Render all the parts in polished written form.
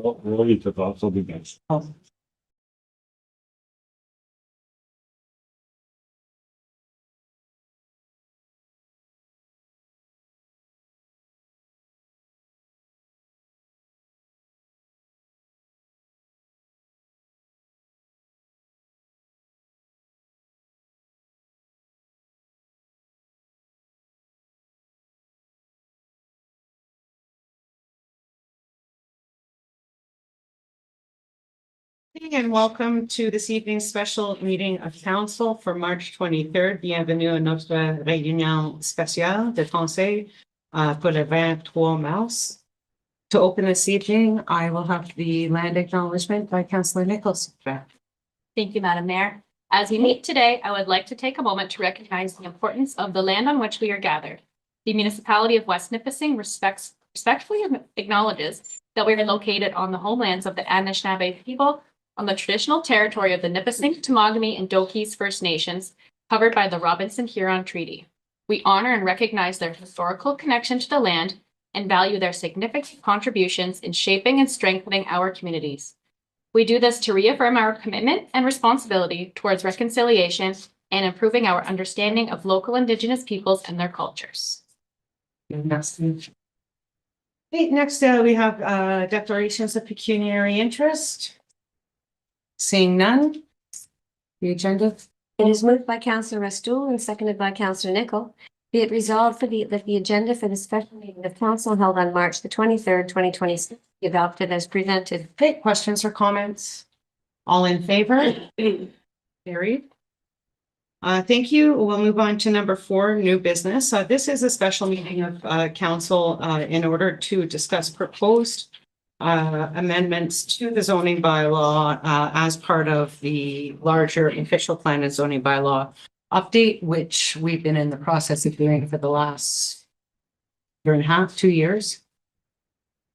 Roy could also be next. And welcome to this evening's special meeting of council for March 23rd. Bienvenue à notre réunion spéciale de conseil pour le 23 mars. To open this evening, I will have the land acknowledgement by Councillor Nichols. Thank you, Madam Mayor. As we meet today, I would like to take a moment to recognize the importance of the land on which we are gathered. The municipality of West Nipissing respectfully acknowledges that we are located on the homelands of the Anishinaabe people on the traditional territory of the Nipissing, Temagami, and Doki's First Nations, covered by the Robinson-Huron Treaty. We honor and recognize their historical connection to the land and value their significant contributions in shaping and strengthening our communities. We do this to reaffirm our commitment and responsibility towards reconciliation and improving our understanding of local Indigenous peoples and their cultures. Next, we have declarations of pecuniary interest. Seeing none, the agenda. It is moved by Councillor Rastoul and seconded by Councillor Nicol. Be it resolved that the agenda for the special meeting of council held on March the 23rd, 2026 be adopted as presented. Okay, questions or comments? All in favor? Carried. Thank you. We'll move on to number 4, new business. This is a special meeting of council in order to discuss proposed amendments to the zoning bylaw as part of the larger official plan and zoning bylaw update, which we've been in the process of doing for the last 2 years.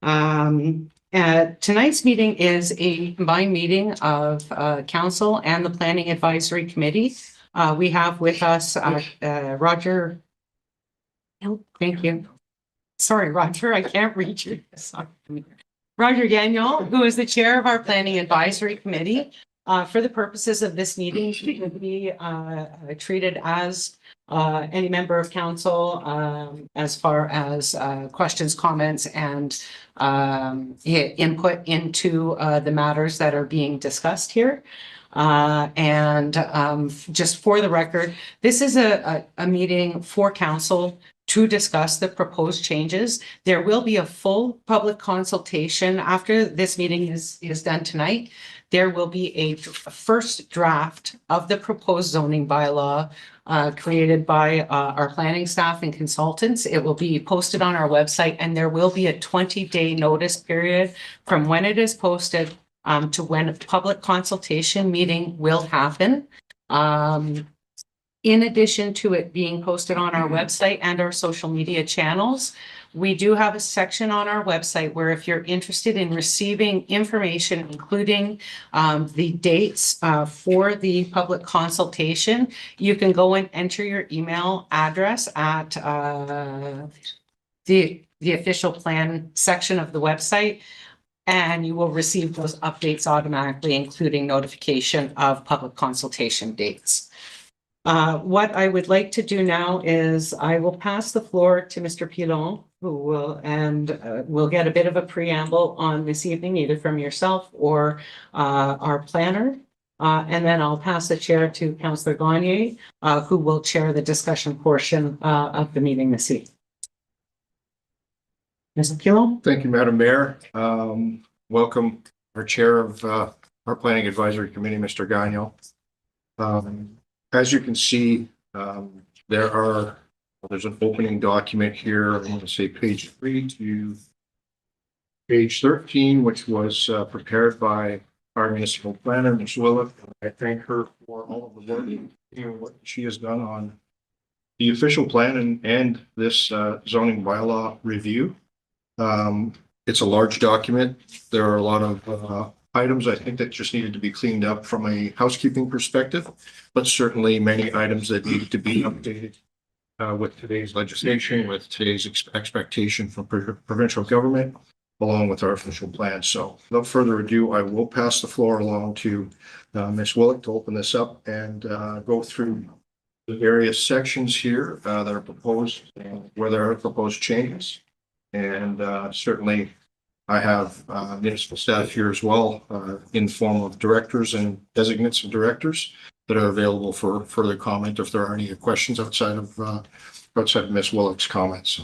Tonight's meeting is a combined meeting of council and the Planning Advisory Committee. We have with us Roger. Thank you. Sorry, Roger, I can't reach you. Sorry. Roger Gagnon, who is the chair of our Planning Advisory Committee. For the purposes of this meeting, she would be treated as any member of council as far as questions, comments, and input into the matters that are being discussed here. Just for the record, this is a meeting for council to discuss the proposed changes. There will be a full public consultation after this meeting is done tonight. There will be a first draft of the proposed zoning bylaw created by our planning staff and consultants. It will be posted on our website, and there will be a 20-day notice period from when it is posted to when a public consultation meeting will happen. In addition to it being posted on our website and our social media channels, we do have a section on our website where if you're interested in receiving information, including the dates for the public consultation, you can go and enter your email address at the official plan section of the website, and you will receive those updates automatically, including notification of public consultation dates. What I would like to do now is I will pass the floor to Mr. Pilon, who will get a bit of a preamble on this evening, either from yourself or our planner. And then I'll pass the chair to Councillor Gagne, who will chair the discussion portion of the meeting this evening. Mr. Pilon? Thank you, Madam Mayor. Welcome our chair of our Planning Advisory Committee, Mr. Gagnon. As you can see, there's an opening document here. I'm going to say page 3 to page 13, which was prepared by our municipal planner, Ms. Willett. I thank her for all of the work and what she has done on the official plan and this zoning bylaw review. It's a large document. There are a lot of items I think that just needed to be cleaned up from a housekeeping perspective, but certainly many items that need to be updated with today's legislation, with today's expectation from provincial government. along with our official plan. So without further ado, I will pass the floor along to Ms. Willick to open this up and go through the various sections here that are proposed, where there are proposed changes. And certainly I have municipal staff here as well, in form of directors and designates of directors that are available for further comment if there are any questions outside of Ms. Willick's comments.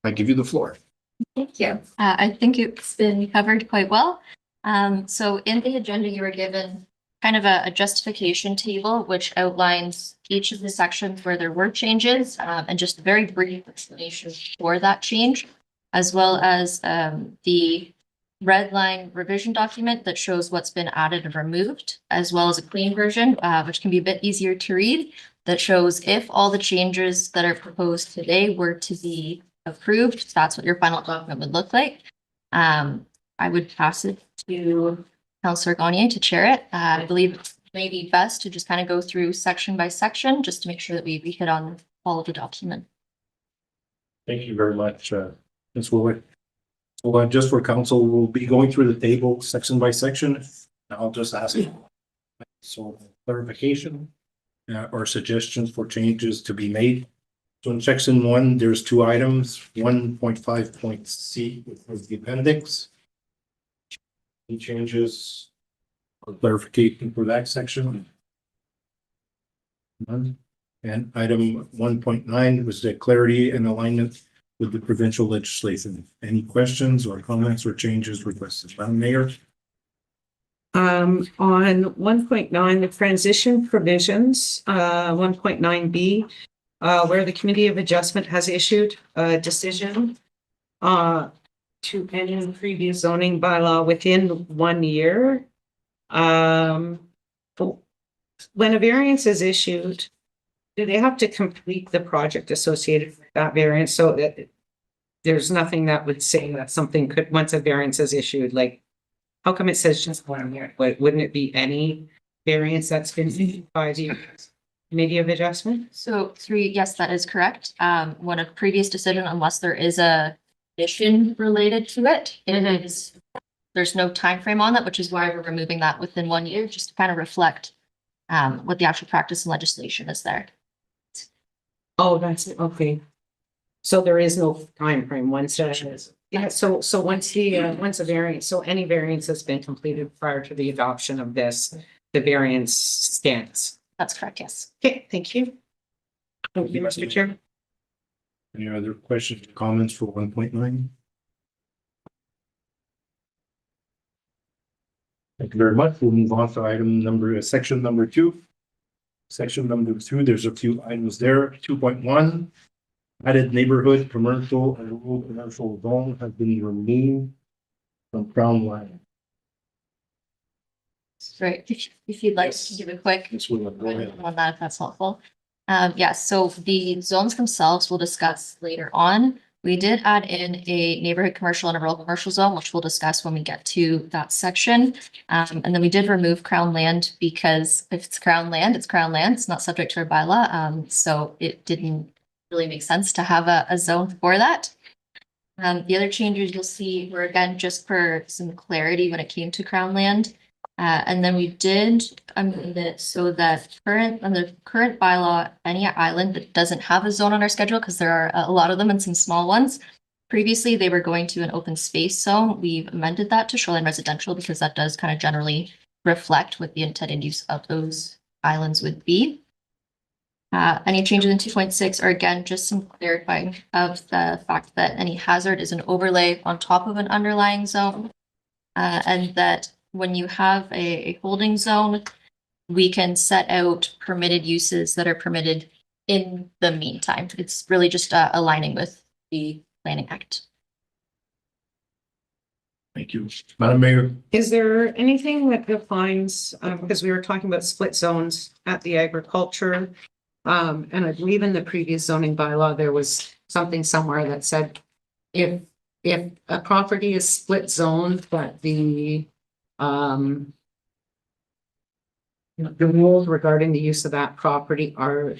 I give you the floor. Thank you. I think it's been covered quite well. So in the agenda, you were given kind of a justification table, which outlines each of the sections where there were changes, and just a very brief explanation for that change, as well as the red line revision document that shows what's been added and removed, as well as a clean version, which can be a bit easier to read, that shows if all the changes that are proposed today were to be approved, that's what your final document would look like. I would pass it to Councillor Gagne to chair it. I believe it may be best to just kind of go through section by section, just to make sure that we hit on all of the document. Thank you very much, Ms. Willick. So just for council, we'll be going through the table section by section. I'll just ask so clarification or suggestions for changes to be made. So in section 1, there's 2 items, 1.5.c is the appendix. Any changes or clarification for that section? None. And item 1.9 was the clarity and alignment with the provincial legislation. Any questions or comments or changes requested? Madam Mayor? On 1.9, the transition provisions, 1.9B, where the Committee of Adjustment has issued a decision to end previous zoning bylaw within 1 year. When a variance is issued, do they have to complete the project associated with that variance? So that there's nothing that would say that something could, once a variance is issued, like, how come it says just 1 year? Wouldn't it be any variance that's been issued by the Committee of Adjustment? So 3, yes, that is correct. When a previous decision, unless there is a condition related to it, it is, there's no time frame on that, which is why we're removing that within 1 year, just to kind of reflect what the actual practice and legislation is there. Oh, that's it. Okay. So there is no time frame once yeah, so once a variance, so any variance that's been completed prior to the adoption of this, the variance stands. That's correct, yes. Okay, thank you. Thank you, Mr. Chair. Any other questions or comments for 1.9? Thank you very much. We'll move on to section number 2. Section number 2, there's a few items there. 2.1, added neighborhood, commercial, and rural commercial zone has been removed from Crown Land. Right, if you'd like to give a quick Ms. Willick, go ahead. on that, if that's helpful. Yes, so the zones themselves we'll discuss later on. We did add in a neighborhood commercial and a rural commercial zone, which we'll discuss when we get to that section. And then we did remove Crown Land because if it's Crown Land, it's Crown Land. It's not subject to our bylaw. So it didn't really make sense to have a zone for that. The other changes you'll see were again just for some clarity when it came to Crown Land. And then we did amend it so that the current bylaw, any island that doesn't have a zone on our schedule, because there are a lot of them and some small ones. Previously, they were going to an open space zone. We've amended that to shoreline residential because that does kind of generally reflect what the intended use of those islands would be. Any changes in 2.6 are again just some clarifying of the fact that any hazard is an overlay on top of an underlying zone, and that when you have a holding zone, we can set out permitted uses that are permitted in the meantime. It's really just aligning with the Planning Act. Thank you. Madam Mayor? Is there anything that defines, because we were talking about split zones at the agriculture, and I believe in the previous zoning bylaw, there was something somewhere that said if a property is split zoned, but the rules regarding the use of that property are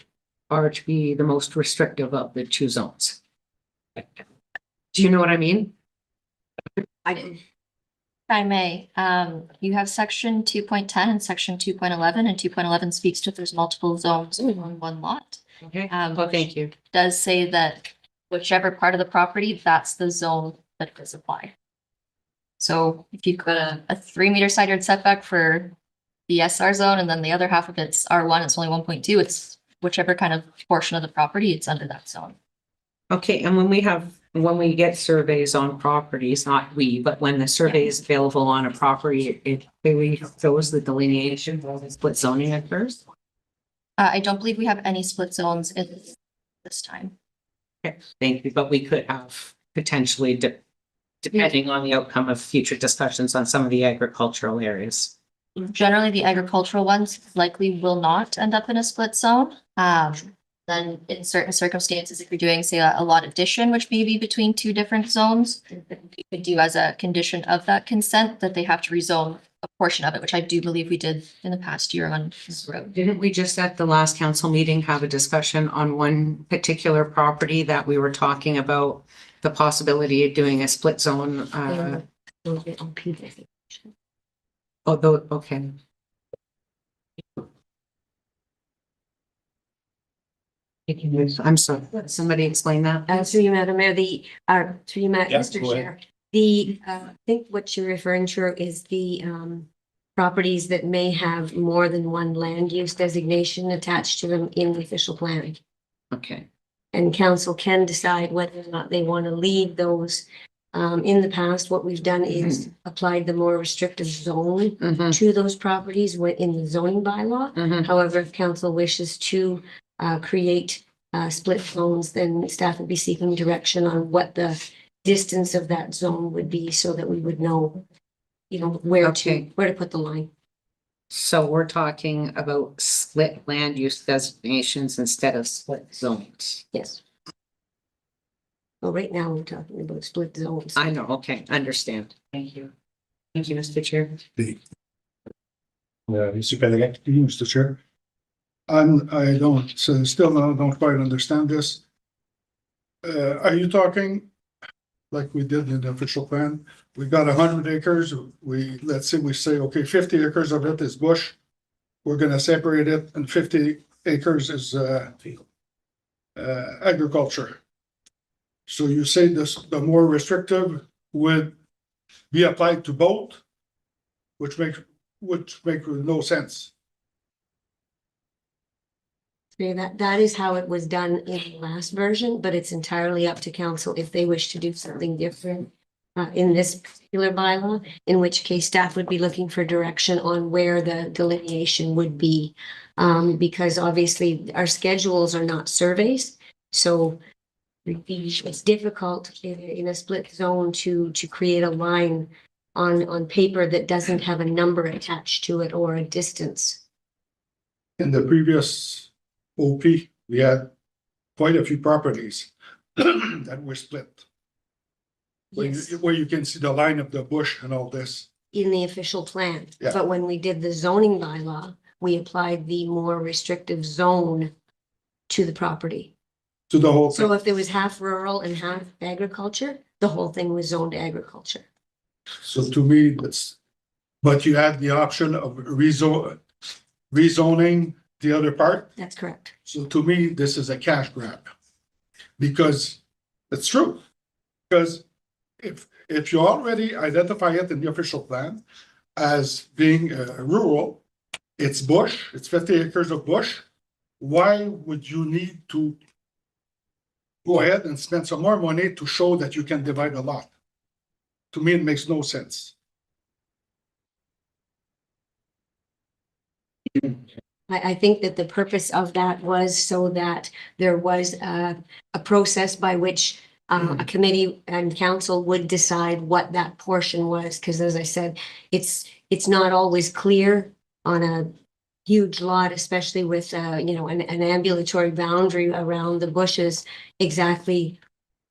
to be the most restrictive of the 2 zones. Do you know what I mean? I didn't. If I may, you have section 2.10 and section 2.11, and 2.11 speaks to if there's multiple zones on one lot. Okay, Um, well, thank you. Does say that whichever part of the property, that's the zone that does apply. So if you've got a 3 meter side yard setback for the SR zone, and then the other half of it's R1, it's only 1.2, it's whichever kind of portion of the property, it's under that zone. Okay, and when we get surveys on properties, not we, but when the survey is available on a property, it clearly shows the delineation of the split zoning occurs. I don't believe we have any split zones in this time. Okay, thank you, but we could have potentially, depending on the outcome of future discussions on some of the agricultural areas. Generally, the agricultural ones likely will not end up in a split zone. Then in certain circumstances, if you're doing, say, a lot addition, which may be between two different zones, you could do as a condition of that consent that they have to rezone a portion of it, which I do believe we did in the past year on this road. Didn't we just at the last council meeting have a discussion on one particular property that we were talking about the possibility of doing a split zone? Although, okay. I'm sorry, somebody explain that? Through you, Madam Mayor, through you, Yeah, Mr. go ahead. Chair. I think what you're referring to is the properties that may have more than one land use designation attached to them in the official plan. Okay, And council can decide whether or not they want to leave those. In the past, what we've done is applied the more restrictive zone mhm, to those properties in the zoning bylaw. mhm. However, if council wishes to create split zones, then staff would be seeking direction on what the distance of that zone would be so that we would know, Okay. where to put the line. So we're talking about split land use designations instead of split zones. Yes. Well, right now, we're talking about split zones. I know, okay, understand. Thank you. Thank you, Mr. Chair. Mr. Pelican? Mr. Chair. I don't, so still don't quite understand this. Are you talking like we did in the official plan? We got 100 acres, let's say we say, okay, 50 acres of it is bush. We're gonna separate it and 50 acres is agriculture. So you say the more restrictive would be applied to both, which make no sense. Yeah, that is how it was done in the last version, but it's entirely up to council if they wish to do something different in this particular bylaw, in which case staff would be looking for direction on where the delineation would be. Because obviously our schedules are not surveys, so it's difficult in a split zone to create a line on paper that doesn't have a number attached to it or a distance. In the previous OP, we had quite a few properties that were split. Yes. Where you can see the line of the bush and all this. In the official plan. Yeah. But when we did the zoning bylaw, we applied the more restrictive zone to the property. To the whole So thing. if there was half rural and half agriculture, the whole thing was zoned agriculture. So to me, but you had the option of rezoning the other part. That's correct. So to me, this is a cash grab. Because it's true. Because if you already identify it in the official plan as being rural, it's bush, it's 50 acres of bush. Why would you need to go ahead and spend some more money to show that you can divide a lot? To me, it makes no sense. I think that the purpose of that was so that there was a process by which a committee and council would decide what that portion was. Because as I said, it's not always clear on a huge lot, especially with an ambulatory boundary around the bushes, exactly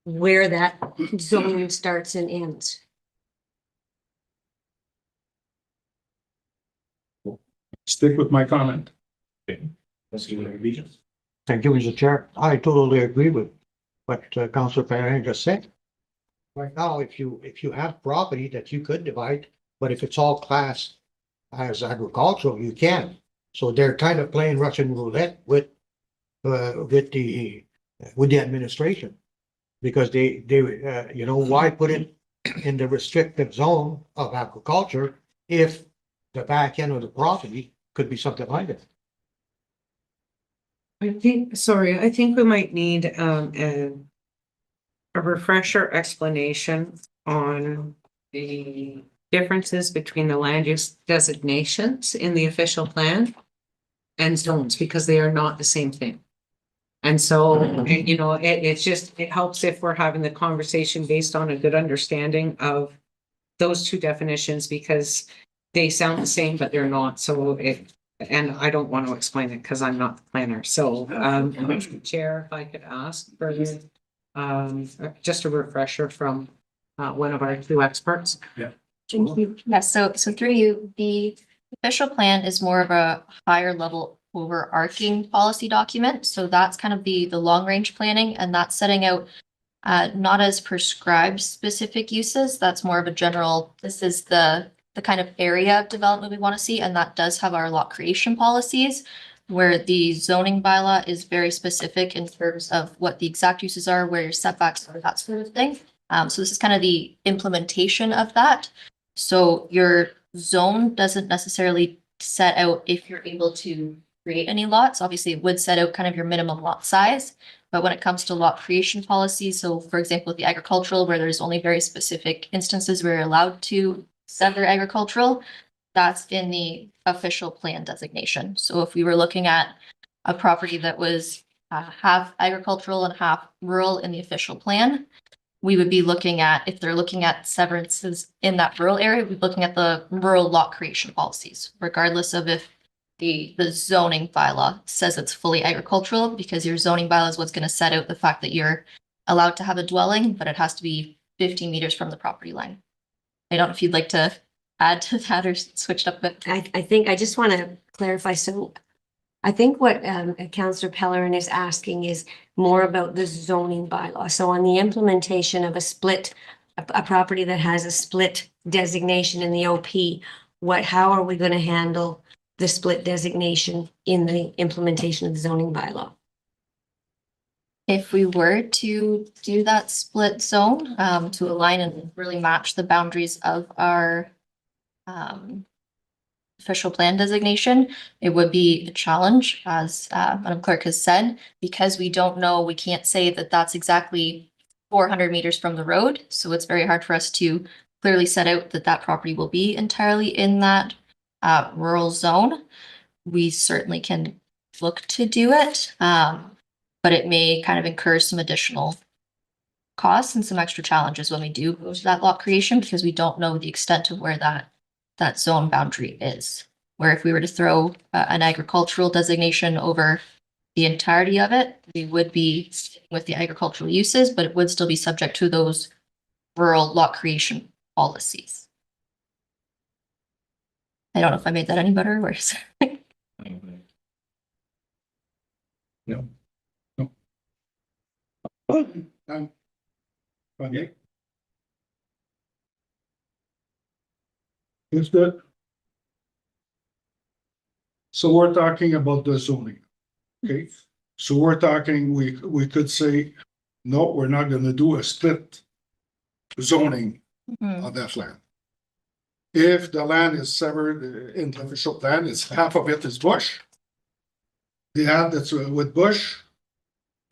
where that zone starts and ends. Stick with my comment. Thank you, Mr. Chair. I totally agree with what Councilor Perrin just said. Right now, if you have property that you could divide, but if it's all classed as agricultural, you can. So they're kind of playing Russian roulette with the administration. Because you know, why put it in the restrictive zone of agriculture if the back end of the property could be something like that? I think we might need a refresher explanation on the differences between the land use designations in the official plan and zones, because they are not the same thing. And so, you know, it helps if we're having the conversation based on a good understanding of those two definitions, because they sound the same, but they're not. And I don't want to explain it because I'm not the planner. So, Chair, if I could ask for just a refresher from one of our two experts. Yes, so through you, the official plan is more of a higher level overarching policy document. So that's kind of the long range planning, and that's setting out not as prescribed specific uses. That's more of a general, this is the kind of area of development we want to see, and that does have our lot creation policies, where the zoning bylaw is very specific in terms of what the exact uses are, where your setbacks are, that sort of thing. So this is kind of the implementation of that. So your zone doesn't necessarily set out if you're able to create any lots. Obviously, it would set out kind of your minimum lot size. But when it comes to lot creation policies, so for example, with the agricultural, where there's only very specific instances where you're allowed to sever agricultural, that's in the official plan designation. So if we were looking at a property that was half agricultural and half rural in the official plan, we would be looking at, if they're looking at severances in that rural area, we'd be looking at the rural lot creation policies, regardless of if the zoning bylaw says it's fully agricultural, because your zoning bylaw is what's going to set out the fact that you're allowed to have a dwelling, but it has to be 15 meters from the property line. I don't know if you'd like to add to that or switch it up a bit. I think I just want to clarify. So I think what Councillor Pellerin is asking is more about the zoning bylaw. So on the implementation of a property that has a split designation in the OP, how are we going to handle the split designation in the implementation of the zoning bylaw? If we were to do that split zone, to align and really match the boundaries of our official plan designation, it would be a challenge, as Madam Clerk has said, because we don't know, we can't say that that's exactly 400 meters from the road. So it's very hard for us to clearly set out that that property will be entirely in that rural zone. We certainly can look to do it, but it may kind of incur some additional costs and some extra challenges when we do go to that lot creation, because we don't know the extent of where that zone boundary is. Where if we were to throw an agricultural designation over the entirety of it, we would be with the agricultural uses, but it would still be subject to those rural lot creation policies. I don't know if I made that any better or worse. No. Okay. Is that? So we're talking about the zoning, okay? So we're talking, we could say, no, we're not gonna do a split zoning on that land. If the land is severed in the official plan, it's half of it is bush. The half that's with bush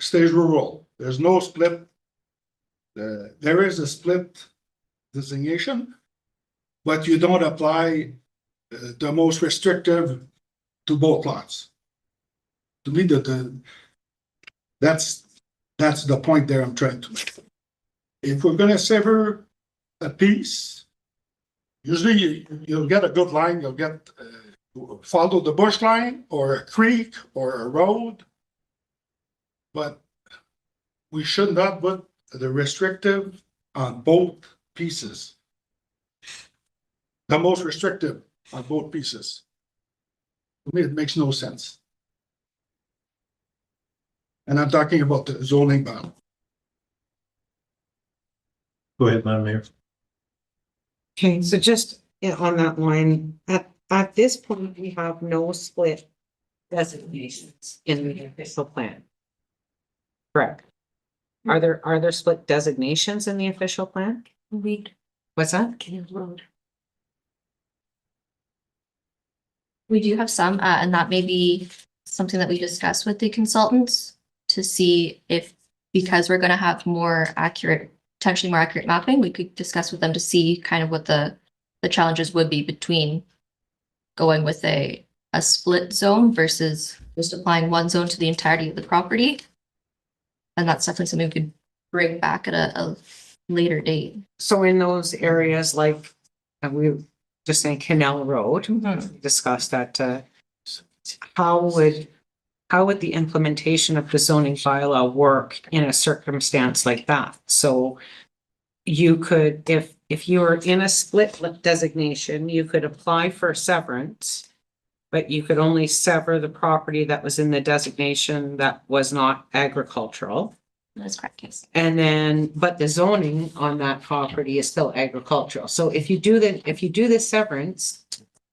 stays rural. There's no split. There is a split designation, but you don't apply the most restrictive to both lots. To me, that's the point there I'm trying to make. If we're gonna sever a piece, usually you'll get a good line, you'll get follow the bush line or a creek or a road. But we should not put the restrictive on both pieces. The most restrictive on both pieces. To me, it makes no sense. And I'm talking about the zoning bylaw. Go ahead, Madam Mayor. Okay, so just on that line, at this point, we have no split designations in the official plan. Correct. Are there split designations in the official plan? We What's that? can road. We do have some, and that may be something that we discuss with the consultants to see if, because we're gonna have more accurate, potentially more accurate mapping, we could discuss with them to see kind of what the challenges would be between going with a split zone versus just applying one zone to the entirety of the property. And that's definitely something we could bring back at a later date. So in those areas like, we were just saying Canal Road, discussed that, how would the implementation of the zoning bylaw work in a circumstance like that? So you could, if you were in a split designation, you could apply for severance, but you could only sever the property that was in the designation that was not agricultural. That's correct, yes. And then, but the zoning on that property is still agricultural. So if you do the severance,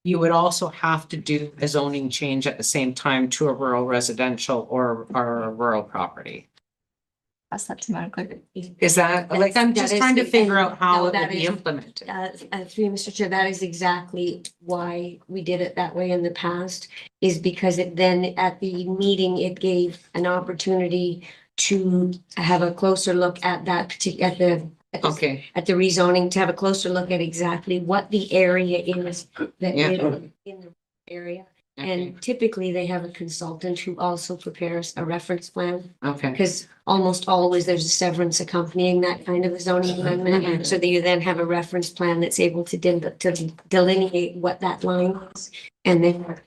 you would also have to do a zoning change at the same time to a rural residential or a rural property. Pass that to Madam Clerk. Is that, like, I'm just That is trying to the- figure out how no, it that would be is- implemented. Through Mr. Chair, that is exactly why we did it that way in the past, is because it then at the meeting, it gave an opportunity to have a closer look at that particular, Okay, at the rezoning, to have a closer look at exactly what the area is that Yeah. is in the area. okay, And typically they have a consultant who also prepares a reference plan, okay. because almost always there's a severance accompanying that kind of a zoning amendment. So that you then have a reference plan that's able to delineate what that line is. And then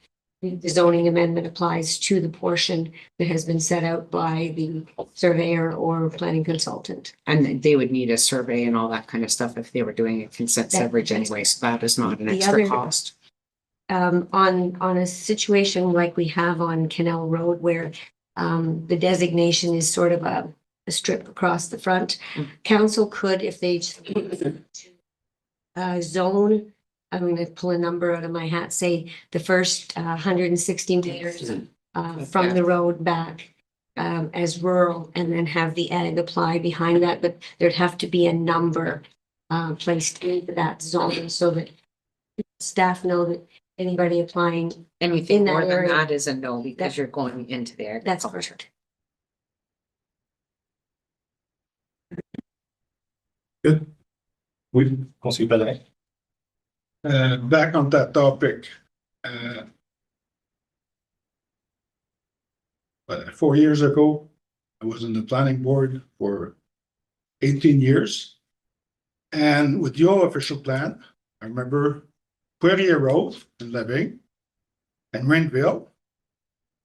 the zoning amendment applies to the portion that has been set out by the surveyor or planning consultant. And they would need a survey and all that kind of stuff if they were doing a consent That- severage anyway, so that is not an The extra other- cost. On a situation like we have on Canal Road where the designation is sort of a strip across the front. Mm. Council could, if they zone, I'm gonna pull a number out of my hat, say the first 160 meters from the road back as rural, and then have the ag apply behind that, but there'd have to be a number placed into that zone so that staff know that anybody applying, Anything in that more than area. that is a no, because That- you're going into the that's agriculture. perfect. Good. We'll see by that. Back on that topic. 4 years ago, I was in the planning board for 18 years. And with your official plan, I remember Queria Road in Leving and Renville,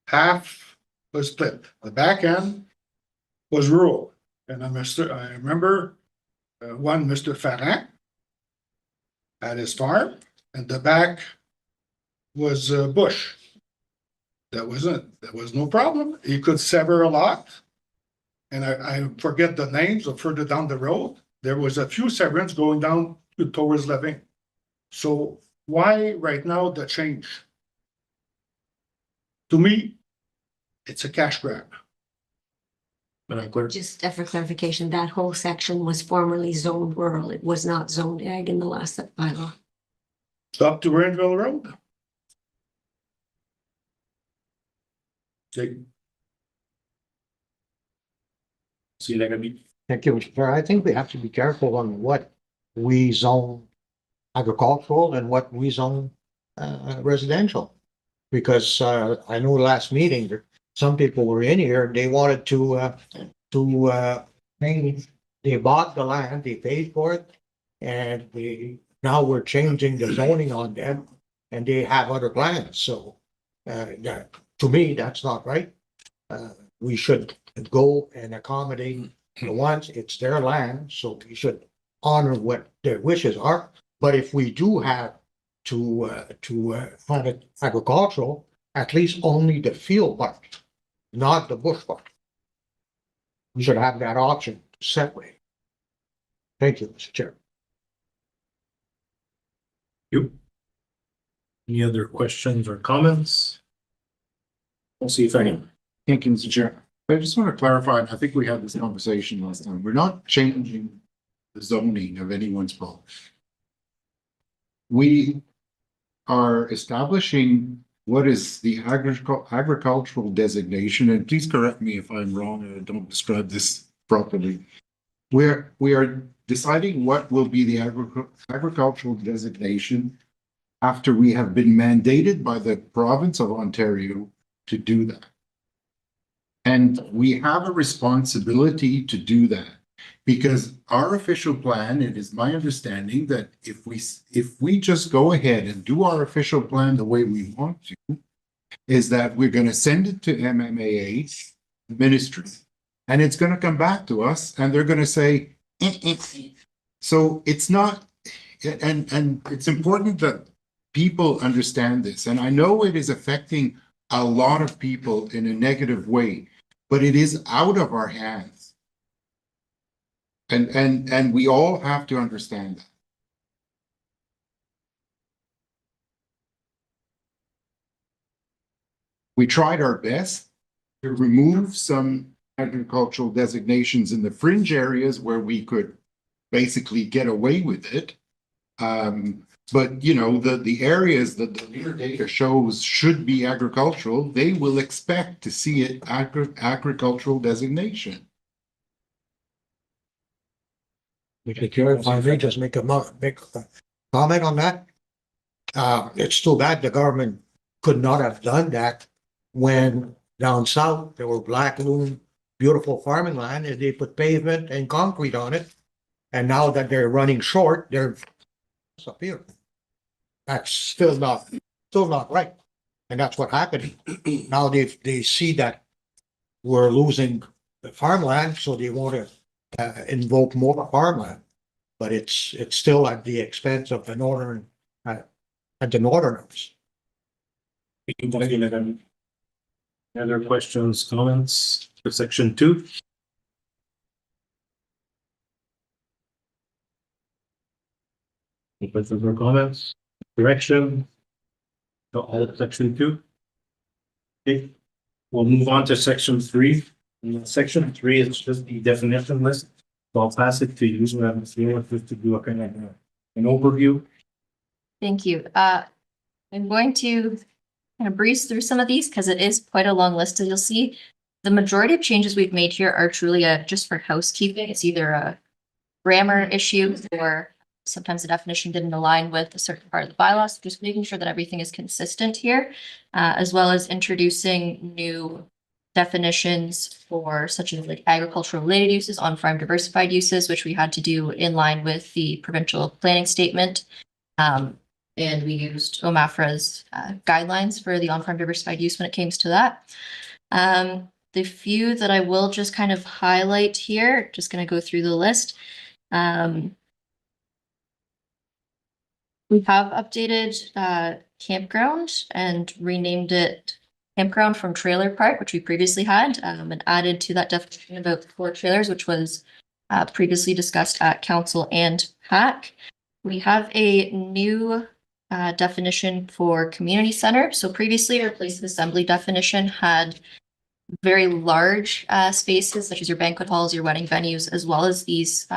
half was split. The back end was rural. And I remember one Mr. Farran at his farm, and the back was bush. There was no problem. He could sever a lot. And I forget the names of further down the road. There was a few severance going down towards Leving. So why right now the change? To me, it's a cash grab. Madam Clerk. Just for clarification, that whole section was formerly zoned rural. It was not zoned ag in the last bylaw. Stop to Renville Road. Okay. See you later. Thank you, Mr. Chair. I think we have to be careful on what we zone agricultural and what we zone residential. Because I know last meeting, some people were in here, they wanted they bought the land, they paid for it. And now we're changing the zoning on them and they have other plans. So to me, that's not right. We should go and accommodate the ones, it's their land, so we should honor what their wishes are. But if we do have to have it agricultural, at least only the field part, not the bush part. We should have that option separate. Thank you, Mr. Chair. You. Any other questions or comments? We'll see if any. Thank you, Mr. Chair. I just want to clarify, and I think we had this conversation last time. We're not changing the zoning of anyone's property. We are establishing what is the agricultural designation, and please correct me if I'm wrong and I don't describe this properly. We are deciding what will be the agricultural designation after we have been mandated by the province of Ontario to do that. And we have a responsibility to do that because our official plan, it is my understanding that if we just go ahead and do our official plan the way we want to, is that we're going to send it to MMAA ministry and it's going to come back to us and they're going to say, So it's not, and it's important that people understand this. And I know it is affecting a lot of people in a negative way, but it is out of our hands. And we all have to understand that. We tried our best to remove some agricultural designations in the fringe areas where we could basically get away with it. But you know, the areas that the NEAR data shows should be agricultural, they will expect to see it agricultural designation. Mr. Chair, if I may just make a comment on that. It's too bad the government could not have done that when down south there were black loam, beautiful farming land, and they put pavement and concrete on it. And now that they're running short, they're disappearing. That's still not right. And that's what happened. Now they see that we're losing the farmland, so they want to invoke more farmland. But it's still at the expense of the northern, at the northerners. Any other questions, comments for section 2? Any questions or comments? Direction? To all of section 2? Okay, we'll move on to section 3. And section 3 is just the definition list. So I'll pass it to you, so I'm seeing just to do a kind of an overview. Thank you. I'm going to kind of breeze through some of these because it is quite a long list, as you'll see. The majority of changes we've made here are truly just for housekeeping. It's either a grammar issue or sometimes the definition didn't align with a certain part of the bylaws. Just making sure that everything is consistent here, as well as introducing new definitions for such as like agricultural related uses, on-farm diversified uses, which we had to do in line with the provincial planning statement. And we used OMAFRA's guidelines for the on-farm diversified use when it came to that. The few that I will just kind of highlight here, just going to go through the list. We have updated campground and renamed it campground from trailer park, which we previously had, and added to that definition about 4 trailers, which was previously discussed at council and PAC. We have a new definition for community center. So previously our place of assembly definition had very large spaces such as your banquet halls, your wedding venues, as well as these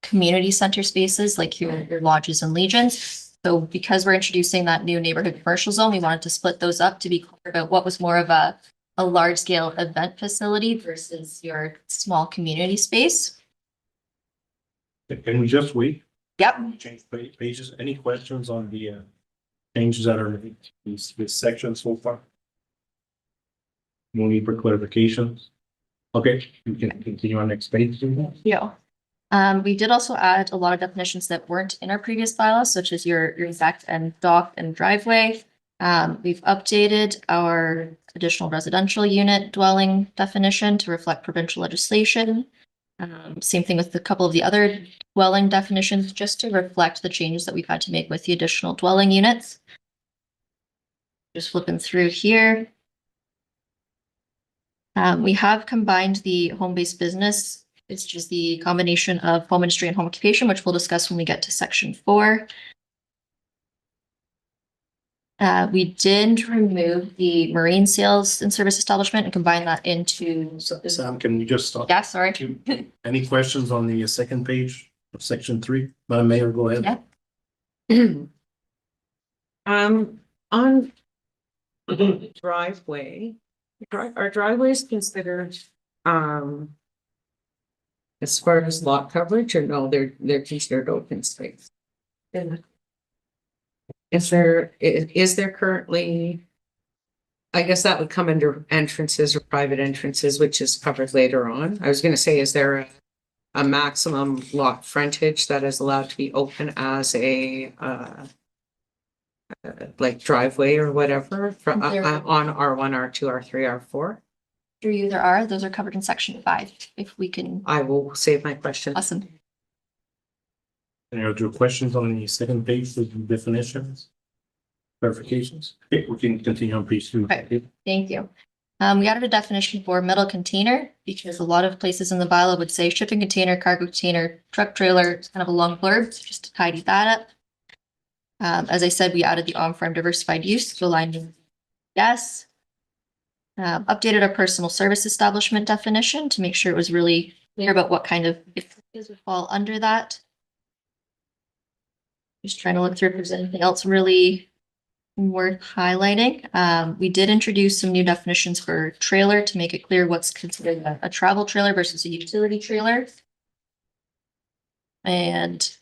community center spaces like your lodges and legions. So because we're introducing that new neighborhood commercial zone, we wanted to split those up to be clear about what was more of a large scale event facility versus your small community space. Can we just wait? Yep. Change pages. Any questions on the changes that are made to this section so far? No need for clarifications. Okay, we can continue on next page. Yeah. We did also add a lot of definitions that weren't in our previous bylaws, such as your exact and dock and driveway. We've updated our additional residential unit dwelling definition to reflect provincial legislation. Same thing with a couple of the other dwelling definitions, just to reflect the changes that we've had to make with the additional dwelling units. Just flipping through here. We have combined the home-based business It's just the combination of home industry and home occupation, which we'll discuss when we get to section 4. We did remove the marine sales and service establishment and combine that into. Sam, can you just stop? Yeah, sorry. Any questions on the second page of section 3? Madam Mayor, go ahead. Yeah. On driveway, are driveways considered, as far as lot coverage, or no, they're considered open space? Is there currently, I guess that would come under entrances or private entrances, which is covered later on. I was gonna say, is there a maximum lot frontage that is allowed to be open as a like driveway or whatever from There- on R1, R2, R3, R4? Through you, there are. Those are covered in section 5. If we can. I will save my question. Awesome. Any other questions on the second page with the definitions? Clarifications? Okay, we can continue on page 2. Okay. Thank you. We added a definition for metal container because a lot of places in the bylaw would say shipping container, cargo container, truck trailer. It's kind of a long blurb, so just to tidy that up. As I said, we added the on-farm diversified use to align with yes. Updated our personal service establishment definition to make sure it was really clear about what kind of businesses would fall under that. Just trying to look through if there's anything else really worth highlighting. We did introduce some new definitions for trailer to make it clear what's considered a travel trailer versus a utility trailer. And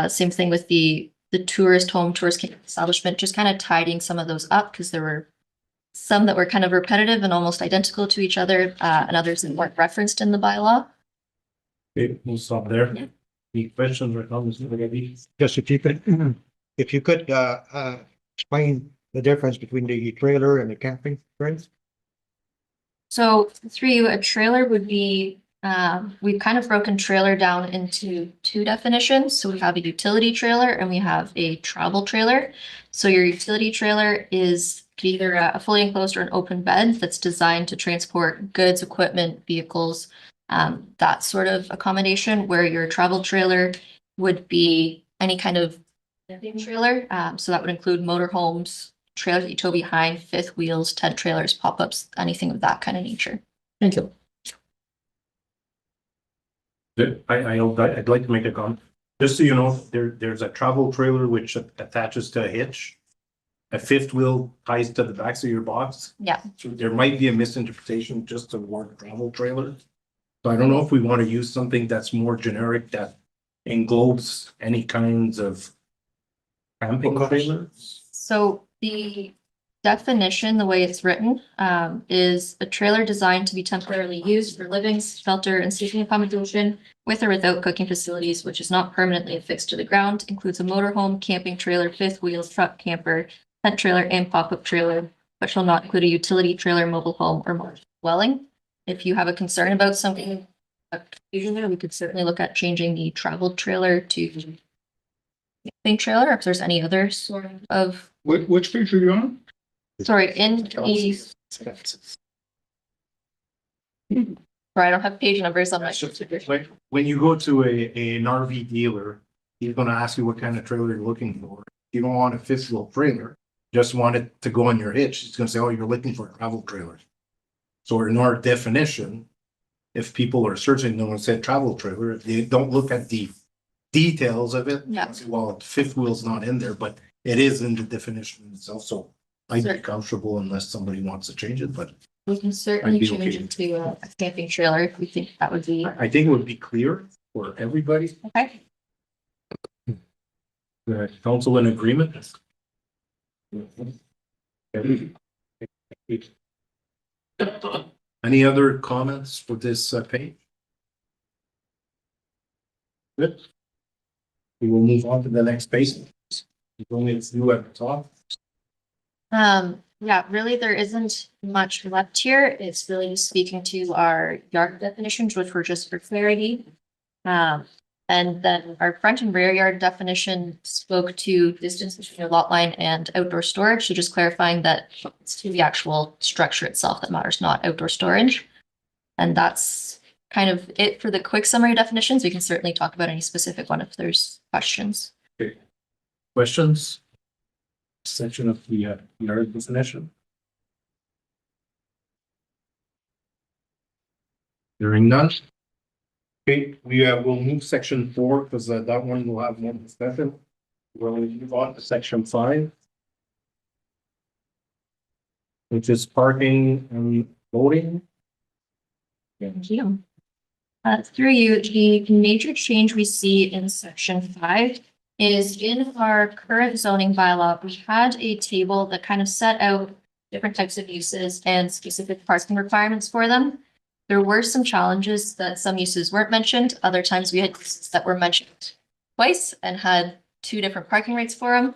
same thing with the tourist home, tourist camp establishment, just kind of tidying some of those up because there were some that were kind of repetitive and almost identical to each other, and others that weren't referenced in the bylaw. Okay, we'll stop there. Yeah. Any questions or comments? Maybe? Just if you could, explain the difference between the trailer and the camping trailer? So through you, a trailer would be, we've kind of broken trailer down into 2 definitions. So we have a utility trailer and we have a travel trailer. So your utility trailer is either a fully enclosed or an open bed that's designed to transport goods, equipment, vehicles, that sort of accommodation, where your travel trailer would be any kind of trailer. So that would include motorhomes, trailers that you tow behind, fifth wheels, tent trailers, pop-ups, anything of that kind of nature. Thank you. I'd like to make a comment. Just so you know, there's a travel trailer which attaches to a hitch. A fifth wheel ties to the back of your box. Yeah. So there might be a misinterpretation just to the word travel trailer. So I don't know if we want to use something that's more generic that englobes any kinds of camping trailers. So the definition, the way it's written, is a trailer designed to be temporarily used for living, shelter, and sleeping accommodation with or without cooking facilities, which is not permanently affixed to the ground, includes a motorhome, camping trailer, fifth wheels, truck, camper, tent trailer, and pop-up trailer, but shall not include a utility trailer, mobile home, or module dwelling. If you have a concern about something, a confusion there, we could certainly look at changing the travel trailer to camping trailer, if there's any other sort of, Which page are you on? sorry, in the, sorry, I don't have page numbers on my. Like, when you go to an RV dealer, he's gonna ask you what kind of trailer you're looking for. You don't want a fifth wheel trailer, just want it to go on your hitch. He's gonna say, oh, you're looking for a travel trailer. So in our definition, if people are searching, no one said travel trailer, they don't look at the details of it. Yeah. Say, well, the fifth wheel's not in there, but it is in the definition itself, so I'd be Sure. comfortable unless somebody wants to change it, but We can certainly I'd be change okay. it to a camping trailer if we think that would be, I think it would be clear for everybody. okay. The council in agreement? Any other comments for this page? Good. We will move on to the next page. Only it's new at the top. Yeah, really, there isn't much left here. It's really just speaking to our yard definitions, which were just for clarity. And then our front and rear yard definition spoke to distance between your lot line and outdoor storage. So just clarifying that it's to the actual structure itself that matters, not outdoor storage. And that's kind of it for the quick summary definitions. We can certainly talk about any specific one if there's questions. Questions? Section of the yard definition. Hearing none. Okay, we'll move section 4 because that one will have more discussion. We'll move on to section 5. Which is parking and loading. Thank you. Through you, the major change we see in section 5 is in our current zoning bylaw, we had a table that kind of set out different types of uses and specific parking requirements for them. There were some challenges that some uses weren't mentioned. Other times we had uses that were mentioned twice and had 2 different parking rates for them.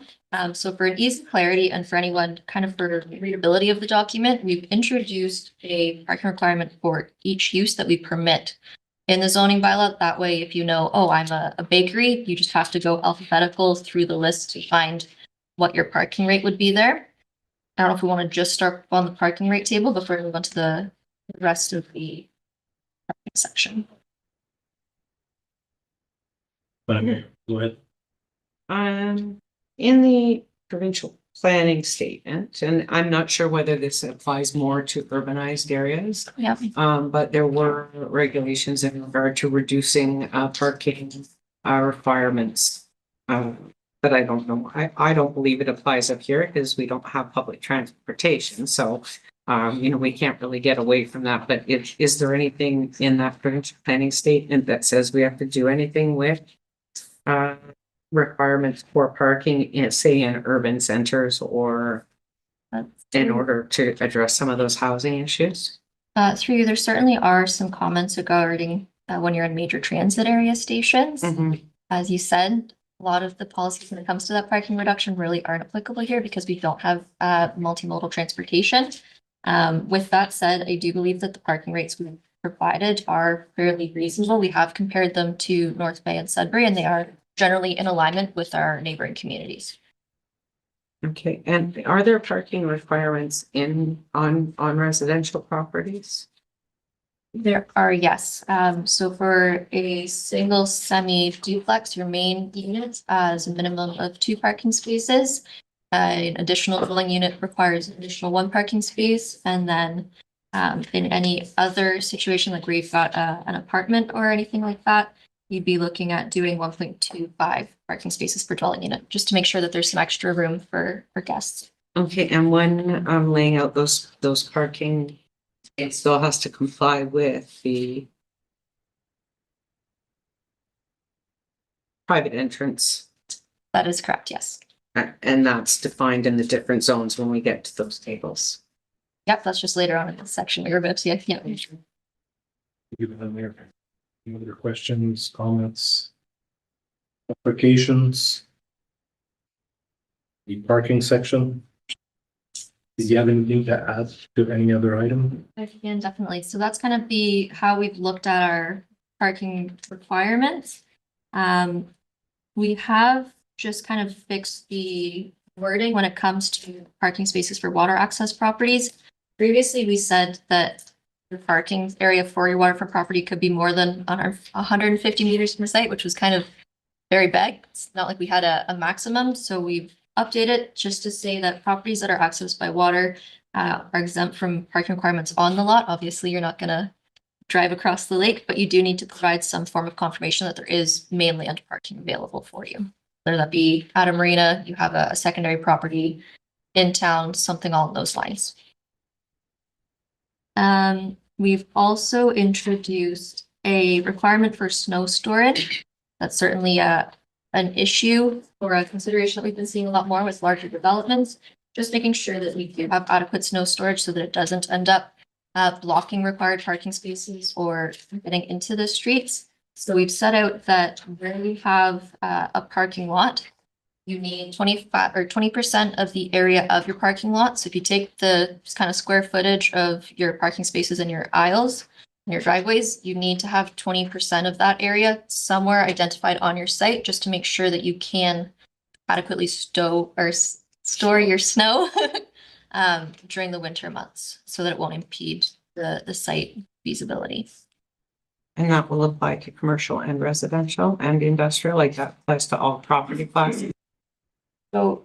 So for an ease of clarity and for anyone kind of for readability of the document, we've introduced a parking requirement for each use that we permit in the zoning bylaw. That way, if you know, oh, I'm a bakery, you just have to go alphabetical through the list to find what your parking rate would be there. I don't know if we want to just start on the parking rate table before we move on to the rest of the parking section. But go ahead. In the provincial planning statement, and I'm not sure whether this applies more to urbanized areas, Yeah. but there were regulations in regard to reducing parking requirements. But I don't know. I don't believe it applies up here because we don't have public transportation. So, we can't really get away from that. But is there anything in that provincial planning statement that says we have to do anything with requirements for parking in, say, in urban centers or in order to address some of those housing issues? Through you, there certainly are some comments regarding when you're in major transit area stations. As you said, a lot of the policies when it comes to that parking reduction really aren't applicable here because we don't have multimodal transportation. With that said, I do believe that the parking rates we've provided are fairly reasonable. We have compared them to North Bay and Sudbury, and they are generally in alignment with our neighboring communities. Okay, and are there parking requirements on residential properties? There are, yes. So for a single semi duplex, your main unit has a minimum of 2 parking spaces. An additional dwelling unit requires an additional 1 parking space. And then in any other situation, like where you've got an apartment or anything like that, you'd be looking at doing 1.25 parking spaces per dwelling unit, just to make sure that there's some extra room for guests. Okay, and when I'm laying out those parking, it still has to comply with the private entrance, That is correct, yes. and that's defined in the different zones when we get to those tables. Yep, that's just later on in this section. We're about to, yeah. Give them there. Any other questions, comments? Applications? The parking section? Did you have anything to add to any other item? I can definitely. So that's kind of how we've looked at our parking requirements. We have just kind of fixed the wording when it comes to parking spaces for water access properties. Previously, we said that the parking area for your waterfront property could be more than 150 meters from the site, which was kind of very vague. It's not like we had a maximum, so we've updated just to say that properties that are accessed by water are exempt from parking requirements on the lot. Obviously, you're not going to drive across the lake, but you do need to provide some form of confirmation that there is mainland parking available for you. Whether that be at a marina, you have a secondary property in town, something along those lines. We've also introduced a requirement for snow storage. That's certainly an issue or a consideration that we've been seeing a lot more with larger developments. Just making sure that we do have adequate snow storage so that it doesn't end up blocking required parking spaces or getting into the streets. So we've set out that where we have a parking lot, you need 25 or 20% of the area of your parking lot. So if you take the kind of square footage of your parking spaces in your aisles, in your driveways, you need to have 20% of that area somewhere identified on your site just to make sure that you can adequately store your snow during the winter months so that it won't impede the site feasibility. And that will apply to commercial and residential and industrial, like that applies to all property classes. So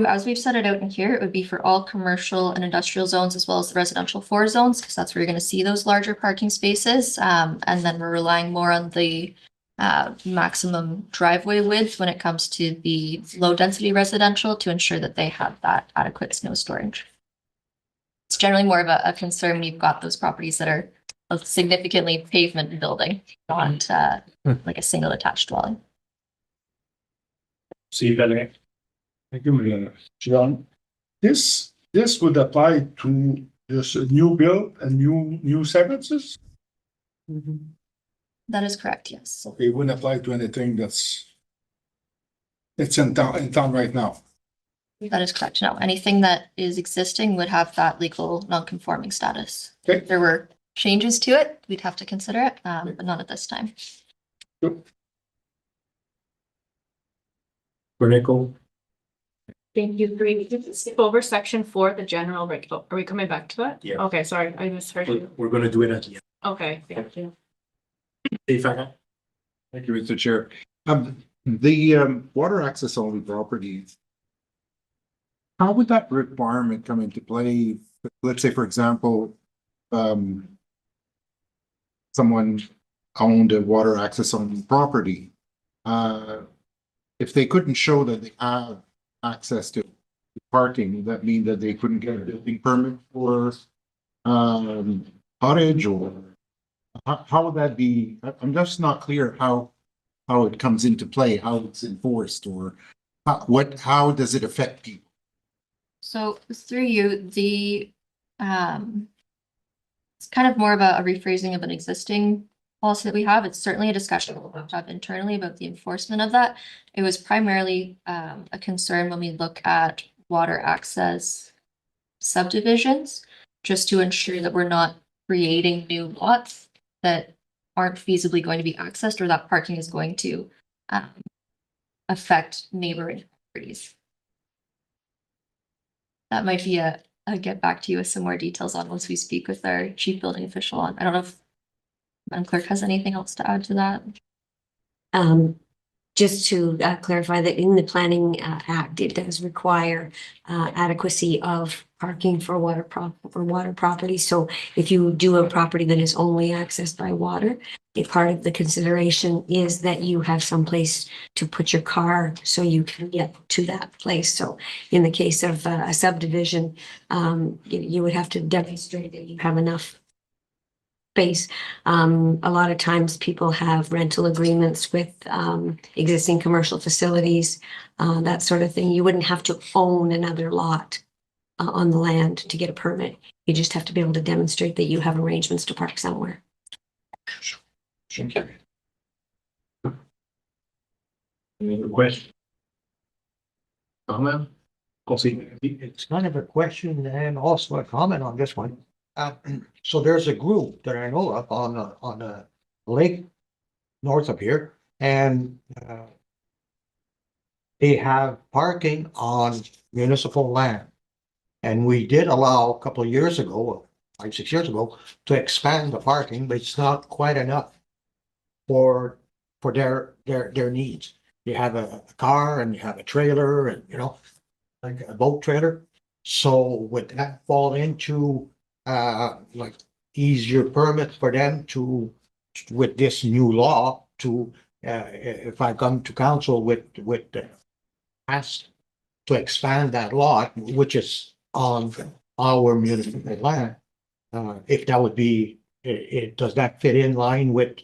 as we've set it out in here, it would be for all commercial and industrial zones as well as the residential 4 zones, because that's where you're going to see those larger parking spaces. And then we're relying more on the maximum driveway width when it comes to the low density residential to ensure that they have that adequate snow storage. It's generally more of a concern when you've got those properties that are a significantly pavement building, not like a single attached dwelling. See you better. Thank you, John. This would apply to this new build and new sentences? That is correct, yes. Okay, it wouldn't apply to anything that's in town right now. That is correct. No, anything that is existing would have that legal non-conforming status. Okay. If there were changes to it, we'd have to consider it, but not at this time. For Nicole, Thank you. We can skip over section 4, the general reg. Oh, are we coming back to that? Yeah. Okay, sorry, I misheard you. we're gonna do it at the end. Okay, thank you. If I can. Thank you, Mr. Chair. The water access only properties. How would that requirement come into play? Let's say, for example, someone owned a water access only property. If they couldn't show that they have access to parking, would that mean that they couldn't get a building permit for cottage, or how would that be? I'm just not clear how it comes into play, how it's enforced, or how does it affect people? So through you, it's kind of more of a rephrasing of an existing policy that we have. It's certainly a discussion we'll have to have internally about the enforcement of that. It was primarily a concern when we look at water access subdivisions, just to ensure that we're not creating new lots that aren't feasibly going to be accessed, or that parking is going to affect neighboring properties. That might be a get back to you with some more details on once we speak with our chief building official on. I don't know if Madam Clerk has anything else to add to that. Just to clarify that in the Planning Act, it does require adequacy of parking for water properties. So if you do a property that is only accessed by water, a part of the consideration is that you have some place to put your car so you can get to that place. So in the case of a subdivision, you would have to demonstrate that you have enough space. A lot of times people have rental agreements with existing commercial facilities, that sort of thing. You wouldn't have to own another lot on the land to get a permit. You just have to be able to demonstrate that you have arrangements to park somewhere. Any other question? Comment? It's kind of a question and also a comment on this one. So there's a group that I know of on a lake north of here, and they have parking on municipal land. And we did allow a couple of years ago, 5, 6 years ago, to expand the parking, but it's not quite enough for their needs. You have a car and you have a trailer and, like a boat trailer. So would that fall into like easier permits for them to, with this new law, to if I come to council with ask to expand that lot, which is on our municipal land, if that would be, does that fit in line with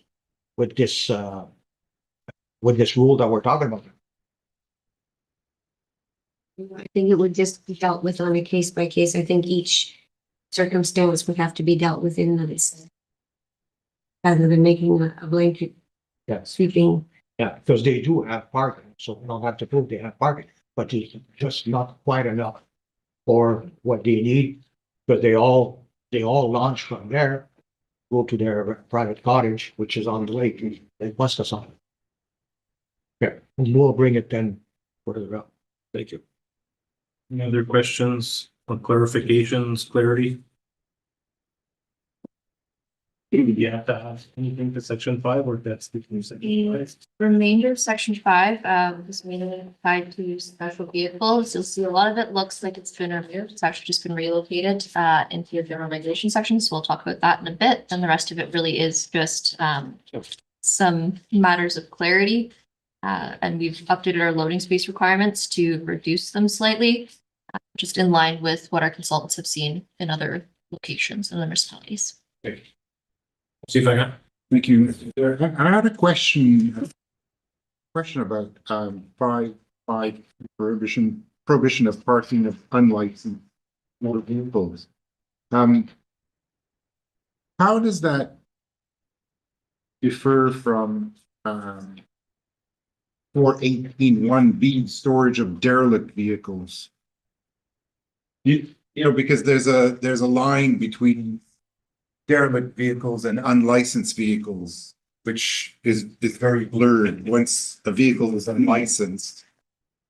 this rule that we're talking about? I think it would just be dealt with on a case by case. I think each circumstance would have to be dealt with in this, rather than making a blanket Yes. sweeping. Yeah, because they do have parking, so we don't have to prove they have parking, but it's just not quite enough for what they need, because they all launch from there, go to their private cottage, which is on the lake, they must have something. Yeah, and we'll bring it then further up. Thank you. Any other questions or clarifications, clarity? You have to have anything to section 5 or that's the section 5? Remainder of section 5, is mainly tied to special vehicles. You'll see a lot of it looks like it's been removed. It's actually just been relocated into your general regulation section. So we'll talk about that in a bit. And the rest of it really is just some matters of clarity. And we've updated our loading space requirements to reduce them slightly, just in line with what our consultants have seen in other locations and municipalities. See if I can. Thank you. I had a question about, five prohibition of parking of unlicensed motor vehicles. How does that differ from, 418(1)(b), storage of derelict vehicles? You know, because there's a line between derelict vehicles and unlicensed vehicles, which is very blurred. Once a vehicle is unlicensed,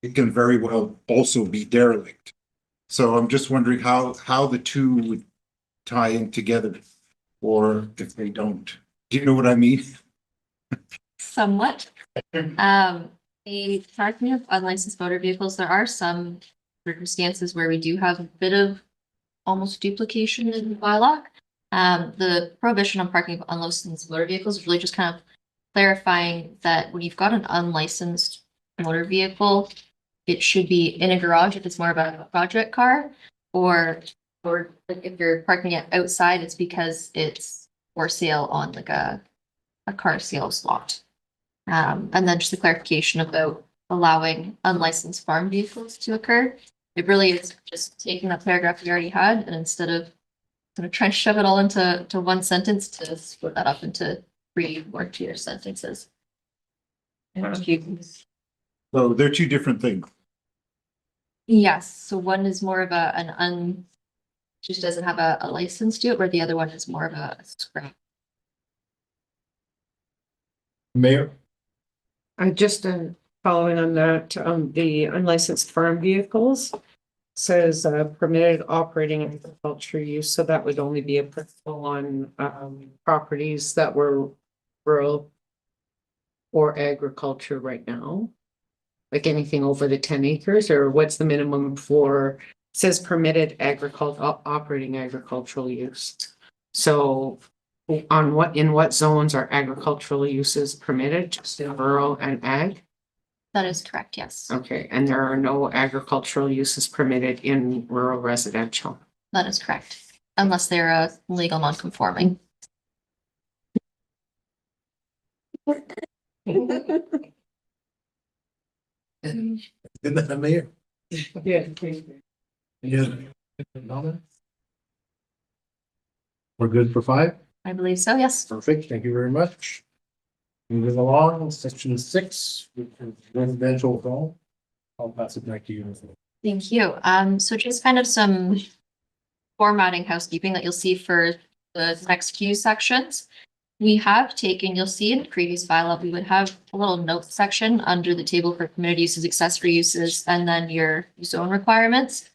it can very well also be derelict. So I'm just wondering how the two would tie in together, or if they don't. Do you know what I mean? Somewhat. The parking of unlicensed motor vehicles, there are some circumstances where we do have a bit of almost duplication in the bylaw. The prohibition on parking of unlicensed motor vehicles is really just kind of clarifying that when you've got an unlicensed motor vehicle, it should be in a garage if it's more of a project car, or like if you're parking it outside, it's because it's for sale on like a car sales lot. And then just a clarification about allowing unlicensed farm vehicles to occur. It really is just taking that paragraph we already had, and instead of sort of trying to shove it all into one sentence, to split that up into 3 or 2 sentences. So they're two different things. Yes, so one is more of just doesn't have a license to it, where the other one is more of a scrap. Mayor? Just following on that, the unlicensed farm vehicles says permitted operating agriculture use, so that would only be applicable on properties that were rural or agriculture right now. Like anything over the 10 acres, or what's the minimum for, says permitted operating agricultural use. So in what zones are agricultural uses permitted, just in rural and ag? That is correct, yes. Okay, and there are no agricultural uses permitted in rural residential. That is correct, unless they're legal non-conforming. Isn't that the mayor? Yeah. Yeah. We're good for 5? I believe so, yes. Perfect, thank you very much. Moving along, section 6, which is residential home. I'll pass it back to you. Thank you. So just kind of some formatting housekeeping that you'll see for the next few sections. We have taken, you'll see in the previous bylaw, we would have a little note section under the table for permitted uses, accessory uses, and then your zone requirements.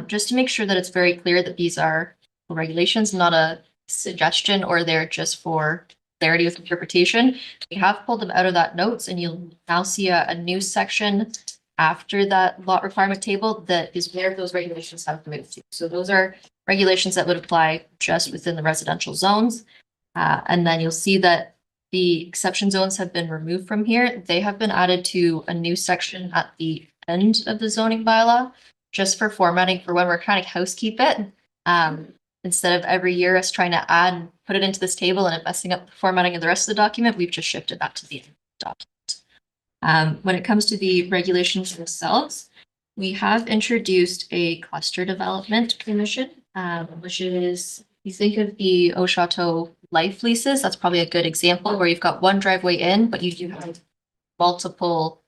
Just to make sure that it's very clear that these are regulations, not a suggestion, or they're just for clarity with interpretation. We have pulled them out of that notes, and you'll now see a new section after that lot requirement table that is where those regulations have moved to. So those are regulations that would apply just within the residential zones. And then you'll see that the exception zones have been removed from here. They have been added to a new section at the end of the zoning bylaw, just for formatting, for when we're trying to housekeep it. Instead of every year us trying to add and put it into this table and it messing up the formatting of the rest of the document, we've just shifted that to the end of the document. When it comes to the regulations themselves, we have introduced a cluster development commission, which is, you think of the Eau Chateau life leases, that's probably a good example where you've got one driveway in, but you do have multiple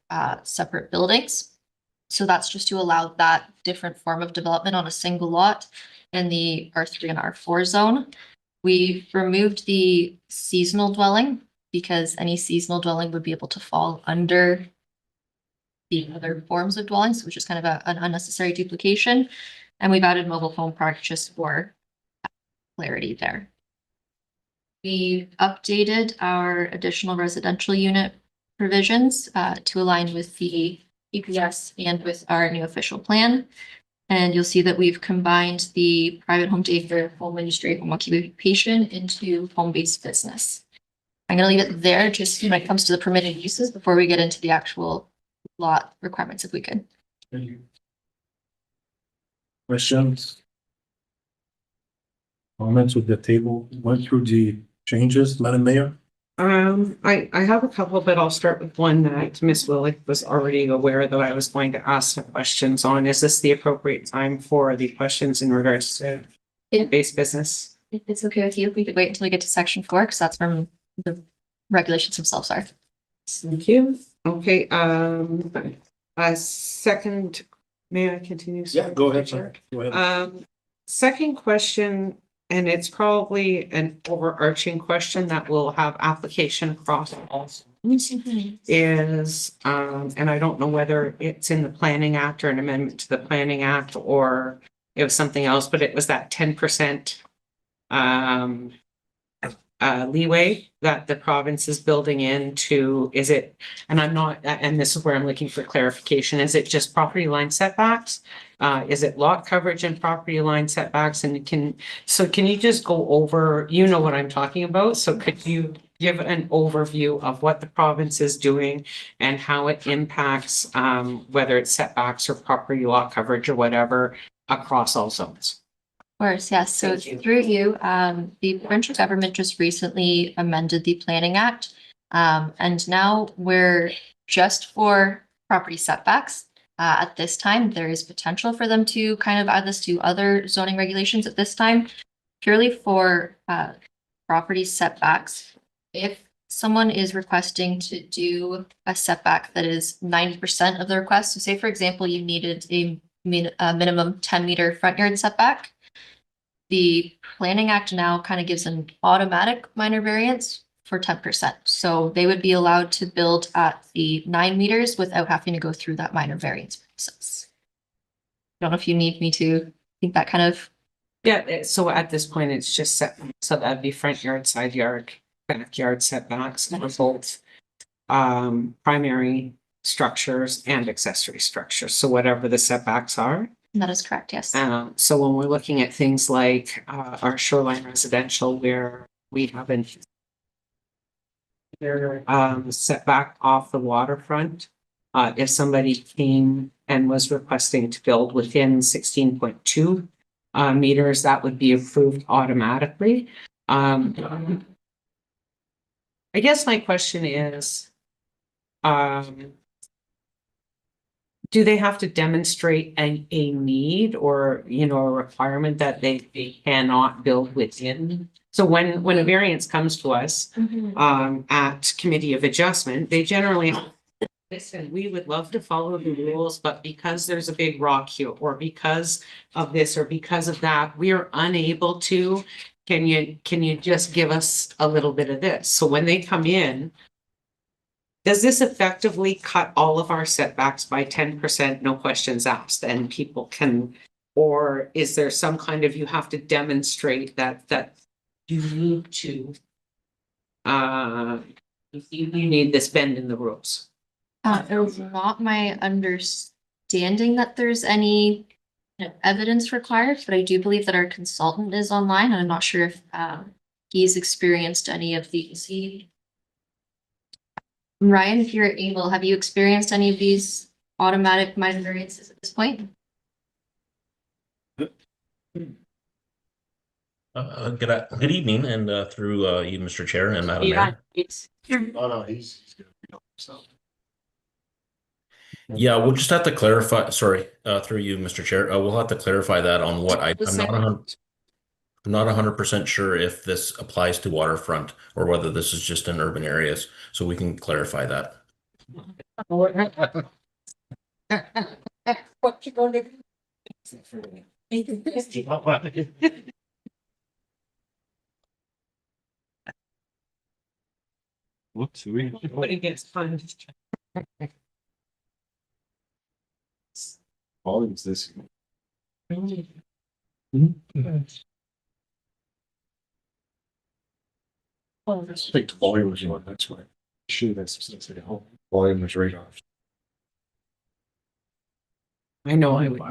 separate buildings. So that's just to allow that different form of development on a single lot in the R3 and R4 zone. We've removed the seasonal dwelling because any seasonal dwelling would be able to fall under the other forms of dwellings, which is kind of an unnecessary duplication. And we've added mobile home park just for clarity there. We updated our additional residential unit provisions to align with the EPS and with our new official plan. And you'll see that we've combined the private home daycare, home industry, home occupation into home-based business. I'm gonna leave it there just when it comes to the permitted uses before we get into the actual lot requirements, if we could. Questions? Comments with the table, went through the changes, Madam Mayor? I have a couple, but I'll start with one that Ms. Willie was already aware that I was going to ask some questions on. Is this the appropriate time for the questions in regards to Yeah. base business? If it's okay with you, we could wait until we get to section 4, because that's when the regulations themselves are. Thank you. Okay, a second, may I continue? Yeah, go ahead, Sure. sir. Go ahead. Second question, and it's probably an overarching question that will have application across all zones, is, and I don't know whether it's in the Planning Act or an amendment to the Planning Act, or it was something else, but it was that 10% leeway that the province is building into, is it, and I'm not, and this is where I'm looking for clarification, is it just property line setbacks? Is it lot coverage and property line setbacks? And can you just go over, you know what I'm talking about? So could you give an overview of what the province is doing and how it impacts, whether it's setbacks or property lot coverage or whatever, across all zones? Of course, yes. So Thank you. through you, the provincial government just recently amended the Planning Act. And now we're just for property setbacks. At this time, there is potential for them to kind of add this to other zoning regulations at this time. Purely for property setbacks. If someone is requesting to do a setback that is 90% of the request, so say for example, you needed a minimum 10-meter front yard setback. The Planning Act now kind of gives an automatic minor variance for 10%. So they would be allowed to build at the 9 meters without having to go through that minor variance process. I don't know if you need me to think that kind of. Yeah, so at this point, it's just set, so that'd be front yard, side yard, backyard setbacks for both primary structures and accessory structures. So whatever the setbacks are. That is correct, yes. So when we're looking at things like our shoreline residential, where we haven't setback off the waterfront, if somebody came and was requesting to build within 16.2 meters, that would be approved automatically. I guess my question is, do they have to demonstrate a need or, you know, a requirement that they cannot build within? So when a variance comes to us, at committee of adjustment, they generally, listen, we would love to follow the rules, but because there's a big rock here, or because of this, or because of that, we are unable to, can you just give us a little bit of this? So when they come in, does this effectively cut all of our setbacks by 10%, no questions asked, and people can, or is there some kind of, you have to demonstrate that you need to, you need this bend in the rules? It was not my understanding that there's any evidence required, but I do believe that our consultant is online. I'm not sure if he's experienced any of these. Ryan, if you're able, have you experienced any of these automatic minor variances at this point? Good evening, and through you, Mr. Chair and Madam Mayor. Oh, no, he's gonna be on himself. Yeah, we'll just have to clarify, sorry, through you, Mr. Chair, we'll have to clarify that on what I'm not 100% sure if this applies to waterfront or whether this is just in urban areas, so we can clarify that. What you gonna do? Whoops, Nobody gets punished. volume's this. I think the volume was on, that's why. Sure, that's the whole volume was right off. I know I would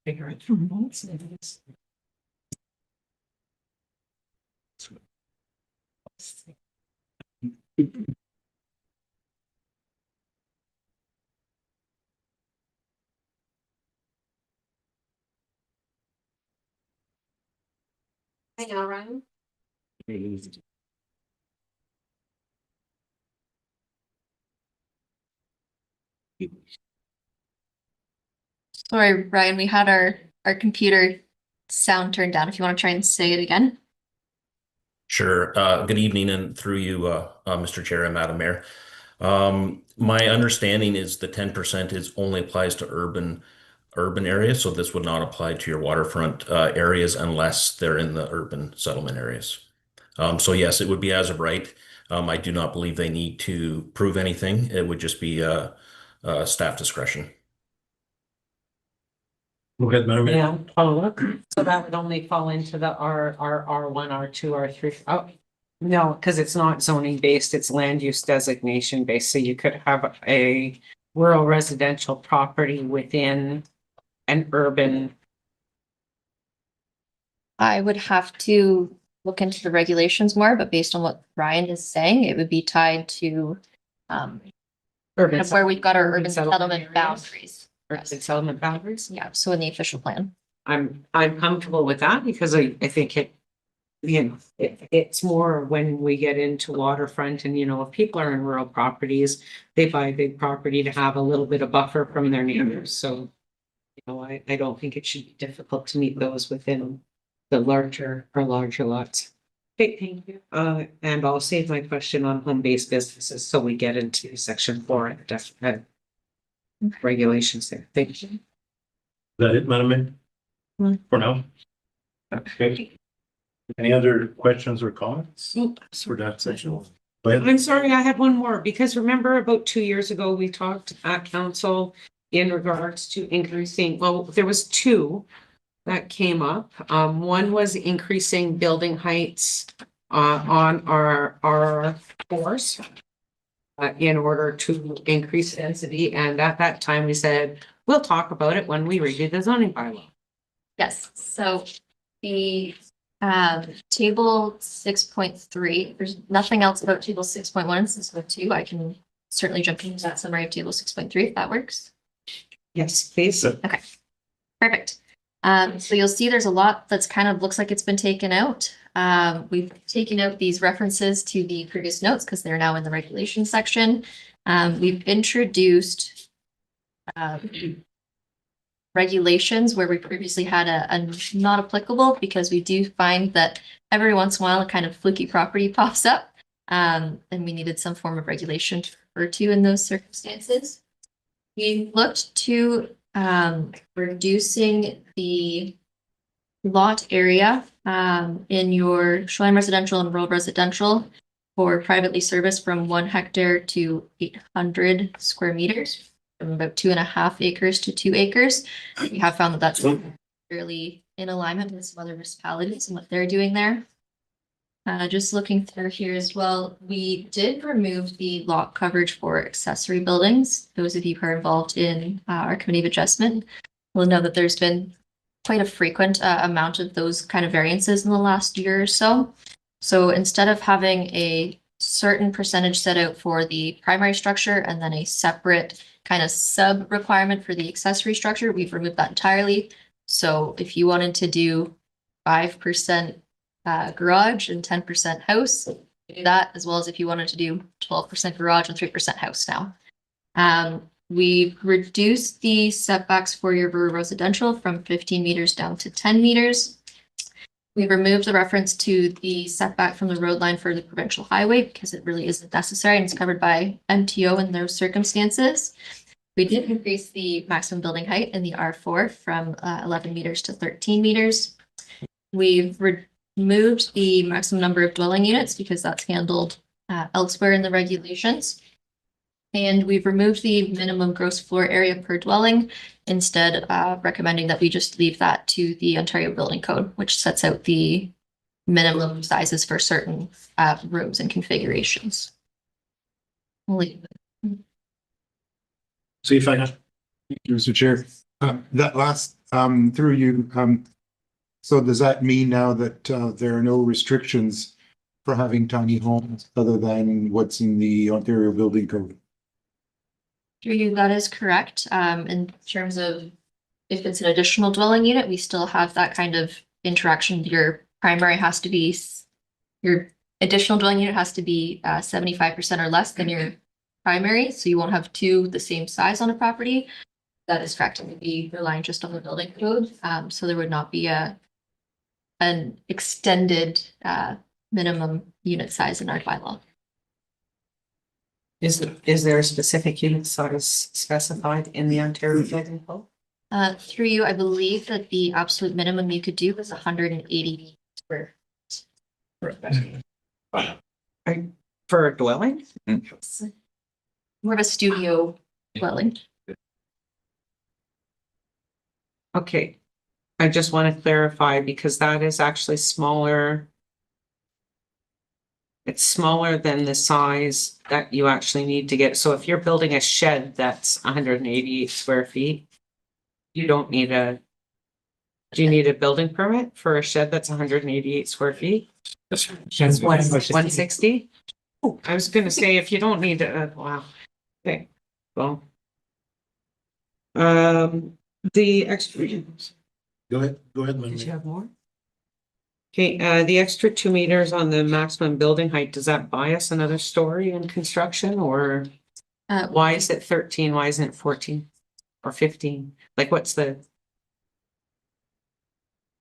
figure it from both sides. I know, Ryan. Sorry, Ryan, we had our computer sound turned down. If you want to try and say it again. Sure. Good evening, and through you, Mr. Chair and Madam Mayor. My understanding is the 10% is only applies to urban areas, so this would not apply to your waterfront areas unless they're in the urban settlement areas. So yes, it would be as of right. I do not believe they need to prove anything. It would just be staff discretion. Go ahead, Madam Mayor. Yeah, follow up. So that would only fall into the R1, R2, R3. Oh, no, because it's not zoning based, it's land use designation based. So you could have a rural residential property within an urban. I would have to look into the regulations more, but based on what Ryan is saying, it would be tied to kind Urban of where we've got our urban settlement settlement areas. boundaries. urban settlement boundaries. Yeah, so in the official plan. I'm comfortable with that because I think it's more when we get into waterfront and, if people are in rural properties, they buy big property to have a little bit of buffer from their neighbors. So, I don't think it should be difficult to meet those within the larger lots. Okay, thank you. And I'll save my question on home-based businesses, so we get into section 4 and regulations there. Thank you. Is that it, Madam Mayor? Hmm. For now? Okay. Any other questions or comments for that section? Go ahead. I'm sorry, I had one more, because remember about 2 years ago, we talked at council in regards to increasing, well, there was two that came up. One was increasing building heights on our floors in order to increase density. And at that time, we said, we'll talk about it when we redo the zoning bylaw. Yes, so the table 6.3, there's nothing else about table 6.1 since with 2. I can certainly jump into that summary of table 6.3 if that works. Yes, please. Okay, perfect. So you'll see there's a lot that's kind of looks like it's been taken out. We've taken out these references to the previous notes because they're now in the regulation section. We've introduced regulations where we previously had a not applicable, because we do find that every once in a while a kind of fluky property pops up. And we needed some form of regulation to refer to in those circumstances. We looked to reducing the lot area in your shoreline residential and rural residential for privately serviced from 1 hectare to 800 square meters, from about 2.5 acres to 2 acres. We have found that that's fairly in alignment with some other municipalities and what they're doing there. Just looking through here as well, we did remove the lot coverage for accessory buildings. Those of you who are involved in our committee of adjustment will know that there's been quite a frequent amount of those kind of variances in the last year or so. So instead of having a certain percentage set out for the primary structure and then a separate kind of sub requirement for the accessory structure, we've removed that entirely. So if you wanted to do 5% garage and 10% house, do that, as well as if you wanted to do 12% garage and 3% house now. We've reduced the setbacks for your rural residential from 15 meters down to 10 meters. We've removed the reference to the setback from the road line for the provincial highway because it really isn't necessary and it's covered by MTO in those circumstances. We did increase the maximum building height in the R4 from 11 meters to 13 meters. We've removed the maximum number of dwelling units because that's handled elsewhere in the regulations. And we've removed the minimum gross floor area per dwelling, instead recommending that we just leave that to the Ontario Building Code, which sets out the minimum sizes for certain rooms and configurations. I'll leave it. See if I can. Thank you, Mr. Chair. That last, through you, so does that mean now that there are no restrictions for having tiny homes other than what's in the Ontario Building Code? Through you, that is correct. In terms of if it's an additional dwelling unit, we still have that kind of interaction. Your primary has to be, your additional dwelling unit has to be 75% or less than your primary, so you won't have two the same size on a property. That is correct. It would be relying just on the building code. So there would not be an extended minimum unit size in our bylaw. Is there a specific unit size specified in the Ontario Building Code? Through you, I believe that the absolute minimum you could do was 180 square. For a dwelling? More of a studio dwelling. Okay. I just want to clarify because that is actually smaller. It's smaller than the size that you actually need to get. So if you're building a shed that's 188 square feet, you don't need do you need a building permit for a shed that's 188 square feet? That's 160? Oh, I was gonna say, if you don't need wow. Okay, well. The extra. Go ahead, Did you Madam. have more? Okay, the extra 2 meters on the maximum building height, does that buy us another story in construction, or why is it 13? Why isn't it 14 or 15? Like, what's the?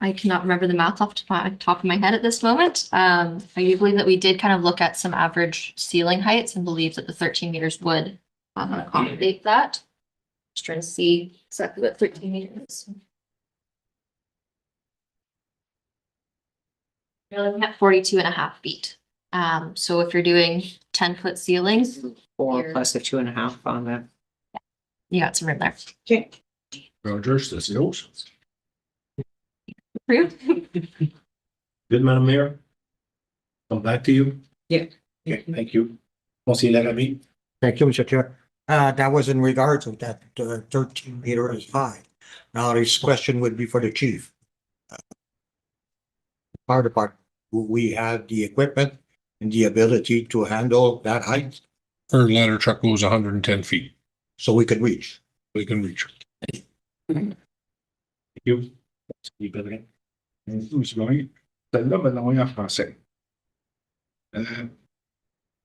I cannot remember the math off the top of my head at this moment. I do believe that we did kind of look at some average ceiling heights and believe that the 13 meters would accommodate that. Just trying to see exactly what 13 meters is. You're looking at 42.5 feet. So if you're doing 10-foot ceilings, 4 Here. plus a 2.5 on that. you got some room there. Okay. Rogers, that's the oceans. Approved. Good, Madam Mayor. Come back to you. Yeah. Okay, thank you. Conseiller Lamy. Thank you, Mr. Chair. That was in regards of that 13 meter is high. Now, this question would be for the chief. Fire department, will we have the equipment and the ability to handle that height Our ladder truck goes 110 feet. so we could reach? We can reach it. Thank you. You better get- Monsieur Gagné, celle-là, me l'envoyer en français.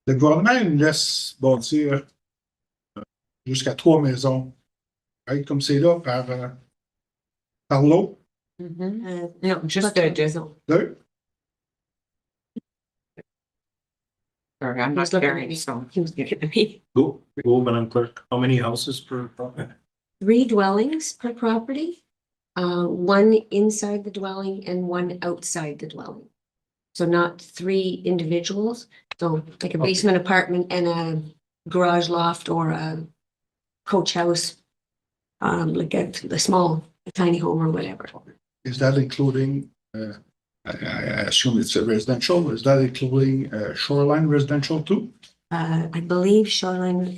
Le gouvernement nous laisse bâtir jusqu'à 3 maisons. Right, comme c'est là, par l'eau. No, just Pas just. trop. Deux. Sorry, I'm He's not looking at carrying, me. so. He was looking at me. Go, Madam Clerk. How many houses per property? 3 dwellings per property. 1 inside the dwelling and 1 outside the dwelling. So not 3 individuals, so like a basement apartment and a garage loft or a coach house. Like a small tiny home or whatever. Is that including, I assume it's a residential, is that including shoreline residential too? I believe Shoreline,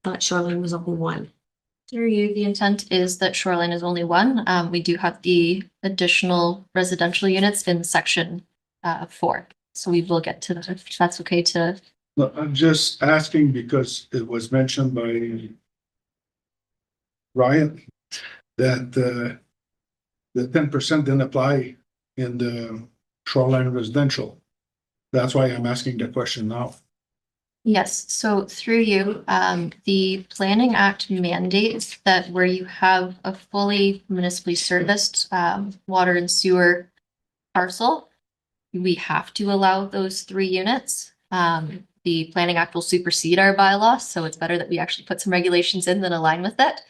thought Shoreline was only 1. Through you, the intent is that Shoreline is only 1. We do have the additional residential units in section 4. So we will get to that, if that's okay to. No, I'm just asking because it was mentioned by Ryan that the 10% didn't apply in the shoreline residential. That's why I'm asking the question now. Yes, so through you, the Planning Act mandates that where you have a fully municipally serviced water and sewer parcel, we have to allow those 3 units. The Planning Act will supersede our bylaw, so it's better that we actually put some regulations in that align with it.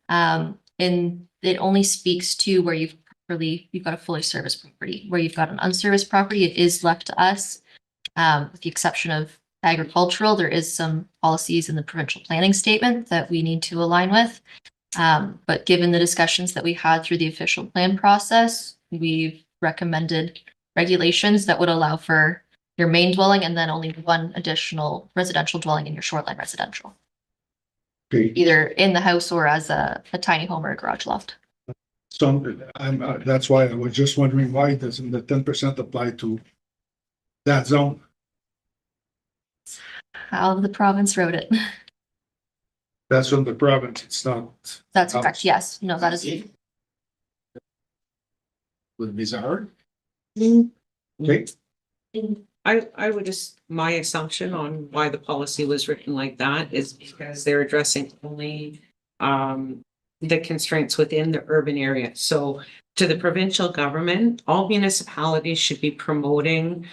And it only speaks to where you've got a fully serviced property. Where you've got an unserviced property, it is left to us. With the exception of agricultural, there is some policies in the provincial planning statement that we need to align with. But given the discussions that we had through the official plan process, we've recommended regulations that would allow for your main dwelling and then only one additional residential dwelling in your shoreline residential, Okay, either in the house or as a tiny home or a garage loft. so that's why I was just wondering why doesn't the 10% apply to that zone? How the province wrote it. That's from the province, it's not. That's correct. Yes. No, that is. Would be hard. Okay, I would just, my assumption on why the policy was written like that is because they're addressing only the constraints within the urban area. So to the provincial government, all municipalities should be promoting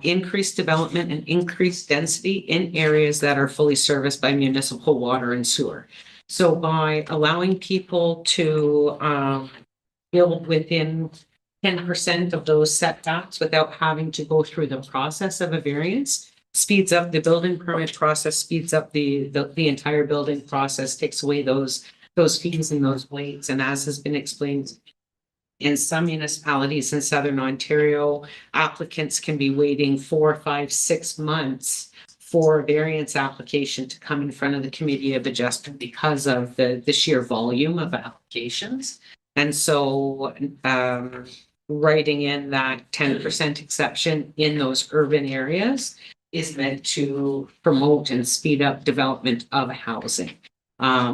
increased development and increased density in areas that are fully serviced by municipal water and sewer. So by allowing people to build within 10% of those setbacks without having to go through the process of a variance, speeds up the building permit process, speeds up the entire building process, takes away those fees and those waits. And as has been explained, in some municipalities in Southern Ontario, applicants can be waiting 4, 5, 6 months for a variance application to come in front of the Committee of Adjustment because of the sheer volume of applications. And so writing in that 10% exception in those urban areas is meant to promote and speed up development of housing.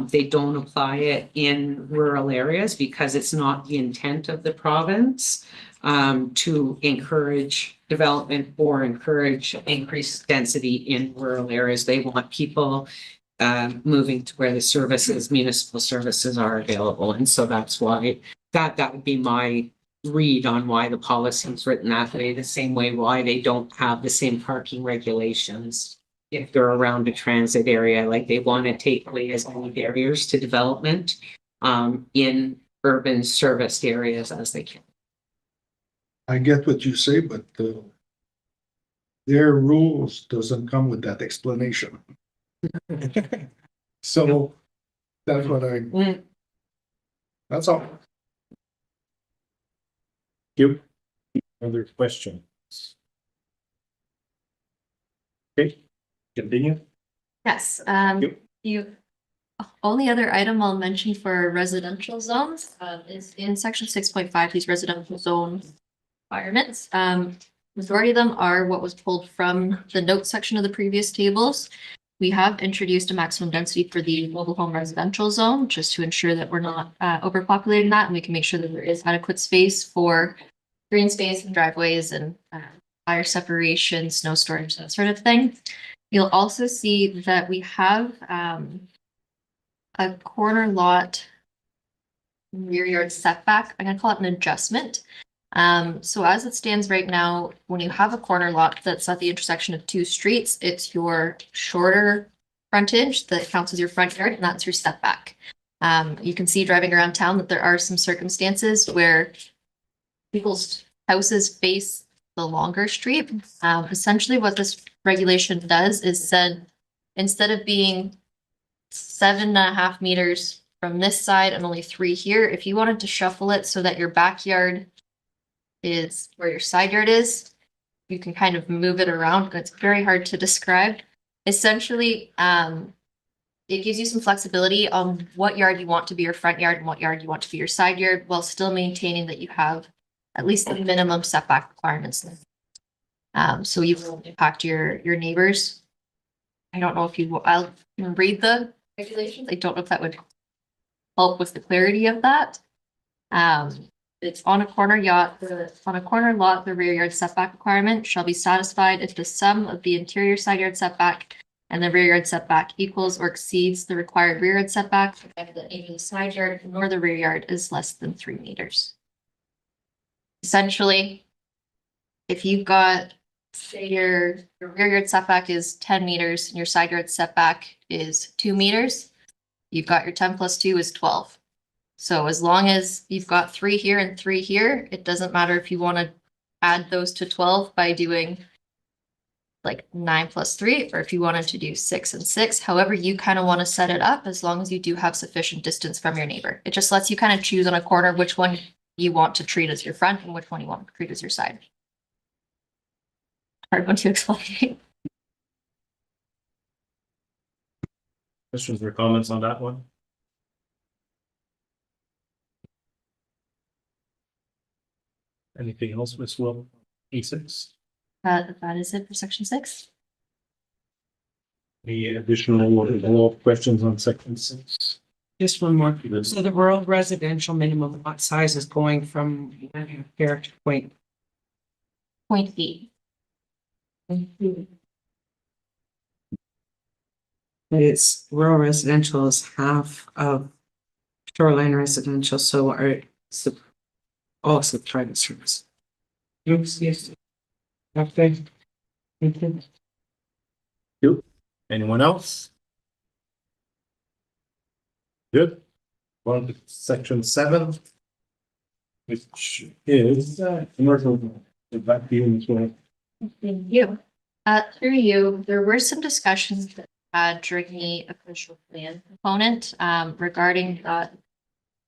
They don't apply it in rural areas because it's not the intent of the province to encourage development or encourage increased density in rural areas. They want people moving to where the services, municipal services are available. And so that's why that would be my read on why the policy is written that way, the same way why they don't have the same parking regulations if they're around a transit area. Like they want to take away as many barriers to development in urban serviced areas as they can. I get what you say, but their rules doesn't come with that explanation. So that's what that's all. You. Other questions? Okay, continue. Yes, Yep. you, only other item I'll mention for residential zones, is in section 6.5, these residential zone requirements. Majority of them are what was pulled from the notes section of the previous tables. We have introduced a maximum density for the mobile home residential zone, just to ensure that we're not overpopulating that, and we can make sure that there is adequate space for green space and driveways and fire separation, snow storage, that sort of thing. You'll also see that we have a corner lot rear yard setback. I'm gonna call it an adjustment. So as it stands right now, when you have a corner lot that's at the intersection of two streets, it's your shorter frontage that counts as your front yard, and that's your setback. You can see driving around town that there are some circumstances where people's houses face the longer street. Essentially what this regulation does is said, instead of being 7.5 meters from this side and only 3 here, if you wanted to shuffle it so that your backyard is where your side yard is, you can kind of move it around. It's very hard to describe. Essentially, it gives you some flexibility on what yard you want to be your front yard and what yard you want to be your side yard, while still maintaining that you have at least the minimum setback requirements. So you won't impact your neighbors. I don't know if you, I'll read the regulations. I don't know if that would help with the clarity of that. It's on a corner lot, the rear yard setback requirement shall be satisfied if the sum of the interior side yard setback and the rear yard setback equals or exceeds the required rear yard setback, and that neither the side yard nor the rear yard is less than 3 meters. Essentially, if you've got, say your rear yard setback is 10 meters and your side yard setback is 2 meters, you've got your 10 plus 2 is 12. So as long as you've got 3 here and 3 here, it doesn't matter if you want to add those to 12 by doing like 9 plus 3, or if you wanted to do 6 and 6, however you kind of want to set it up, as long as you do have sufficient distance from your neighbor. It just lets you kind of choose on a corner which one you want to treat as your front and which one you want to treat as your side. hard one to explain. Questions or comments on that one? Anything else, Ms. Will? E6? That is it for section 6. Any additional follow-up questions on section 6? Just one more. So the rural residential minimum lot size is going from here to point. Point B. It's rural residential is half of shoreline residential, so are all subprivate service. Oops, yes. Okay. Thank you. Anyone else? Good. On to section 7. Which is commercial. Back to you, Ms. Will. Thank you. Through you, there were some discussions that during the official plan component regarding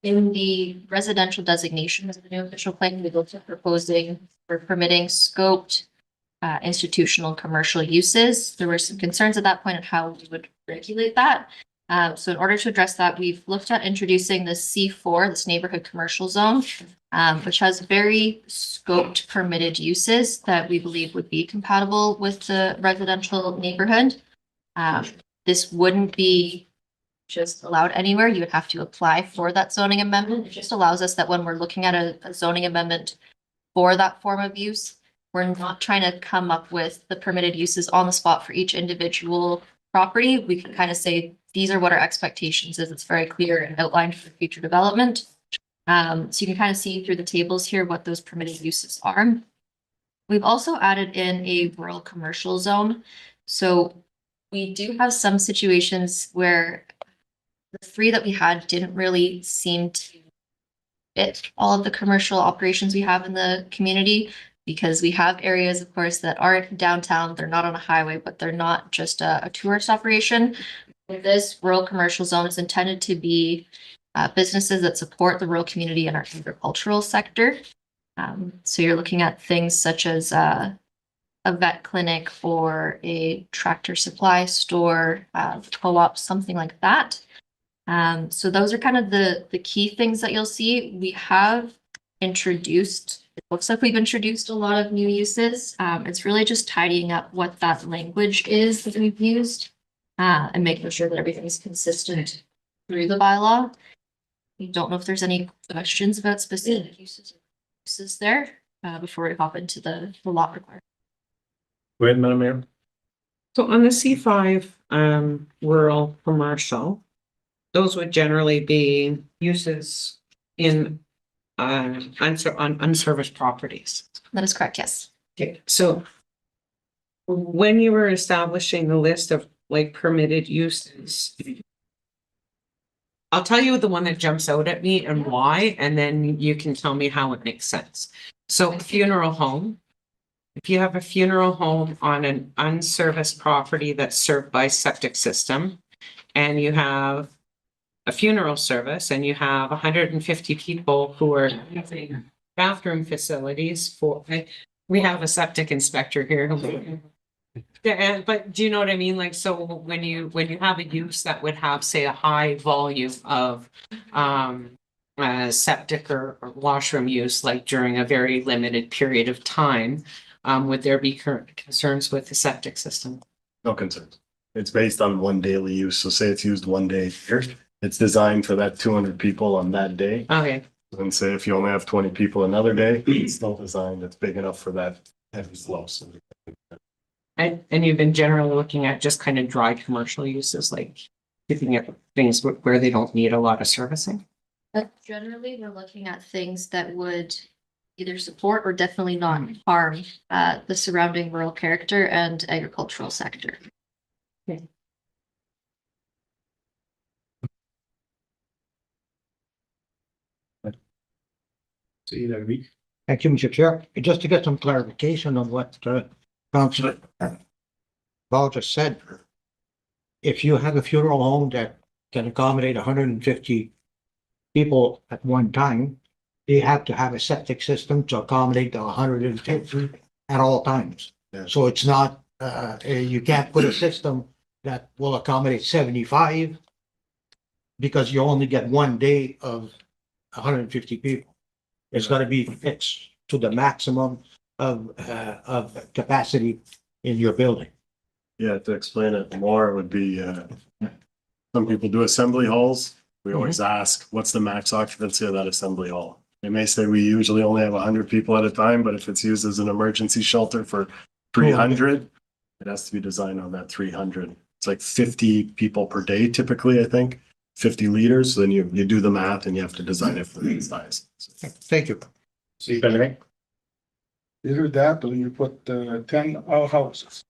in the residential designation of the new official plan, we looked at proposing for permitting scoped institutional commercial uses. There were some concerns at that point on how we would regulate that. So in order to address that, we've looked at introducing the C4, this neighborhood commercial zone, which has very scoped permitted uses that we believe would be compatible with the residential neighborhood. This wouldn't be just allowed anywhere. You would have to apply for that zoning amendment. It just allows us that when we're looking at a zoning amendment for that form of use, we're not trying to come up with the permitted uses on the spot for each individual property. We can kind of say, these are what our expectations is. It's very clear and outlined for future development. So you can kind of see through the tables here what those permitted uses are. We've also added in a rural commercial zone. So we do have some situations where the 3 that we had didn't really seem to fit all of the commercial operations we have in the community, because we have areas, of course, that aren't downtown. They're not on a highway, but they're not just a tourist operation. This rural commercial zone is intended to be businesses that support the rural community and our agricultural sector. So you're looking at things such as a vet clinic or a tractor supply store, co-op, something like that. So those are kind of the key things that you'll see. We have introduced, it looks like we've introduced a lot of new uses. It's really just tidying up what that language is that we've used and making sure that everything is consistent through the bylaw. I don't know if there's any questions about specific uses there before we hop into the lot requirement. Go ahead, Madam Mayor. So on the C5 rural commercial, those would generally be uses in on unserviced properties. That is correct, yes. Okay, so when you were establishing the list of like permitted uses, I'll tell you the one that jumps out at me and why, and then you can tell me how it makes sense. So funeral home. If you have a funeral home on an unserviced property that's served by septic system, and you have a funeral service and you have 150 people who are using bathroom facilities for, we have a septic inspector here. Yeah, but do you know what I mean? Like, so when you have a use that would have, say, a high volume of septic or washroom use, like during a very limited period of time, would there be current concerns with the septic system? No concerns. It's based on one daily use. So say it's used one day a year. It's designed for that 200 people on that day. Okay, And say if you only have 20 people another day, it's still designed, it's big enough for that heavy flow. So and you've been generally looking at just kind of dry commercial uses, like keeping it things where they don't need a lot of servicing? But generally, we're looking at things that would either support or definitely not harm the surrounding rural character and agricultural sector. Okay. See that week. Thank you, Mr. Chair. Just to get some clarification on what Councilor Ball just said. If you have a funeral home that can accommodate 150 people at one time, you have to have a septic system to accommodate the 150 at all times. Yeah. So it's not, you can't put a system that will accommodate 75 because you only get one day of 150 people. It's gotta be fixed to the maximum of capacity in your building. Yeah, to explain it more would be, some people do assembly halls. We always ask, what's the max occupancy of that assembly hall? They may say we usually only have 100 people at a time, but if it's used as an emergency shelter for 300, it has to be designed on that 300. It's like 50 people per day typically, I think, 50 liters. So then you do the math and you have to design it for these size. Thank you. See, Benedict? Either that or you put 10 outhouses.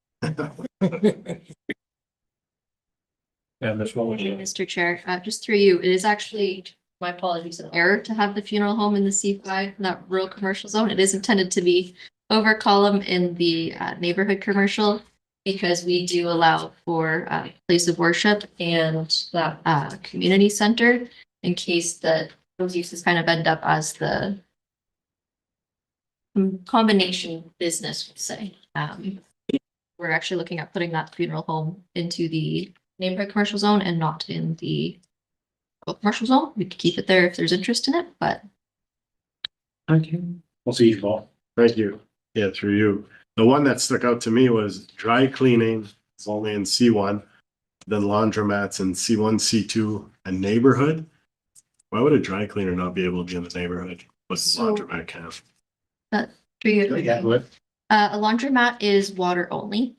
And this one was. Mr. Chair, just through you, it is actually, my apologies, an error to have the funeral home in the C5, not rural commercial zone. It is intended to be over column in the neighborhood commercial because we do allow for place of worship and the community center in case that those uses kind of end up as the combination business, we'll say. We're actually looking at putting that funeral home into the neighborhood commercial zone and not in the commercial zone. We could keep it there if there's interest in it, but Okay. We'll see you, Paul. Thank you. Yeah, through you. The one that stuck out to me was dry cleaning. It's only in C1, then laundromats in C1, C2, and neighborhood. Why would a dry cleaner not be able to be in the neighborhood? What's the So- laundromat count? through you. Yeah, go ahead. A laundromat is water only.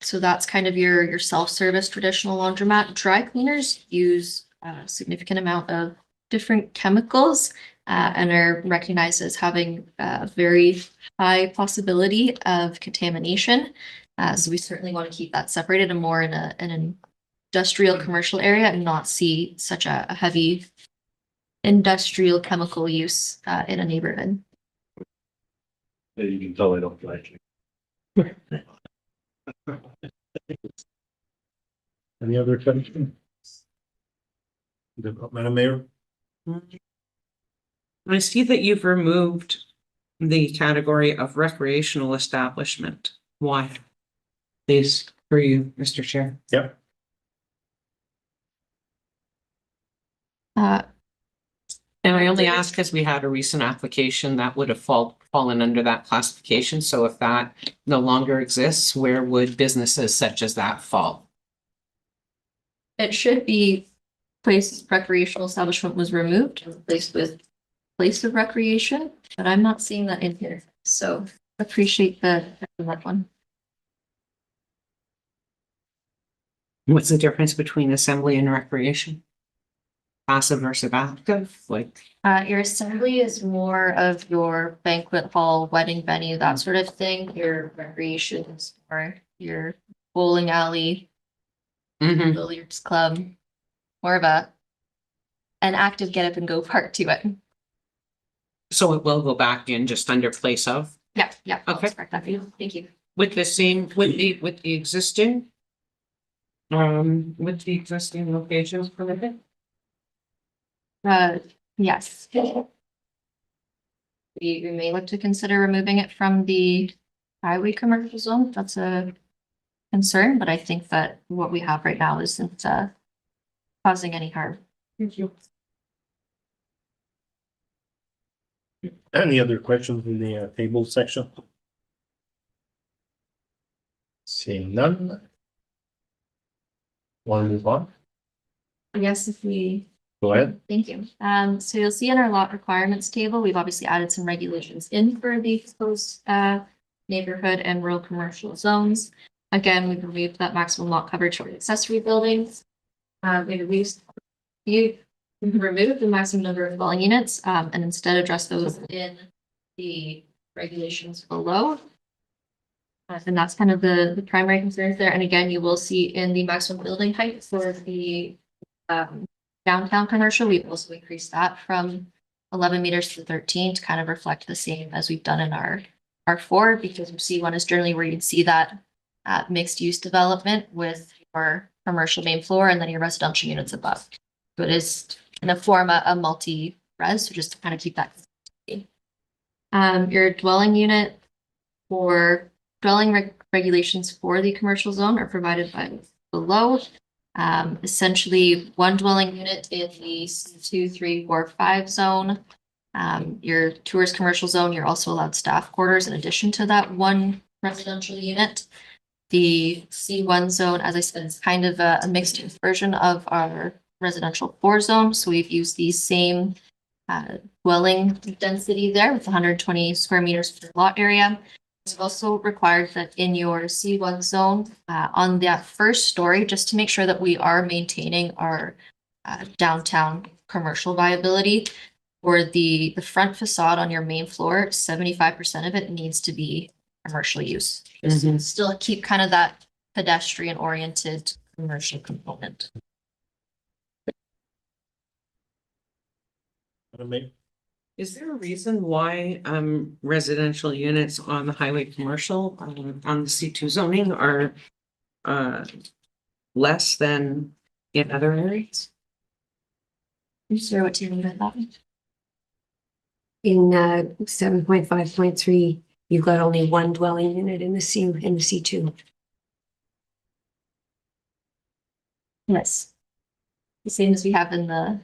So that's kind of your self-service traditional laundromat. Dry cleaners use a significant amount of different chemicals and are recognized as having a very high possibility of contamination. So we certainly want to keep that separated and more in an industrial commercial area and not see such a heavy industrial chemical use in a neighborhood. Yeah, you can tell I don't like it. Any other questions? Madam Mayor? I see that you've removed the category of recreational establishment. Why? Please, for you, Mr. Chair. Yep. And I only ask because we had a recent application that would have fallen under that classification. So if that no longer exists, where would businesses such as that fall? It should be place recreational establishment was removed, and replaced with place of recreation, but I'm not seeing that in here. So appreciate that one. What's the difference between assembly and recreation? Passive versus active, like, Your assembly is more of your banquet hall, wedding venue, that sort of thing. Your recreation is more your bowling alley, billiards club, more of an active get up and go part to it. so it will go back in just under place of, Yeah, yeah. I'll Okay. correct that for you. Thank you. with the same, with the existing. With the existing locations permitted? Yes. We may look to consider removing it from the highway commercial zone. That's a concern, but I think that what we have right now isn't causing any harm. Thank you. Any other questions in the table section? Seeing none. Want to move on? Yes, if we Go ahead. Thank you. So you'll see in our lot requirements table, we've obviously added some regulations in for the exposed neighborhood and rural commercial zones. Again, we've removed that maximum lot coverage for accessory buildings. You remove the maximum number of dwelling units and instead address those in the regulations below. And that's kind of the primary concerns there. And again, you will see in the maximum building height for the downtown commercial, we've also increased that from 11 meters to 13 to kind of reflect the same as we've done in our R4, because C1 is generally where you'd see that mixed use development with your commercial main floor and then your residential units above. So it is in a form a multi-res, so just to kind of keep that. Your dwelling unit for regulations for the commercial zone are provided by below. Essentially, one dwelling unit in the 2, 3, 4, 5 zone. Your tourist commercial zone, you're also allowed staff quarters in addition to that one residential unit. The C1 zone, as I said, is kind of a mixed use version of our residential 4 zone. So we've used the same dwelling density there with 120 square meters per lot area. It's also required that in your C1 zone, on that first story, just to make sure that we are maintaining our downtown commercial viability, or the front facade on your main floor, 75% of it needs to be commercial use. Just to still keep kind of that pedestrian oriented commercial component. Is there a reason why residential units on the highway commercial on the C2 zoning are less than in other areas? I'm sorry, what do you mean by that? In 7.5.3, you've got only one dwelling unit in the C2. Yes. The same as we have in the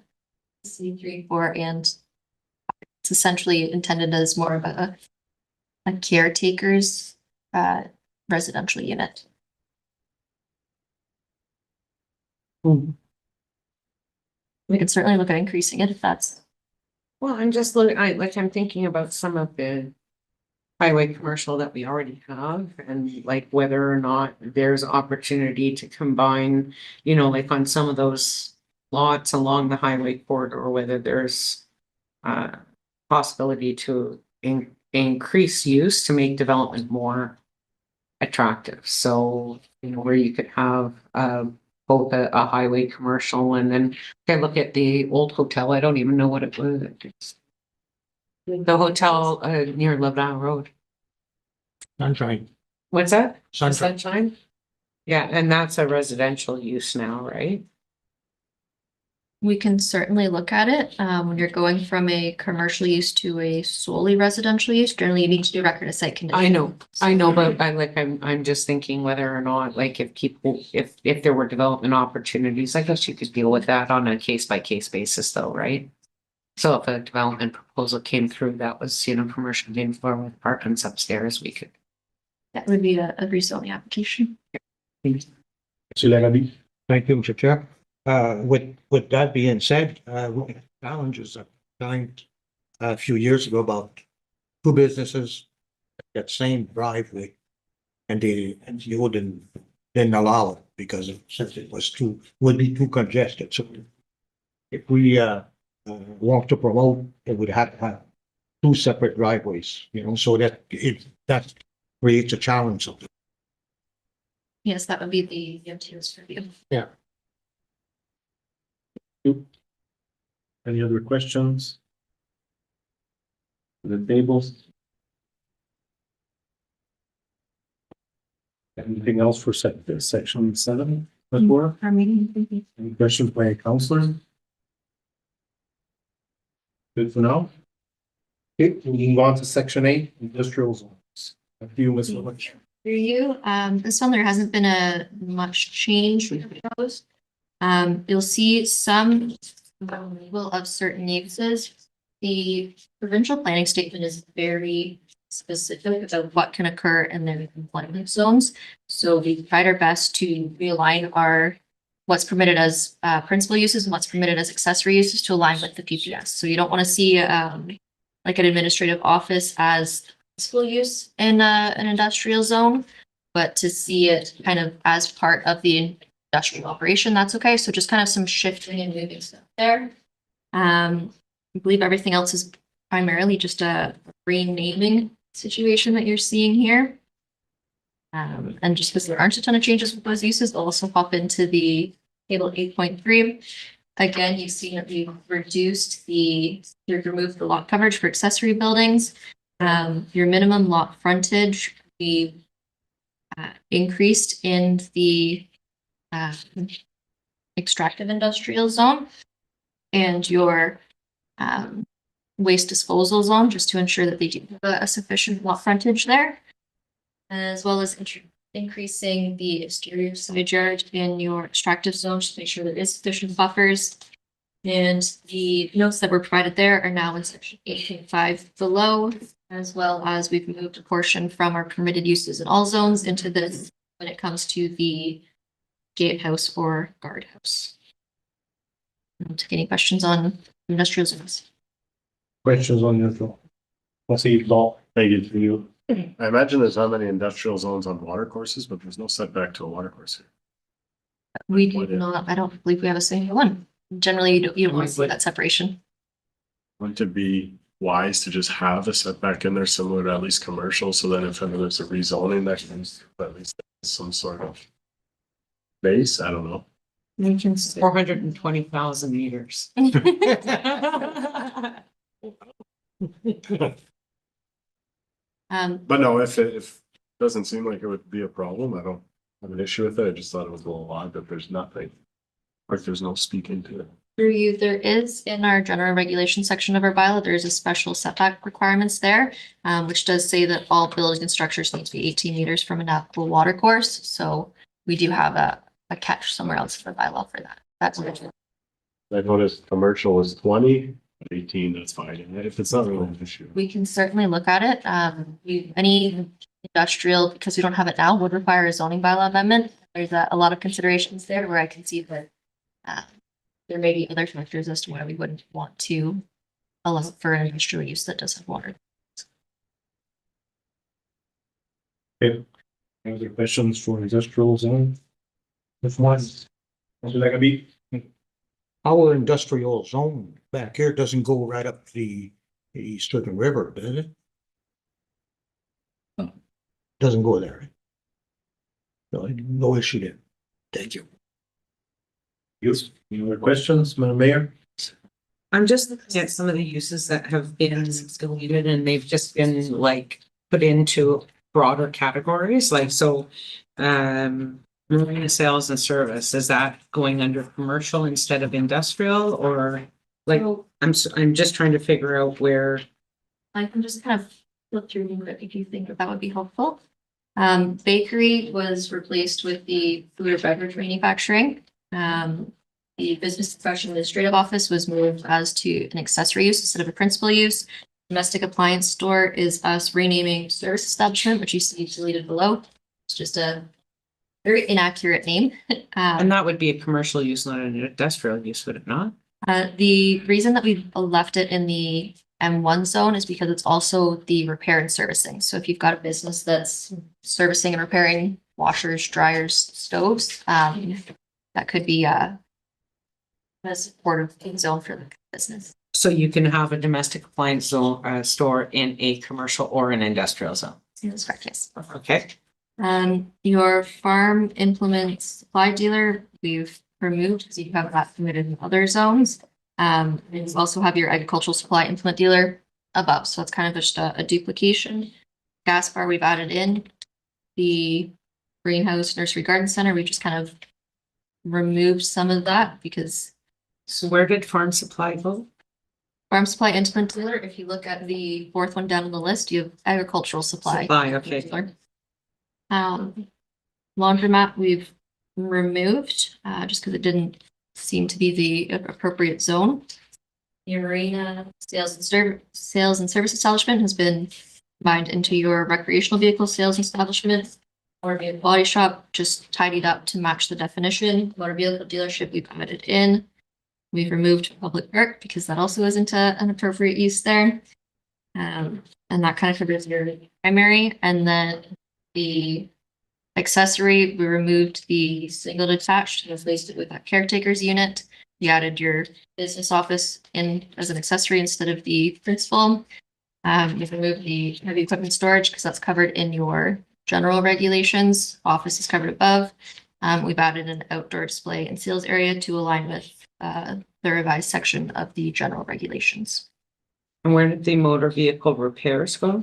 C3, 4, and it's essentially intended as more of a caretaker's residential unit. We can certainly look at increasing it if that's. Well, I'm just looking, I'm thinking about some of the highway commercial that we already have and like whether or not there's opportunity to combine, you know, like on some of those lots along the highway corridor, or whether there's possibility to increase use to make development more attractive. So, you know, where you could have both a highway commercial and then I look at the old hotel. I don't even know what it was. The hotel near Lebanon Road. Sunshine, What's that? sunshine. Sunshine? Yeah, and that's a residential use now, right? We can certainly look at it. When you're going from a commercial use to a solely residential use, generally you need to do record of site condition. I know, but I'm just thinking whether or not, like, if people, if there were development opportunities, I guess you could deal with that on a case by case basis though, right? So if a development proposal came through that was, you know, commercial main floor with apartments upstairs, we could. That would be a rezoning application. Thank you, Mr. Chair. With that being said, we had challenges at times a few years ago about two businesses that same driveway, and the NGO didn't allow it because since it was would be too congested. So if we want to promote, it would have to have two separate driveways, you know, so that that creates a challenge. Yes, that would be the MTO's review. Yeah. Any other questions? The tables? Anything else for section 7? Before? Our meeting. Any questions by a counselor? Good for now. Okay, we'll move on to section 8, industrial zones. A few, Ms. Lewis. Through you, this one, there hasn't been a much change with those. You'll see some removal of certain uses. The provincial planning statement is very specific about what can occur in the employment zones. So we tried our best to realign what's permitted as principal uses and what's permitted as accessory uses to align with the PPS. So you don't want to see like an administrative office as principal use in an industrial zone, but to see it kind of as part of the industrial operation, that's okay. So just kind of some shifting and moving stuff there. I believe everything else is primarily just a renaming situation that you're seeing here. And just because there aren't a ton of changes with those uses, they'll also pop into the table 8.3. Again, you've seen that we've reduced you've removed the lot coverage for accessory buildings. Your minimum lot frontage, we increased in the extractive industrial zone and your waste disposal zone, just to ensure that they do have a sufficient lot frontage there. as well as increasing the exterior side yard in your extractive zone to make sure there is sufficient buffers. And the notes that were provided there are now in section 8.5 below, as well as we've moved a portion from our permitted uses in all zones into this when it comes to the gatehouse or guardhouse. Take any questions on industrial zones? Questions on neutral? Let's see, Paul. Thank you for you. I imagine there's not many industrial zones on water courses, but there's no setback to a water course here. We do Would it- not, I don't believe we have a single one. Generally, you don't want to see that separation. Wouldn't it be wise to just have a setback in there similar to at least commercial, so then if ever there's a rezoning that comes, at least there's some sort of base, I don't know. 420,000 meters. But no, if it doesn't seem like it would be a problem, I don't have an issue with it. I just thought it was a little odd that there's nothing. Like there's no speaking to it. Through you, there is in our general regulation section of our bylaw, there's a special setback requirements there, which does say that all buildings and structures need to be 18 meters from a navigable water course. So we do have a catch somewhere else in the bylaw for that. That's what I noticed commercial is 20, 18, that's fine. And if it's not really an issue. we can certainly look at it. Any industrial, because we don't have it now, would require a zoning bylaw amendment. There's a lot of considerations there where I can see that there may be other factors as to why we wouldn't want to allow for an industrial use that does have water. Any other questions for industrial zone? If one, would you like a beat? Our industrial zone back here doesn't go right up the Eastern River, does it? Doesn't go there. No issue there. Thank you. Yes. Any other questions, Madam Mayor? I'm just looking at some of the uses that have been deleted and they've just been like put into broader categories, like so. Marina sales and service, is that going under commercial instead of industrial or like, So I'm just trying to figure out where. I can just kind of flip through if you think that would be helpful. Bakery was replaced with the food or beverage manufacturing. The business professional administrative office was moved as to an accessory use instead of a principal use. Domestic appliance store is us renaming service establishment, which you see deleted below. It's just a very inaccurate name. And that would be a commercial use, not an industrial use, would it not? The reason that we left it in the M1 zone is because it's also the repair and servicing. So if you've got a business that's servicing and repairing washers, dryers, stoves, that could be a supportive zone for the business. So you can have a domestic appliance zone, store in a commercial or an industrial zone. That's correct, yes. Okay. Your farm implement supply dealer, we've removed because you have that permitted in other zones. And you also have your agricultural supply implement dealer above, so it's kind of just a duplication. Gas bar we've added in. The greenhouse nursery garden center, we just kind of removed some of that because So where did farm supply go? farm supply implement dealer, if you look at the fourth one down on the list, you have agricultural supply. Supply, okay. Laundromat we've removed, just because it didn't seem to be the appropriate zone. Your marina sales and service establishment has been combined into your recreational vehicle sales establishment. Motor vehicle body shop just tidied up to match the definition. Motor vehicle dealership we've added in. We've removed public park because that also isn't an appropriate use there. And that kind of covers your primary. And then the accessory, we removed the single detached and replaced it with that caretaker's unit. You added your business office in as an accessory instead of the principal. You've removed the heavy equipment storage because that's covered in your general regulations. Office is covered above. We've added an outdoor display and sales area to align with the revised section of the general regulations. And where did the motor vehicle repairs go?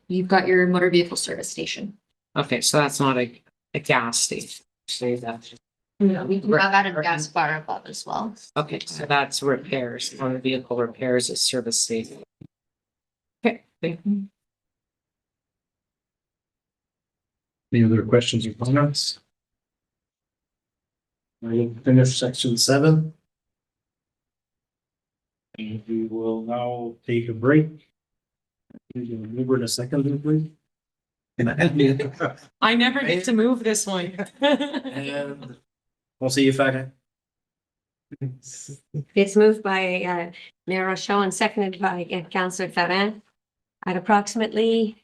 You've got your motor vehicle service station. Okay, so that's not a gas station. Say that. I've added a gas bar above as well. Okay, so that's repairs, motor vehicle repairs is service station. Any other questions or comments? We'll finish section 7. And we will now take a break. Move in a second, please. I never get to move this one. And we'll see you Friday. It's moved by Mayor Rochelle and seconded by Councillor Ferrand. At approximately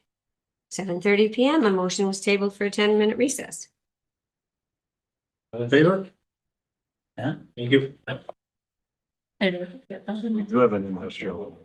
7:30 PM, a motion was tabled for a 10-minute recess. All in favor? Yeah. Thank you. We do have an industrial.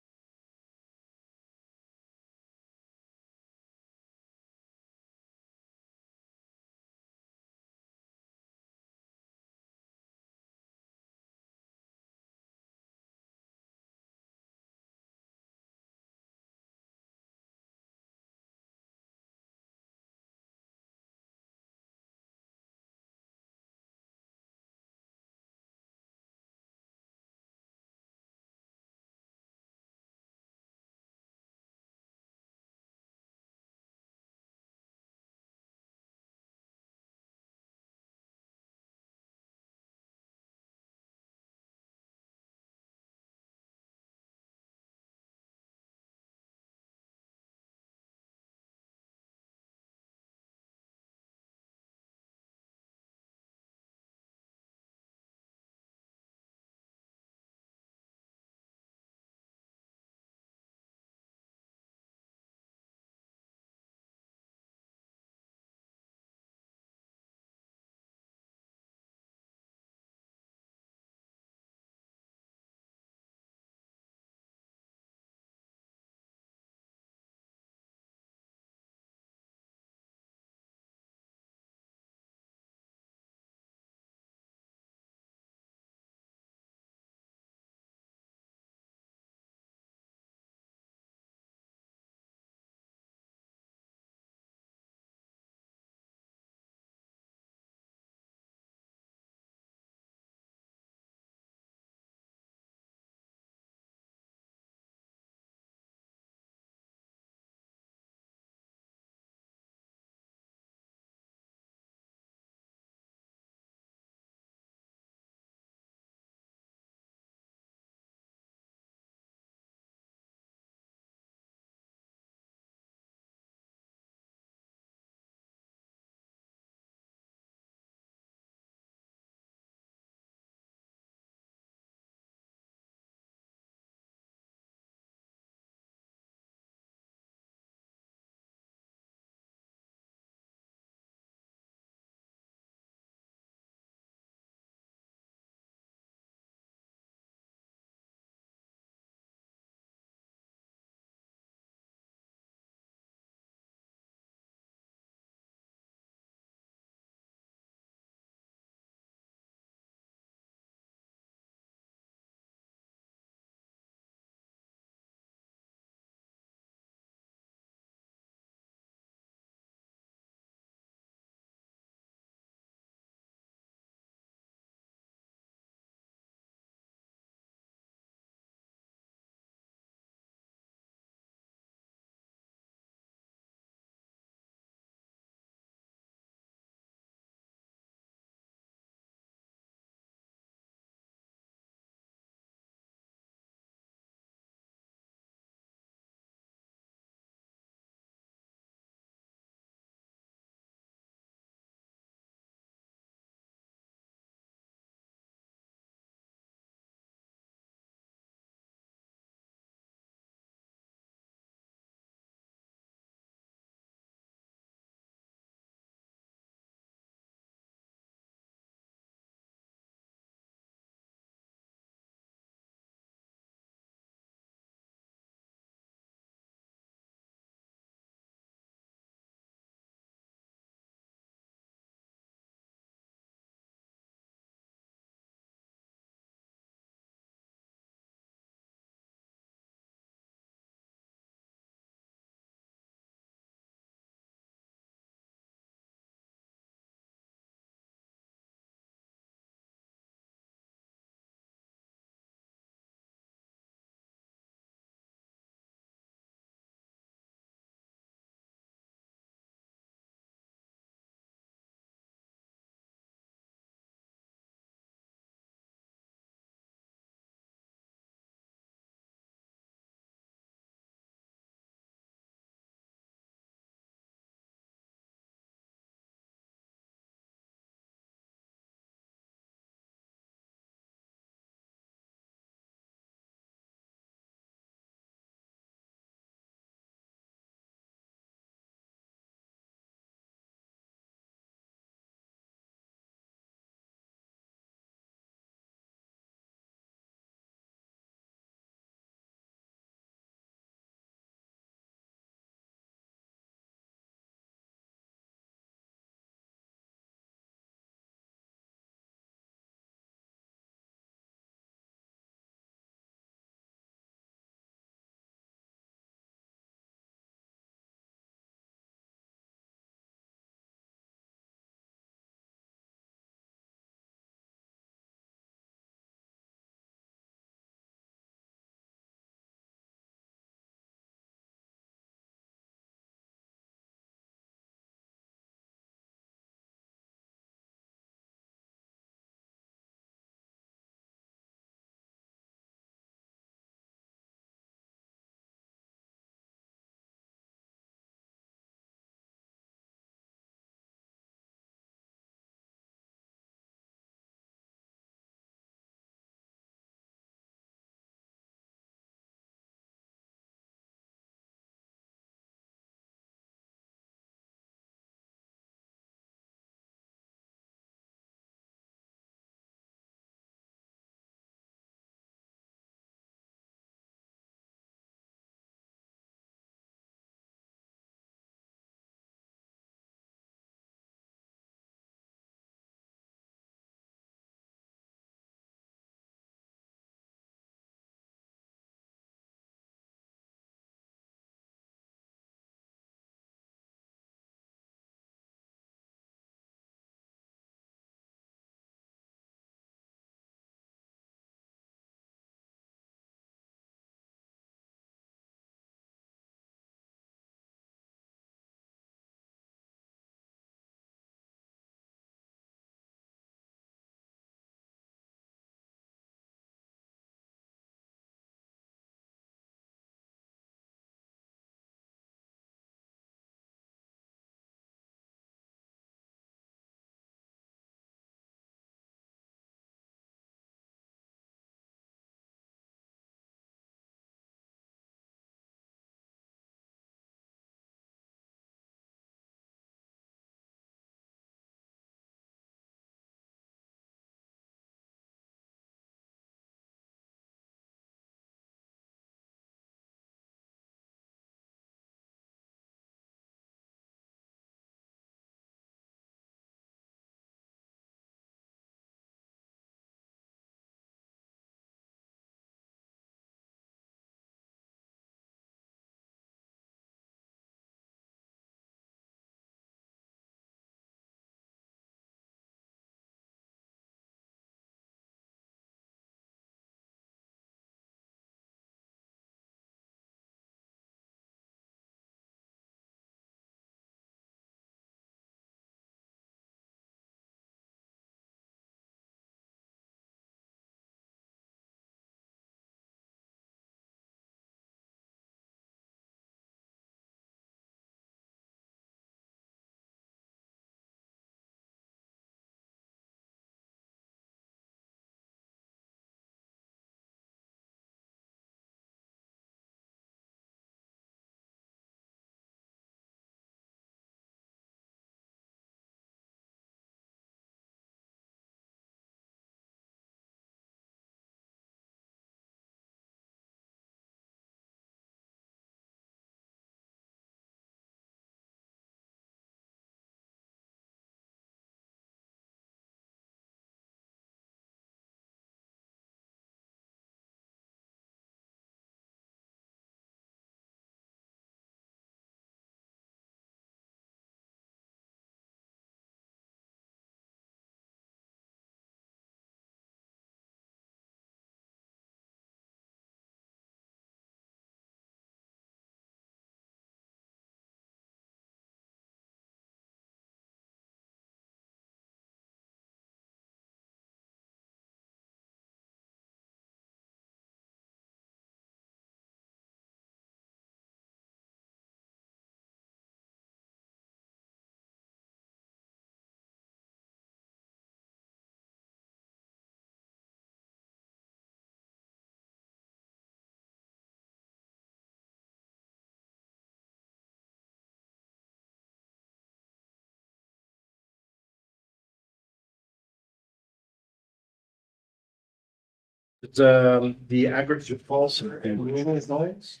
It's, the agriculture and rural noise.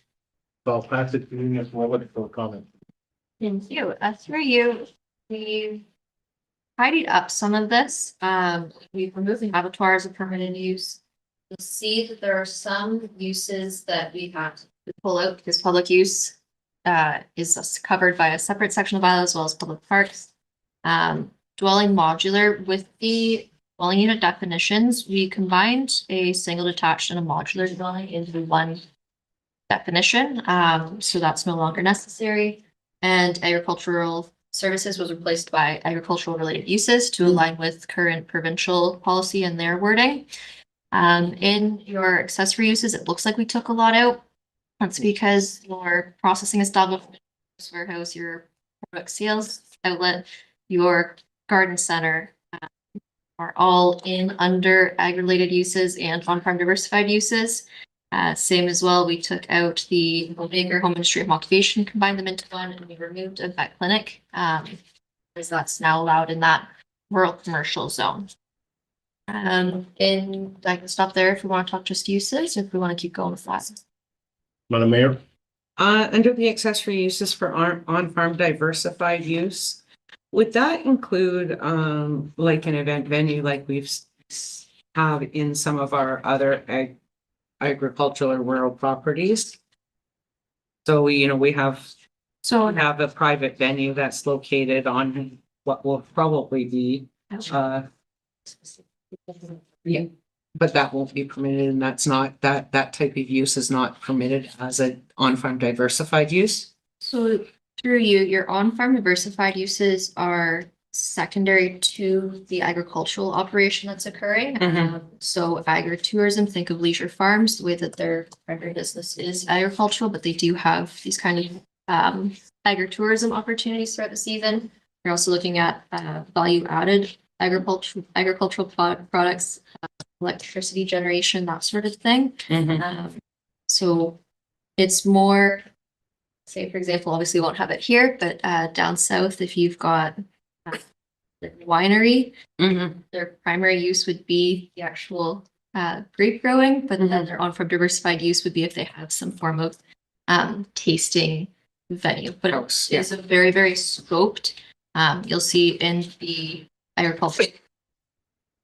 So I'll pass it to you as well for comment. Thank you. Through you, we've tidied up some of this. We've removed the abattoir as a permitted use. You'll see that there are some uses that we have to pull out because public use is covered by a separate section of bylaw as well as public parks. Dwelling modular with the dwelling unit definitions, we combined a single detached and a modular dwelling into one definition. So that's no longer necessary. And agricultural services was replaced by agricultural related uses to align with current provincial policy and their wording. In your accessory uses, it looks like we took a lot out. That's because your processing establishment, warehouse, your product sales outlet, your garden center are all in under ag-related uses and on-farm diversified uses. Same as well, we took out the homemaker, home industry, home occupation, combined them into one, and we removed a vet clinic, because that's now allowed in that rural commercial zone. And I can stop there if we want to talk just uses, or if we want to keep going with that. Madam Mayor? Under the accessory uses for on-farm diversified use, would that include, like an event venue like we've have in some of our other agricultural or rural properties? So we have a private venue that's located on what will probably be, yeah, but that won't be permitted, and that's not, that type of use is not permitted as an on-farm diversified use. So through you, your on-farm diversified uses are secondary to the agricultural operation that's occurring. Mhm. So agritourism, think of leisure farms, the way that their primary business is agricultural, but they do have these kind of agritourism opportunities throughout the season. You're also looking at value-added agricultural products, electricity generation, that sort of thing. So it's more, say, for example, obviously we won't have it here, but down south, if you've got the winery, their primary use would be the actual grape growing, but then their on-farm diversified use would be if they have some form of tasting venue. But House, it's a very, very scoped. You'll see in the agriculture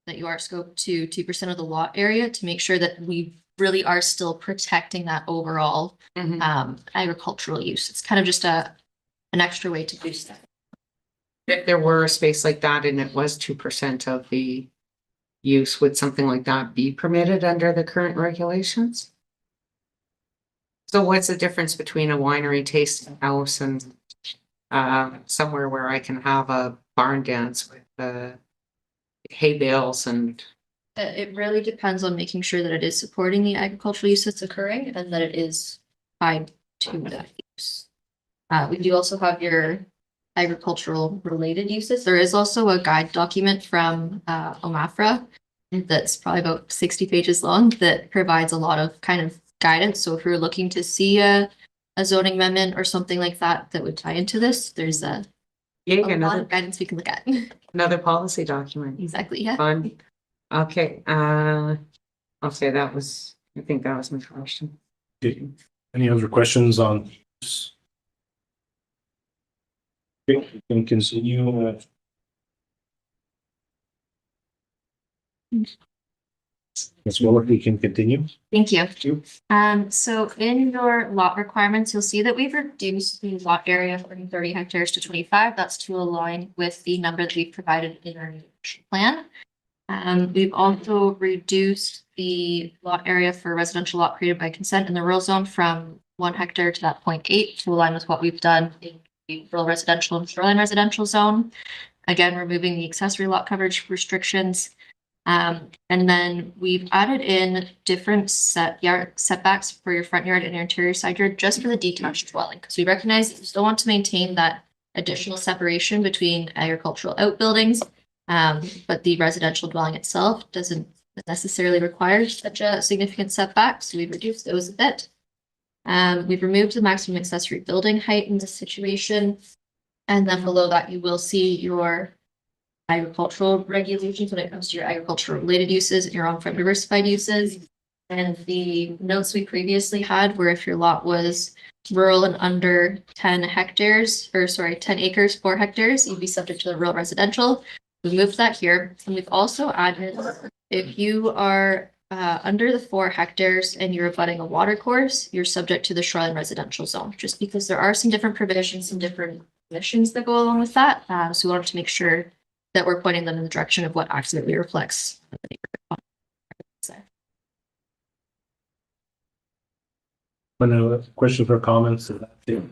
that you are scoped to 2% of the lot area to make sure that we really are still protecting that overall agricultural use. It's kind of just an extra way to boost that. If there were a space like that and it was 2% of the use, would something like that be permitted under the current regulations? So what's the difference between a winery tasting house and somewhere where I can have a barn dance with hay bales and? It really depends on making sure that it is supporting the agricultural use that's occurring and that it is tied to that use. We do also have your agricultural related uses. There is also a guide document from OMAFRA that's probably about 60 pages long that provides a lot of kind of guidance. So if you're looking to see a zoning amendment or something like that that would tie into this, there's a lot of guidance we can look at. Another policy document. Exactly, yeah. Fun. Okay, I think that was my question. Okay. Any other questions on this? Okay, we can continue. Ms. Willer, we can continue. Thank you. you. So in your lot requirements, you'll see that we've reduced the lot area from 30 hectares to 25. That's to align with the number that we've provided in our plan. We've also reduced the lot area for residential lot created by consent in the rural zone from 1 hectare to that 0.8 to align with what we've done in the rural residential and shoreline residential zone. Again, removing the accessory lot coverage restrictions. And then we've added in different setbacks for your front yard and your interior side yard just for the detached dwelling, because we recognize that you still want to maintain that additional separation between agricultural outbuildings. But the residential dwelling itself doesn't necessarily require such a significant setback, so we've reduced those a bit. We've removed the maximum accessory building height in this situation. And then below that, you will see your agricultural regulations when it comes to your agricultural related uses and your on-farm diversified uses. And the notes we previously had were if your lot was rural and under 10 hectares, or sorry, 10 acres, 4 hectares, you'd be subject to the rural residential. We moved that here, and we've also added, if you are under the 4 hectares and you're abutting a water course, you're subject to the shoreline residential zone, just because there are some different provisions and different conditions that go along with that. So we wanted to make sure that we're pointing them in the direction of what accurately reflects. Questions or comments? Thank you,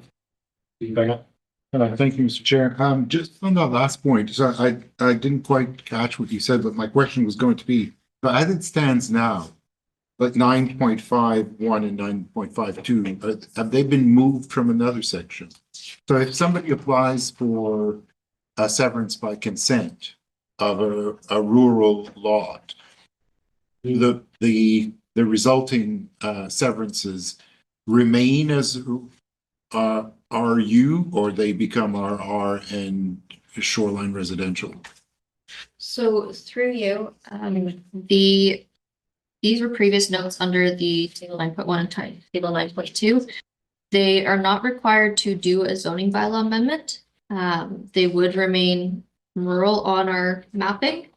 Mr. Chair. Just on that last point, so I didn't quite catch what you said, but my question was going to be, but as it stands now, like 9.51 and 9.52, have they been moved from another section? So if somebody applies for a severance by consent of a rural lot, the resulting severances remain as RU, or they become RR and shoreline residential? So through you, these were previous notes under the table 9.1 and table 9.2. They are not required to do a zoning bylaw amendment. They would remain rural on our mapping.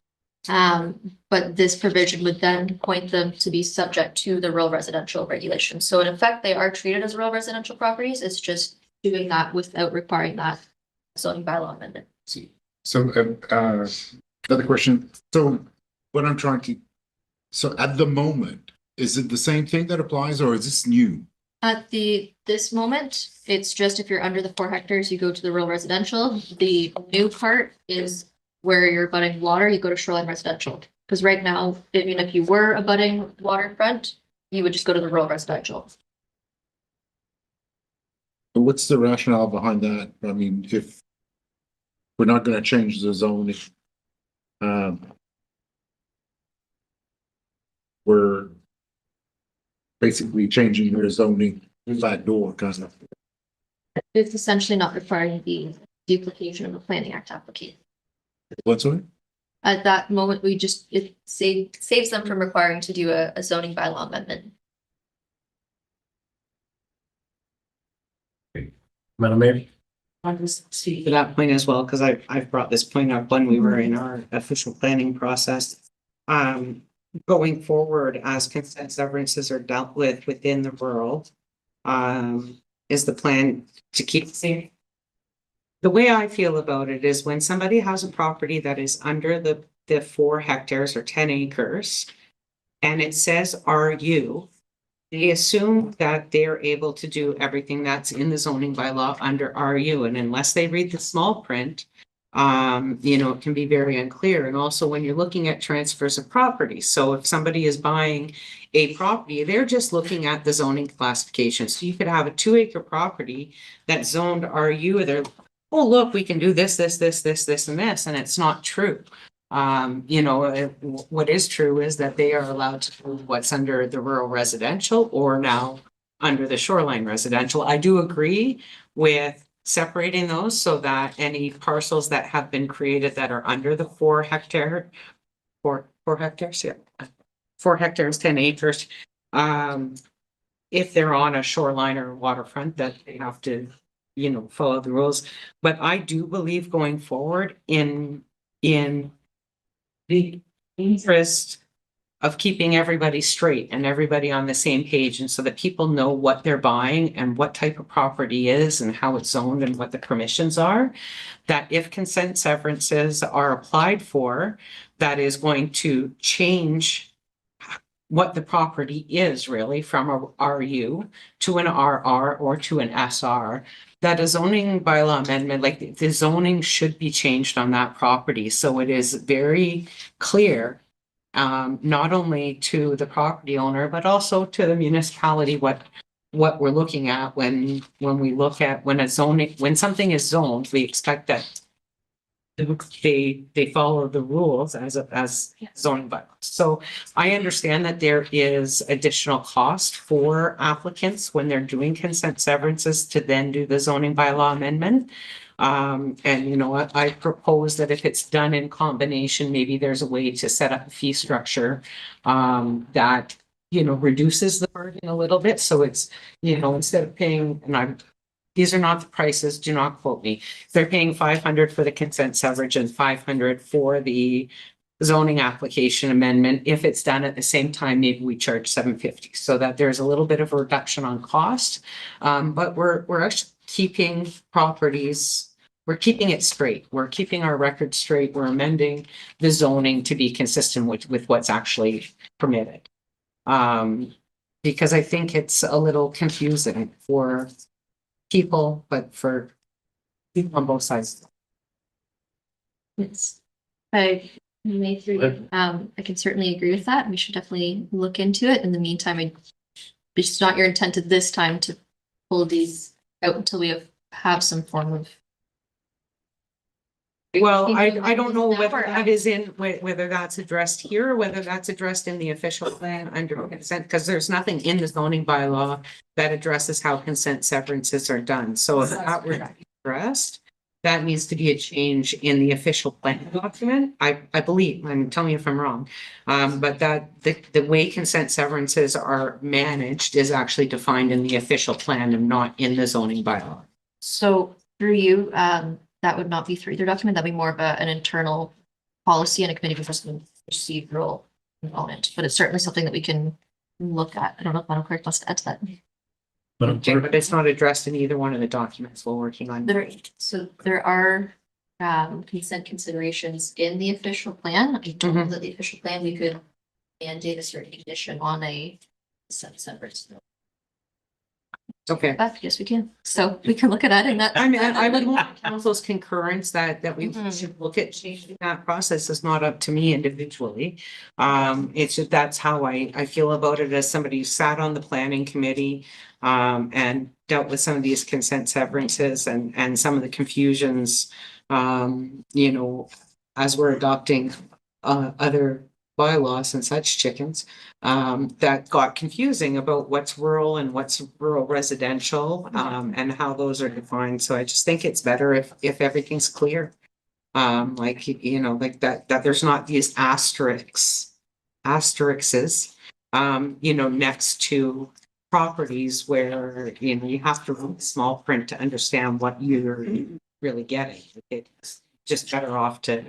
But this provision would then point them to be subject to the rural residential regulation. So in effect, they are treated as rural residential properties. It's just doing that without requiring that zoning bylaw amendment. So, another question. So what I'm trying to, so at the moment, is it the same thing that applies, or is this new? At this moment, it's just if you're under the 4 hectares, you go to the rural residential. The new part is where you're abutting water, you go to shoreline residential. Because right now, I mean, if you were abutting waterfront, you would just go to the rural residential. What's the rationale behind that? I mean, if we're not going to change the zoning, we're basically changing the zoning back door, kind of. It's essentially not requiring the duplication of the Planning Act application. What's it? At that moment, it saves them from requiring to do a zoning bylaw amendment. Madam Mayor? I'll just speak to that point as well, because I've brought this point up when we were in our official planning process. Going forward, as consent severances are dealt with within the rural, is the plan to keep the same? The way I feel about it is when somebody has a property that is under the 4 hectares or 10 acres, and it says RU, they assume that they're able to do everything that's in the zoning bylaw under RU, and unless they read the small print, it can be very unclear. And also when you're looking at transfers of property, so if somebody is buying a property, they're just looking at the zoning classification. So you could have a 2-acre property that's zoned RU, they're, oh, look, we can do this, and this, and it's not true. What is true is that they are allowed to do what's under the rural residential or now under the shoreline residential. I do agree with separating those so that any parcels that have been created that are under the 4 hectares, 10 acres. If they're on a shoreline or waterfront, that they have to, follow the rules. But I do believe going forward in the interest of keeping everybody straight and everybody on the same page, and so that people know what they're buying and what type of property is and how it's zoned and what the permissions are, that if consent severances are applied for, that is going to change what the property is really from a RU to an RR or to an SR, that a zoning bylaw amendment, like the zoning should be changed on that property. So it is very clear, not only to the property owner, but also to the municipality, what we're looking at when we look at when something is zoned, we expect that they follow the rules as zoning bylaws. So I understand that there is additional cost for applicants when they're doing consent severances to then do the zoning bylaw amendment. And you know what, I propose that if it's done in combination, maybe there's a way to set up a fee structure that reduces the burden a little bit. So it's, instead of paying, these are not the prices, do not quote me. They're paying 500 for the consent severance and 500 for the zoning application amendment. If it's done at the same time, maybe we charge 750, so that there's a little bit of a reduction on cost. But we're actually keeping properties, we're keeping it straight. We're keeping our record straight. We're amending the zoning to be consistent with what's actually permitted. Because I think it's a little confusing for people, but for people on both sides. Yes. I can certainly agree with that. We should definitely look into it. In the meantime, it's not your intent at this time to pull these out until we have some form of. Well, I don't know whether that is whether that's addressed here or whether that's addressed in the official plan under consent, because there's nothing in the zoning bylaw that addresses how consent severances are done. So if that were addressed, that needs to be a change in the official plan document. I believe, tell me if I'm wrong. But that the way consent severances are managed is actually defined in the official plan and not in the zoning bylaw. So through you, that would not be through either document. That'd be more of an internal policy and a committee procedural component, but it's certainly something that we can look at. I don't know if Madam Clerk wants to add to that. Okay, but it's not addressed in either one of the documents we're working on. There are consent considerations in the official plan. I don't know that the official plan, we could mandate a certain condition on a consent severance. Okay. Yes, we can. So we can look at that in that. I mean, I would want council's concurrence that we should look at changing that process. Is not up to me individually. It's just, that's how I feel about it as somebody who sat on the planning committee and dealt with some of these consent severances and some of the confusions, as we're adopting other bylaws and such chickens, that got confusing about what's rural and what's rural residential, and how those are defined. So I just think it's better if everything's clear. Like that there's not these asterisks, next to properties where, you have to read small print to understand what you're really getting. It's just better off to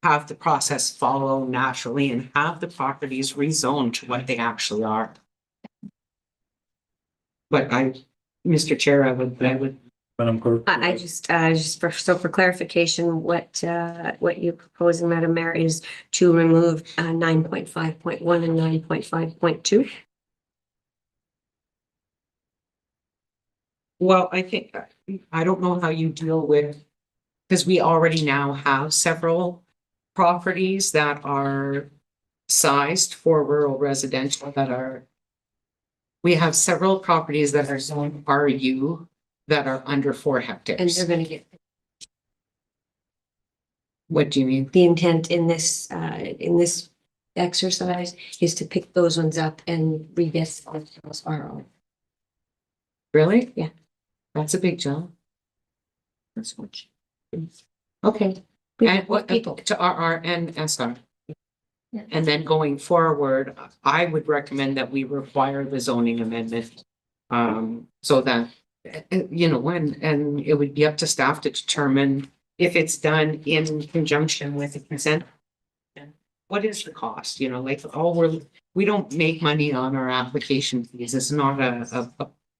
have the process follow naturally and have the properties rezoned to what they actually are. But Mr. Chair, I would. Madam Clerk. I just for clarification, what you're proposing, Madam Mayor, is to remove 9.5.1 and 9.5.2. Well, I think, I don't know how you deal with, because we already now have several properties that are sized for rural residential we have several properties that are zoned RU that are under 4 hectares. And they're going to get What do you mean? the intent in this exercise is to pick those ones up and re-get those RO. Really? Yeah. That's a big jump. That's much. Okay. And what people? to RR and SR. Yeah. And then going forward, I would recommend that we require the zoning amendment. So that, and it would be up to staff to determine if it's done in conjunction with the consent. What is the cost? We don't make money on our application fees. It's not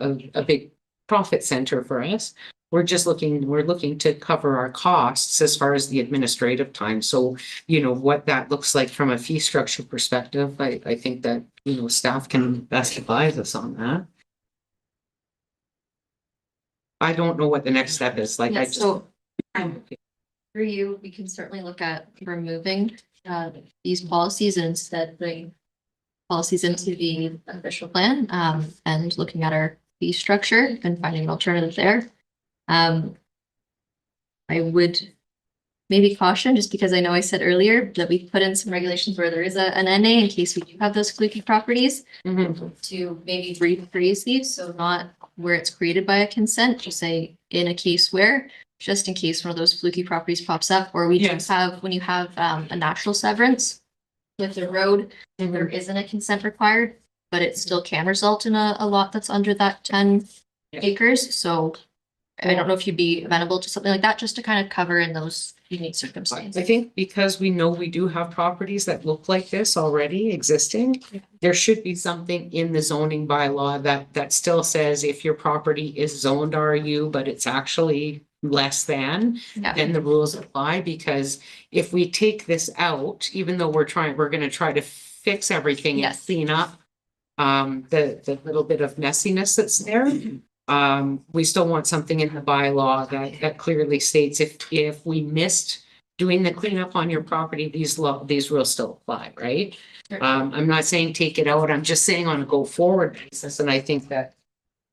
a big profit center for us. We're looking to cover our costs as far as the administrative time. So, what that looks like from a fee structure perspective, I think that, staff can best advise us on that. I don't know what the next step is. So for you, we can certainly look at removing these policies and instead bring policies into the official plan, and looking at our fee structure and finding an alternative there. I would maybe caution, just because I know I said earlier that we put in some regulations where there is an NA in case we do have those fluky properties, to maybe rephrase these. So not where it's created by a consent, just say in a case where, just in case one of those fluky properties pops up, or we Yes. just have, when you have a natural severance, with the road, there isn't a consent required, but it still can result in a lot that's under that 10 acres. So I don't know if you'd be amenable to something like that, just to kind of cover in those unique circumstances. I think because we know we do have properties that look like this already existing, there should be something in the zoning bylaw that still says if your property is zoned RU, but it's actually less than, Yeah. then the rules apply, because if we take this out, even though we're gonna try to fix everything and Yes. clean up the little bit of messiness that's there. We still want something in the bylaw that clearly states if we missed doing the cleanup on your property, these rules still apply, right? Sure. I'm not saying take it out, I'm just saying on a go forward basis, and I think that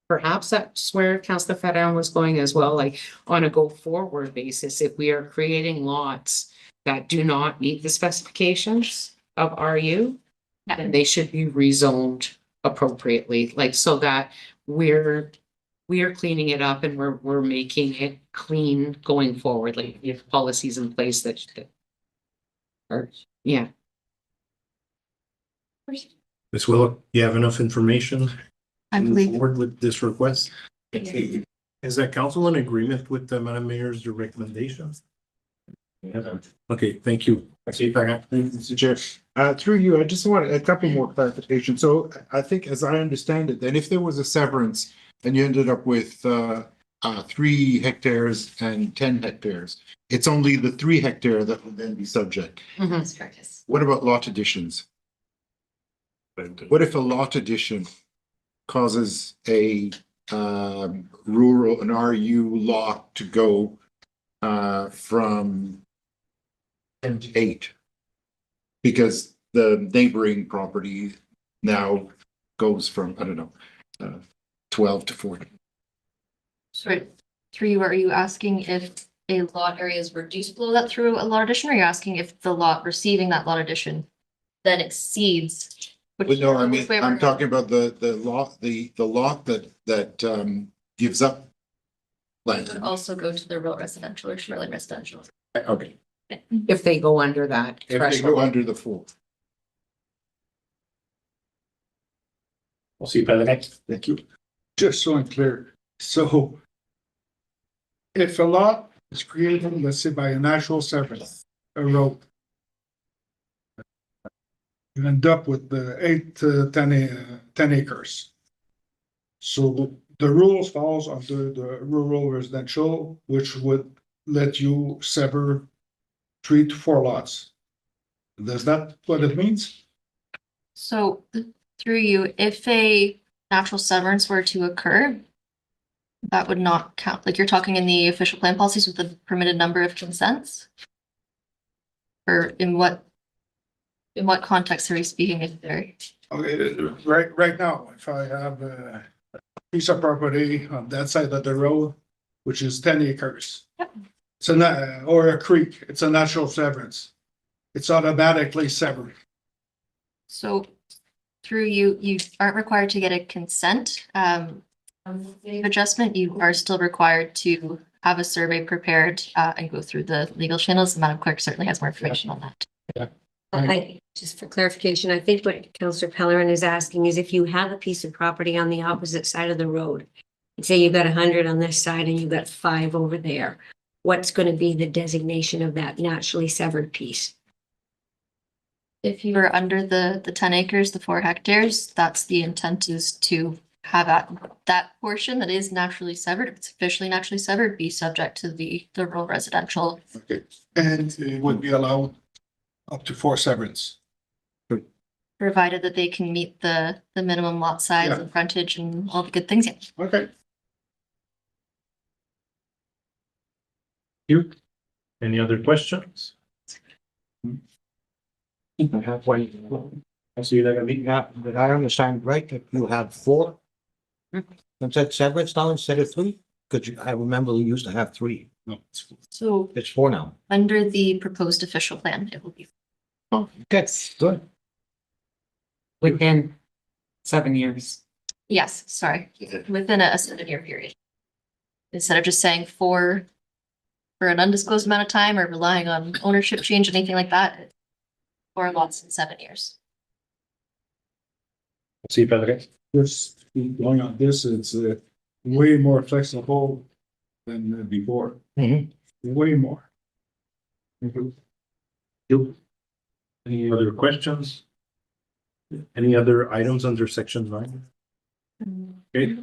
perhaps that's where Councillor Fedon was going as well, like on a go forward basis, if we are creating lots that do not meet the specifications of RU, then they should be rezoned appropriately, like so that we are cleaning it up and we're making it clean going forward, like we have policies in place that are, yeah. Ms. Willow, you have enough information? I to move believe, Forward with this request? Yeah. Is that council in agreement with the Madam Mayor's recommendations? Okay, thank you. Mr. Chair, through you, I just want a couple more clarification. So I think, as I understand it, then if there was a severance and you ended up with 3 hectares and 10 hectares, it's only the 3 hectare that would then be subject. that's correct, yes. What about lot additions? What if a lot addition causes a an RU lot to go from 10 to 8? Because the neighboring property now goes from, I don't know, 12 to 14. So through you, are you asking if a lot area is reduced below that through a lot addition, or are you asking if the lot receiving that lot addition then exceeds? But no, I mean, which way I'm we're- talking about the lot that gives up Would land. also go to the rural residential or shoreline residential. Okay, If they go under that if they go threshold. under the 4. We'll see you by the next. Thank you. Just so I'm clear, so if a lot is created, let's say by a natural severance, a road, you end up with the 8 to 10 acres. So the rules falls under the rural residential, which would let you sever 3 to 4 lots. Is that what it means? So through you, if a natural severance were to occur, that would not count, like you're talking in the official plan policies with the permitted number of consents? Or in what context are we speaking if there? Okay, right now, if I have a piece of property on that side of the road, which is 10 acres. Yep. It's or a creek, it's a natural severance. It's automatically severed. So through you, you aren't required to get a consent adjustment. You are still required to have a survey prepared and go through the legal channels. The Madam Clerk certainly has more information on that. Just for clarification, I think what Councillor Pellerin is asking is if you have a piece of property on the opposite side of the road, say you've got 100 on this side and you've got 5 over there, what's going to be the designation of that naturally severed piece? If you are under the 10 acres, the 4 hectares, that's the intent, is to have that portion that is naturally severed, if it's officially naturally severed, be subject to the rural residential. Okay, and it would be allowed up to 4 severance. Provided that they can meet the minimum lot size Yeah. and frontage and all the good things. Yeah. Okay. You? Any other questions? I have one. I see that. Yeah, but I understand, right, if you have 4. Consent severance now instead of 3, because I remember we used to have 3. No. So It's 4 now. under the proposed official plan, it will be. Okay, good. Within 7 years. Yes, sorry, within a 7-year period. Instead of just saying for an undisclosed amount of time or relying on ownership change, anything like that. or lots in 7 years. See, Pedro. Just going on this, it's way more flexible than before. Mhm. Way more. Any other questions? Any other items under section 9? Okay.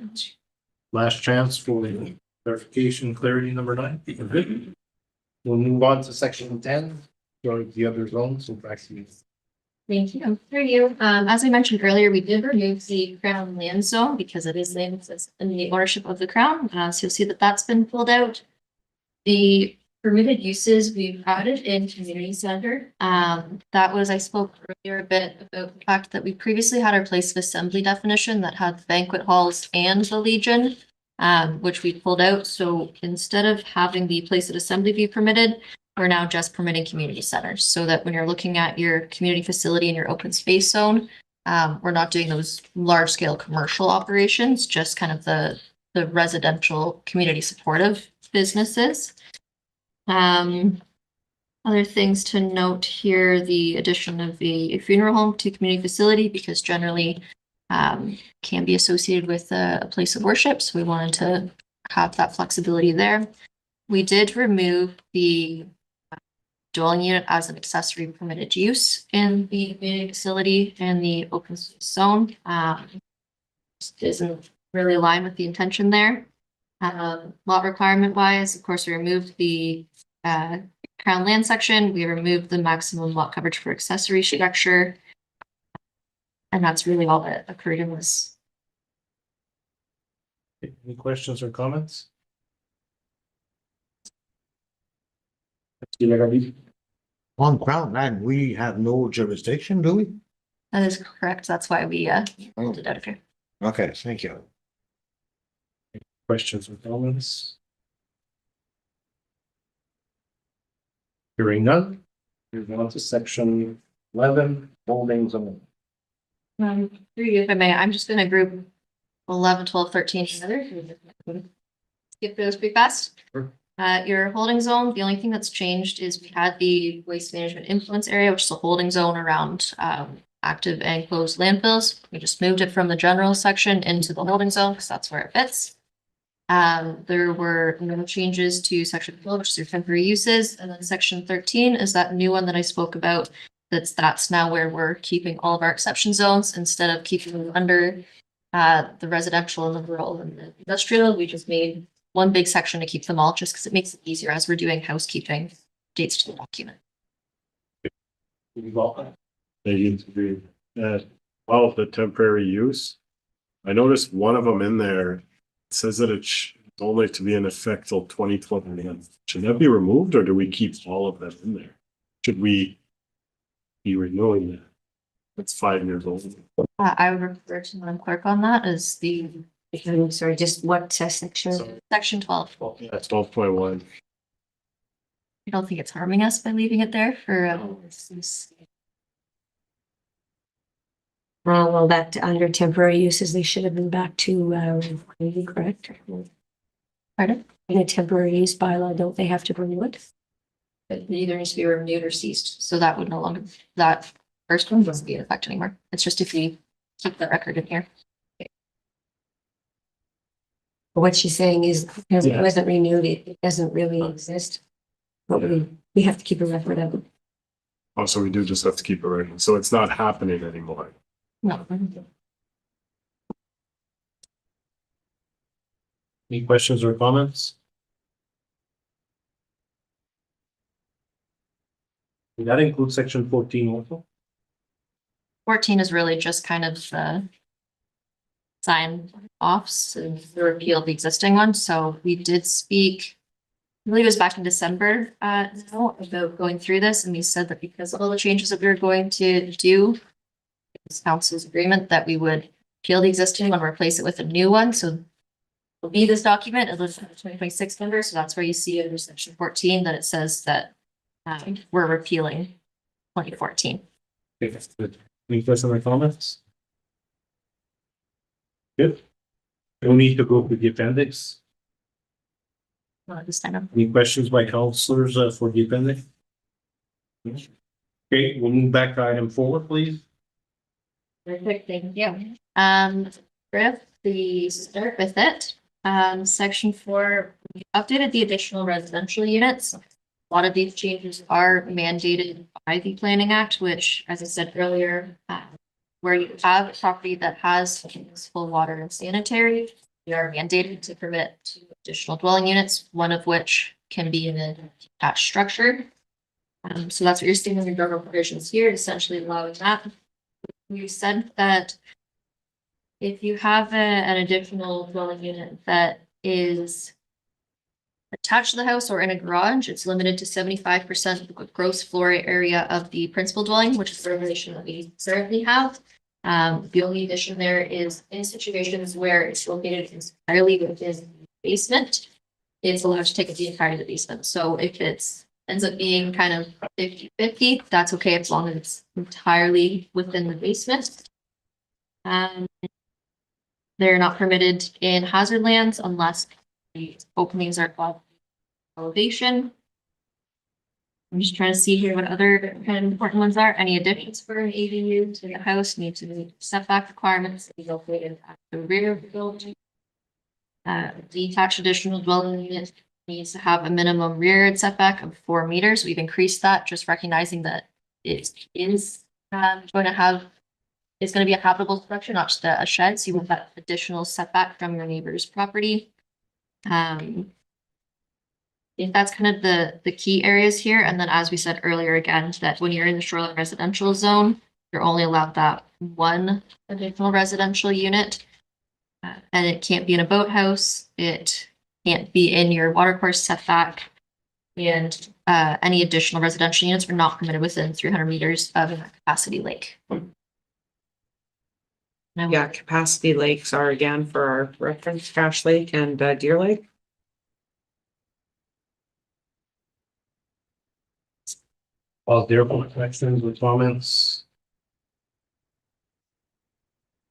Last chance for clarification, clarity number 9. Good. We'll move on to section 10, or the other zones, so back to you. Thank you. Through you. As I mentioned earlier, we did remove the Crown land zone because it is land that's in the ownership of the Crown. So you'll see that that's been pulled out. The permitted uses we've added in community center. That was, I spoke earlier a bit about the fact that we previously had our place of assembly definition that had banquet halls and the Legion, which we pulled out. So instead of having the place of assembly be permitted, we're now just permitting community centers, so that when you're looking at your community facility and your open space zone, we're not doing those large scale commercial operations, just kind of the residential community supportive businesses. Other things to note here, the addition of the funeral home to community facility, because generally can be associated with a place of worship. So we wanted to have that flexibility there. We did remove the dwelling unit as an accessory permitted use in the community facility and the open space zone. Just isn't really aligned with the intention there. Lot requirement wise, of course, we removed the Crown land section. We removed the maximum lot coverage for accessory structure. And that's really all that occurred in this. Any questions or comments? On Crown land, we have no jurisdiction, do we? That is correct. That's why we pulled it out of here. Okay, thank you. Questions or comments? Hearing none, move on to section 11, holding zone. Through you, if I may, I'm just gonna group 11, 12, 13 together. Skip those pretty fast. Sure. Your holding zone, the only thing that's changed is we had the waste management influence area, which is a holding zone around active and closed landfills. We just moved it from the general section into the holding zone because that's where it fits. There were no changes to section 12, which is your temporary uses, and then section 13 is that new one that I spoke about. That's now where we're keeping all of our exception zones instead of keeping them under the residential and the rural and the industrial. We just made one big section to keep them all, just because it makes it easier as we're doing housekeeping dates to the document. They used to be, well, the temporary use. I noticed one of them in there, it says that it's only to be in effect till 2021. Should that be removed, or do we keep all of them in there? Should we be renewing that? That's 5 years old. I would refer to Madam Clerk on that as the I'm sorry, just what section? So section 12. that's 12.1. I don't think it's harming us by leaving it there for Well, that under temporary uses, they should have been back to, correct? pardon? In a temporary use bylaw, don't they have to renew it? It either needs to be renewed or ceased, so that would no longer, that first one doesn't be in effect anymore. It's just if we keep the record in here. What she's saying is, because it Yeah. wasn't renewed, it doesn't really exist. But we have to keep a record of it. Oh, so we do just have to keep it right. So it's not happening anymore. No. Any questions or comments? Did that include section 14 also? 14 is really just kind of the sign offs and the repeal of the existing one. So we did speak, I believe it was back in December, now about going through this, and we said that because of all the changes that we were going to do, it's council's agreement that we would repeal the existing one, replace it with a new one. So it'll be this document, it'll have 2026 number. So that's where you see under section 14 that it says that we're repealing 2014. Okay, that's good. Any questions or comments? Good. No need to go to the appendix. This time. Any questions by councilors for the appendix? Okay, we'll move back to item 4, please. Perfect, thank you. Griff, the start with it. Section 4, we updated the additional residential units. A lot of these changes are mandated by the Planning Act, which, as I said earlier, where you have a property that has municipal water and sanitary, we are mandated to permit 2 additional dwelling units, one of which can be in a detached structure. So that's what you're seeing in your general provisions here, essentially allowing that. You said that if you have an additional dwelling unit that is attached to the house or in a garage, it's limited to 75% of the gross floor area of the principal dwelling, which is the regulation that we currently have. The only addition there is in situations where it's located entirely within the basement, it's allowed to take up the entirety of the basement. So if it's ends up being kind of 50-50, that's okay as long as it's entirely within the basement. They're not permitted in hazard lands unless the openings are above elevation. I'm just trying to see here what other kind of important ones are. Any additions for an ADU to the house need to meet setback requirements, be located at the rear of the building. Detached additional dwelling unit needs to have a minimum rear yard setback of 4 meters. We've increased that, just recognizing that it is it's going to be a habitable structure, not just a shed. So you want that additional setback from your neighbor's property. I think that's kind of the key areas here. And then, as we said earlier, again, that when you're in the shoreline residential zone, you're only allowed that 1 additional residential unit. And it can't be in a boathouse. It can't be in your watercourse setback. And any additional residential units are not permitted within 300 meters of a capacity lake. Yeah, capacity lakes are again for our reference, Cache Lake and Deer Lake. All there for questions or comments?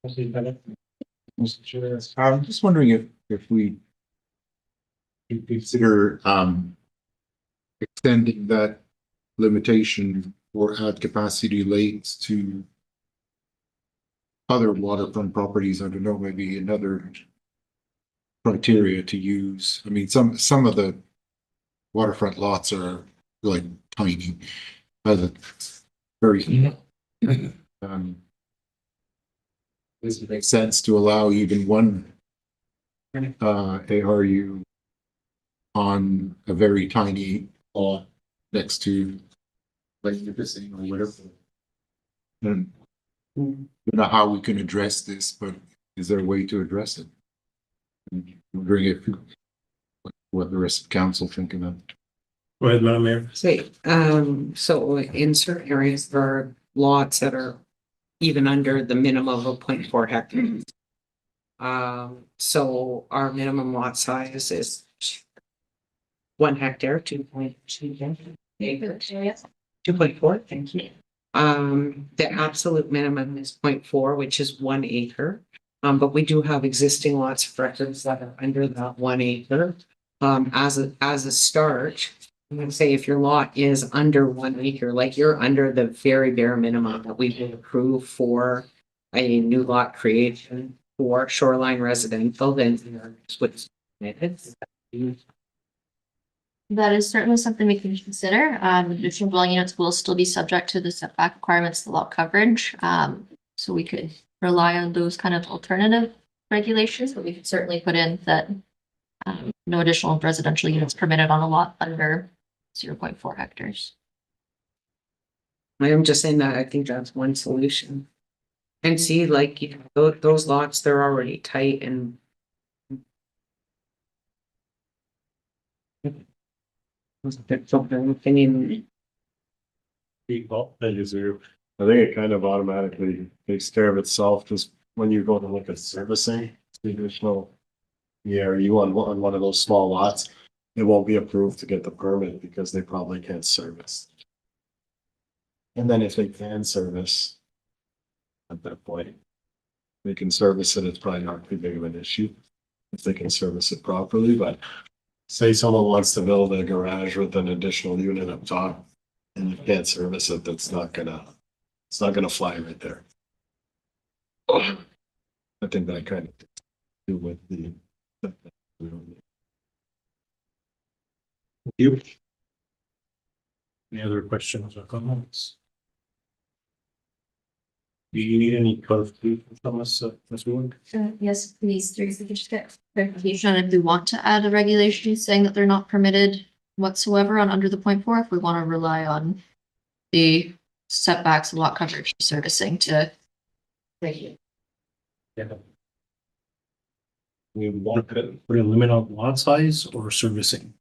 Mr. Chair, I'm just wondering if we consider extending that limitation for add capacity lakes to other waterfront properties. I don't know, maybe another criteria to use. I mean, some of the waterfront lots are like tiny, but it's very does it make sense to allow even one ARU on a very tiny lot next to like Nipissing or whatever? And I don't know how we can address this, but is there a way to address it? I'm wondering if what the rest of council think about. Go ahead, Madam Mayor. Say, so in certain areas, there are lots that are even under the minimum of 0.4 hectares. So our minimum lot size is 1 hectare, 2.2 acres. 2.4, thank you. The absolute minimum is 0.4, which is 1 acre. But we do have existing lots of records that are under that 1 acre. As a start, I'm gonna say if your lot is under 1 acre, like you're under the very bare minimum that we would approve for a new lot creation for shoreline residential, then what's permitted. That is certainly something we can consider. Additional dwelling units will still be subject to the setback requirements, the lot coverage. So we could rely on those kind of alternative regulations, but we could certainly put in that no additional residential units permitted on a lot under 0.4 hectares. I'm just saying that I think that's one solution. And see, like, you know, those lots, they're already tight and opinion. Thank you, Sue. I think it kind of automatically takes care of itself, just when you go to look at servicing the additional. Yeah, you on one of those small lots, it won't be approved to get the permit because they probably can't service. And then if they can service, at that point, they can service it, it's probably not too big of an issue. If they can service it properly, but say someone wants to build a garage with an additional unit up top. and you can't service it, it's not gonna fly right there. I think that kind of do with the. You. Any other questions or comments? Do you need any clarification from us, Ms. Wood? Yes, please, through the just get clarification if we want to add a regulation saying that they're not permitted whatsoever on under the 0.4, if we want to rely on the setbacks, lot coverage servicing to. Yeah. We want to put a limit on lot size or servicing?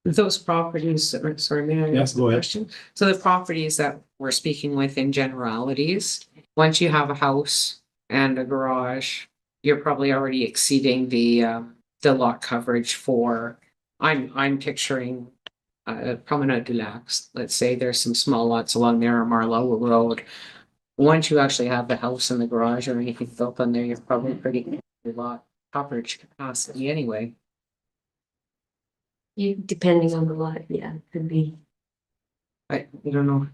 Those properties, sorry, may I Yeah, ask a go ahead. question? So the properties that we're speaking with in generalities, once you have a house and a garage, you're probably already exceeding the lot coverage for, I'm picturing Promenade du Lacs. Let's say there's some small lots along there on Marlowe Road. Once you actually have the house and the garage or anything built on there, you're probably pretty lot coverage capacity anyway. Depending on the lot, yeah, could be. I don't know.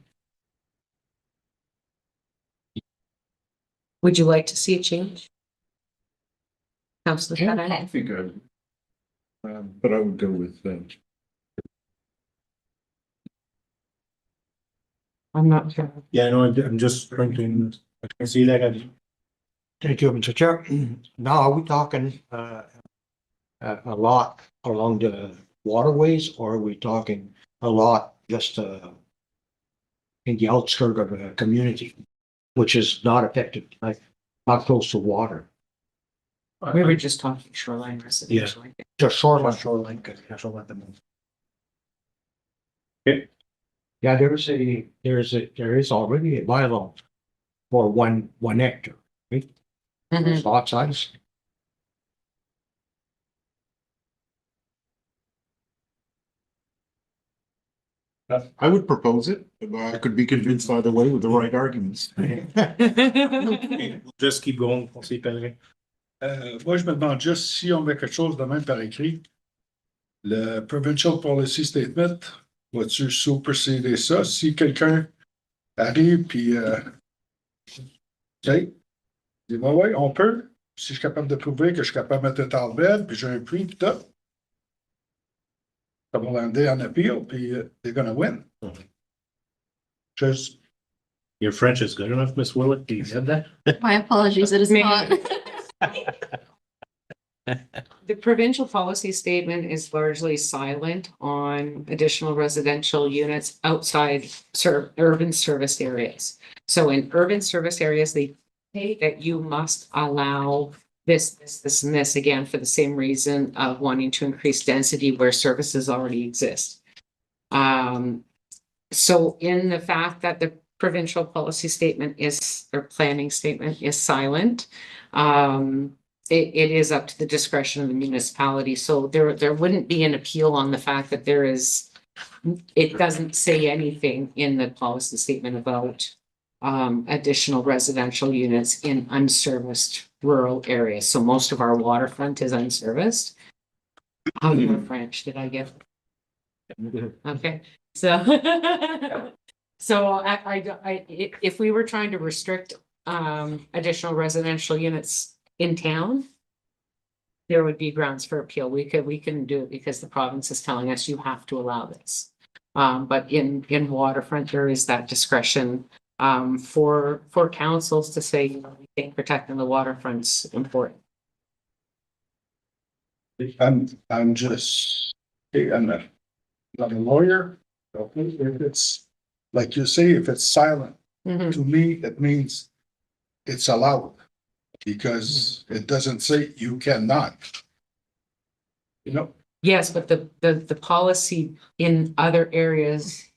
Would you like to see a change? Councillor I Fennell? think but I would go with I'm not sure. Yeah, no, I'm just trying to, I can see that. Thank you, Mr. Chair. Now, are we talking, a lot along the waterways, or are we talking a lot just, in the outskirt of a community, which is not affected, like, not close to water? We were just talking shoreline residential. Just shoreline. Shoreline, I'll let them know. Yeah, there is already a bylaw for one hectare, right? Mhm. Lot size. I would propose it, but I could be convinced either way with the right arguments. Just keep going, on sait pas rien. Moi, je me demande juste si on met quelque chose de même par écrit. Le Provincial Policy Statement, vas-tu superséder ça? Si quelqu'un arrive puis OK, dis moi ouais, on peut. Si je suis capable de prouver que je suis capable de mettre un tall bed, puis j'ai un prix, puis tout. Ça va lander en appeal, puis they're gonna win. Just Your French is good enough, Miss Willett, do you have that? My apologies, it is May- not. The provincial policy statement is largely silent on additional residential units outside urban service areas. So in urban service areas, they say that you must allow this, and this again for the same reason of wanting to increase density where services already exist. So in the fact that the provincial policy statement or planning statement is silent, it is up to the discretion of the municipality. So there wouldn't be an appeal on the fact that it doesn't say anything in the policy statement about additional residential units in unserviced rural areas. So most of our waterfront is unserviced. How many French did I get? Okay, so if we were trying to restrict additional residential units in town, there would be grounds for appeal. We can do it because the province is telling us you have to allow this. But in waterfront, there is that discretion for councils to say, you know, we think protecting the waterfront's important. I'm just, I'm not a lawyer. If it's, like you say, if it's silent, Mhm. to me, it means it's allowed. Because it doesn't say you cannot. You know, Yes, but the policy in other areas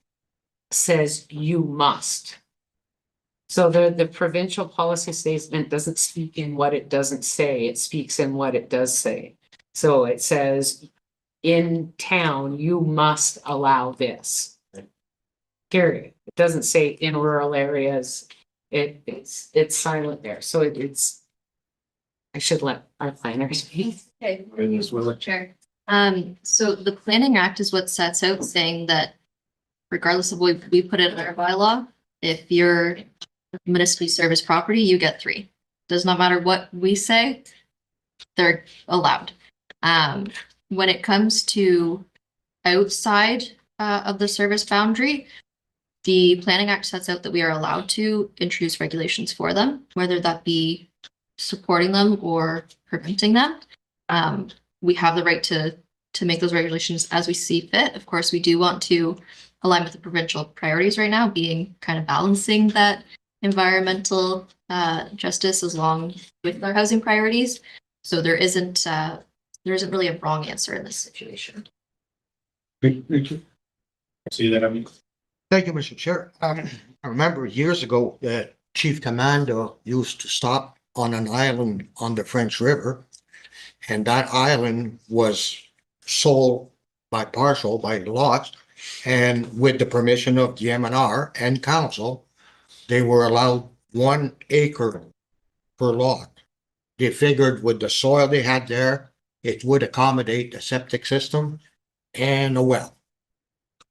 says you must. So the provincial policy statement doesn't speak in what it doesn't say, it speaks in what it does say. So it says, in town, you must allow this. Period. It doesn't say in rural areas, it's silent there, so it's. I should let our planners speak. Okay. Ms. Willett. Sure. So the Planning Act is what sets out saying that regardless of what we put in our bylaw, if you're municipally serviced property, you get 3. Does not matter what we say, they're allowed. When it comes to outside of the service boundary, the Planning Act sets out that we are allowed to introduce regulations for them, whether that be supporting them or preventing them. We have the right to make those regulations as we see fit. Of course, we do want to align with the provincial priorities right now, being kind of balancing that environmental justice along with our housing priorities. So there isn't really a wrong answer in this situation. Thank you. See that, I mean. Thank you, Mr. Chair. I remember years ago that Chief Commando used to stop on an island on the French River. And that island was sold by parcel, by lots. And with the permission of the MNR and council, they were allowed 1 acre per lot. They figured with the soil they had there, it would accommodate a septic system and a well.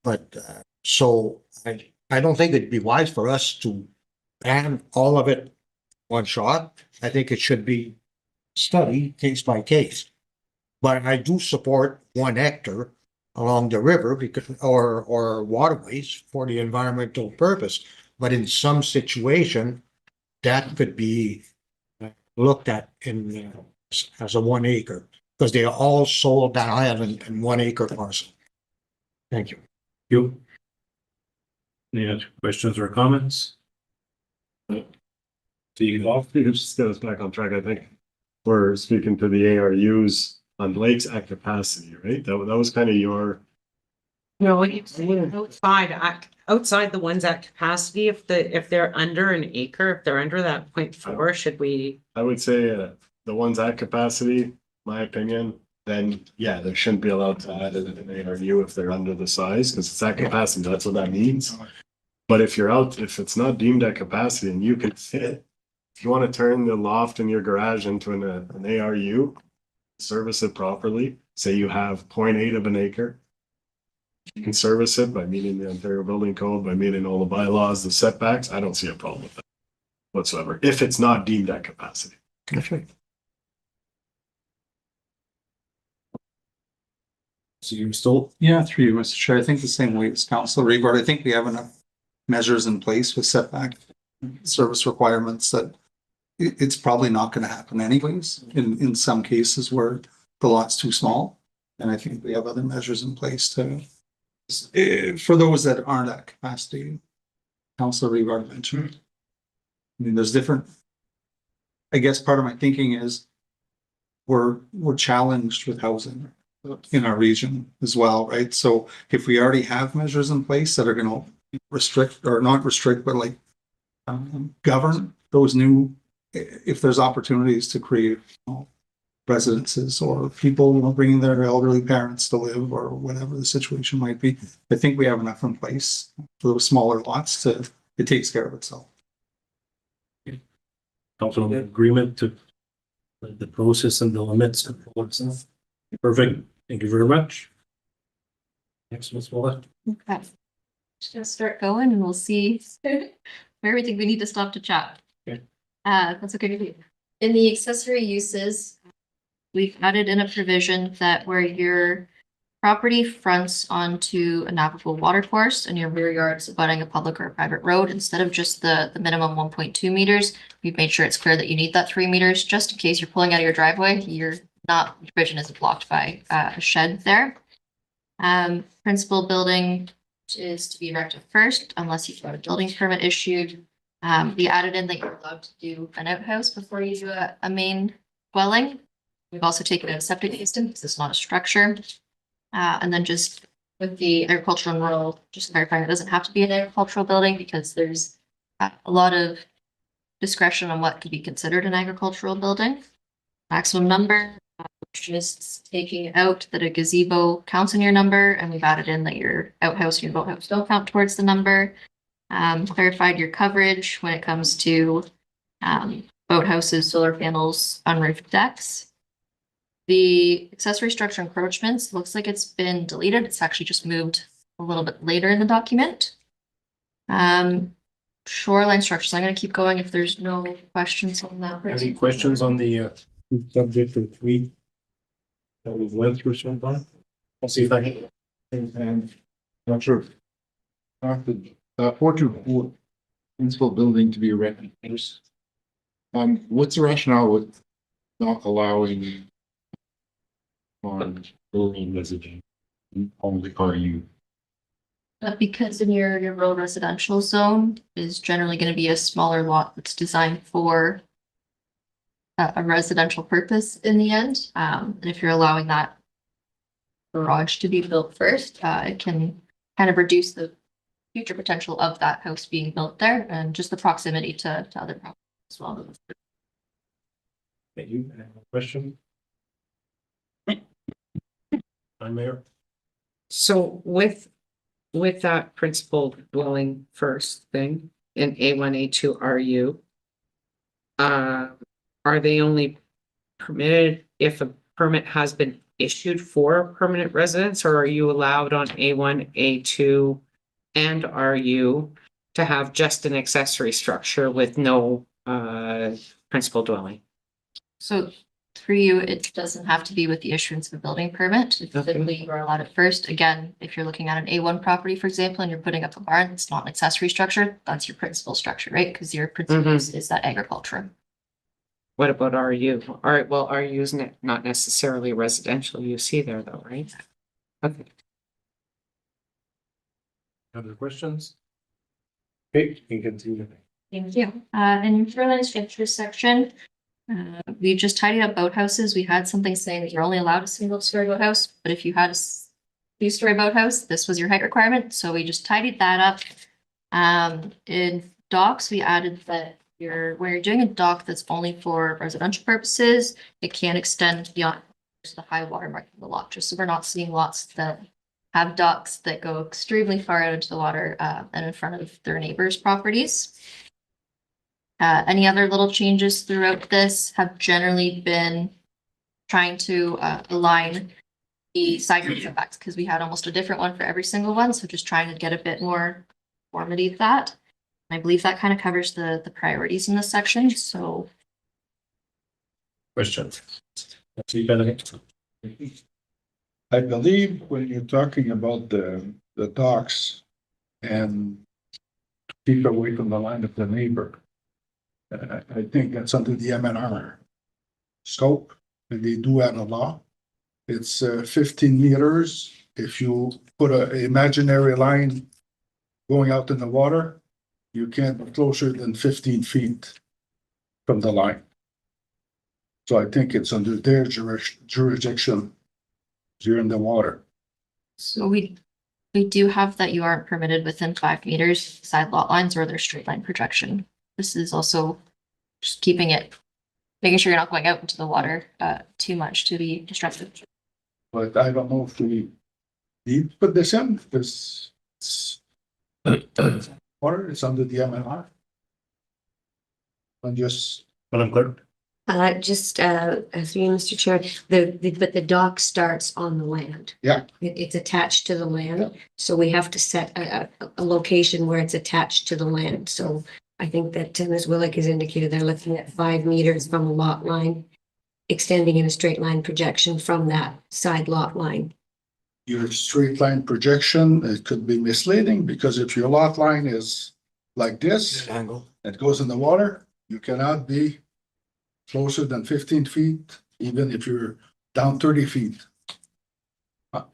But so I don't think it'd be wise for us to ban all of it one shot. I think it should be studied case by case. But I do support 1 hectare along the river because or waterways for the environmental purpose. But in some situation, that could be looked at in as a 1 acre because they all sold that island in 1 acre parcel. Thank you. You. Any other questions or comments? See you off. It just get us back on track. I think we're speaking to the ARUs on lakes at capacity, right? That was kind of your. No, it's outside the ones at capacity, if they're under an acre, if they're under that 0.4, should we? I would say the ones at capacity, my opinion, then yeah, they shouldn't be allowed to add it in an ARU if they're under the size, because it's at capacity, that's what that means. But if it's not deemed at capacity and you can fit, if you want to turn the loft in your garage into an ARU, service it properly, say you have 0.8 of an acre. You can service it by meeting the Ontario Building Code, by meeting all the bylaws, the setbacks. I don't see a problem with that whatsoever, if it's not deemed at capacity. That's right. So you're still, Yeah, through you, Mr. Chair. I think the same way as Council Reed. I think we have enough measures in place with setback service requirements that it's probably not going to happen anyways in some cases where the lot's too small. And I think we have other measures in place to for those that aren't at capacity. Council Reed mentioned. I mean, there's different. I guess part of my thinking is we're challenged with housing in our region as well, right? So if we already have measures in place that are going to restrict or not restrict, but like govern those new, if there's opportunities to create residences or people bringing their elderly parents to live or whatever the situation might be, I think we have enough in place for those smaller lots it takes care of itself. council agreement to the process and the limits. Perfect. Thank you very much. Next, Ms. Willett. Okay. Just gonna start going and we'll see where we think we need to stop to chat. Okay. That's okay with you. In the accessory uses, we've added in a provision that where your property fronts onto a navigable watercourse and your rear yard is abutting a public or a private road, instead of just the minimum 1.2 meters, we've made sure it's clear that you need that 3 meters, just in case you're pulling out of your driveway, your vision isn't blocked by a shed there. Principal building is to be erected first, unless you've got a building permit issued. We added in that you're allowed to do an outhouse before you do a main dwelling. We've also taken out a septic system because it's not a structure. And then just with the agricultural and rural, just clarifying, it doesn't have to be an agricultural building because there's a lot of discretion on what could be considered an agricultural building. Maximum number, just taking out that a gazebo counts in your number, and we've added in that your outhouse and your boathouse don't count towards the number. Clarified your coverage when it comes to boathouses, solar panels, unroofed decks. The accessory structure encroachments looks like it's been deleted. It's actually just moved a little bit later in the document. Shoreline structures, I'm gonna keep going if there's no questions on that. Any questions on the subject of three that we went through so far? I'll see if I can. And not sure. For principal building to be erected. What's the rationale with not allowing on rural residential only RU? Because in your rural residential zone is generally gonna be a smaller lot that's designed for a residential purpose in the end. And if you're allowing that garage to be built first, it can kind of reduce the future potential of that house being built there and just the proximity to other properties as well. Thank you. Any more question? I'm Mayor. So with that principal dwelling first thing in A1, A2 RU, are they only permitted if a permit has been issued for a permanent residence, or are you allowed on A1, A2 and RU to have just an accessory structure with no principal dwelling? So for you, it doesn't have to be with the issuance of a building permit. It's Okay. simply you are allowed it first. Again, if you're looking at an A1 property, for example, and you're putting up a barn, it's not an accessory structure, that's your principal structure, right? Because your principal Mhm. use is that agriculture. What about RU? All right, well, RU is not necessarily residential use either though, right? Okay. Other questions? Okay, you can continue. Thank you. In your shoreline interest section, we just tidied up boathouses. We had something saying that you're only allowed a single-story boathouse, but if you had a two-story boathouse, this was your height requirement. So we just tidied that up. In docks, we added that when you're doing a dock that's only for residential purposes, it can't extend beyond the high water mark of the lot, just so we're not seeing lots that have docks that go extremely far out into the water and in front of their neighbors' properties. Any other little changes throughout this have generally been trying to align the side yard setbacks, because we had almost a different one for every single one, so just trying to get a bit more conformity of that. I believe that kind of covers the priorities in this section, so. Questions? See, Benedict? I believe when you're talking about the docks and keep away from the line of the neighbor, I think that's under the MNR scope, and they do have a law. It's 15 meters. If you put an imaginary line going out in the water, you can't be closer than 15 feet from the line. So I think it's under their jurisdiction. You're in the water. So we do have that you aren't permitted within 5 meters side lot lines or their straight line projection. This is also just keeping it, making sure you're not going out into the water too much to be disruptive. But I don't know if we need to put this in, because it's water, it's under the MNR. And just, Madam Clerk? Just, through you, Mr. Chair, but the dock starts on the land. Yeah. It's attached to the land, so we have to set a location where it's attached to the land. So I think that Ms. Willick has indicated they're looking at 5 meters from a lot line, extending in a straight line projection from that side lot line. your straight line projection, it could be misleading, because if your lot line is like this, Angle. it goes in the water, you cannot be closer than 15 feet, even if you're down 30 feet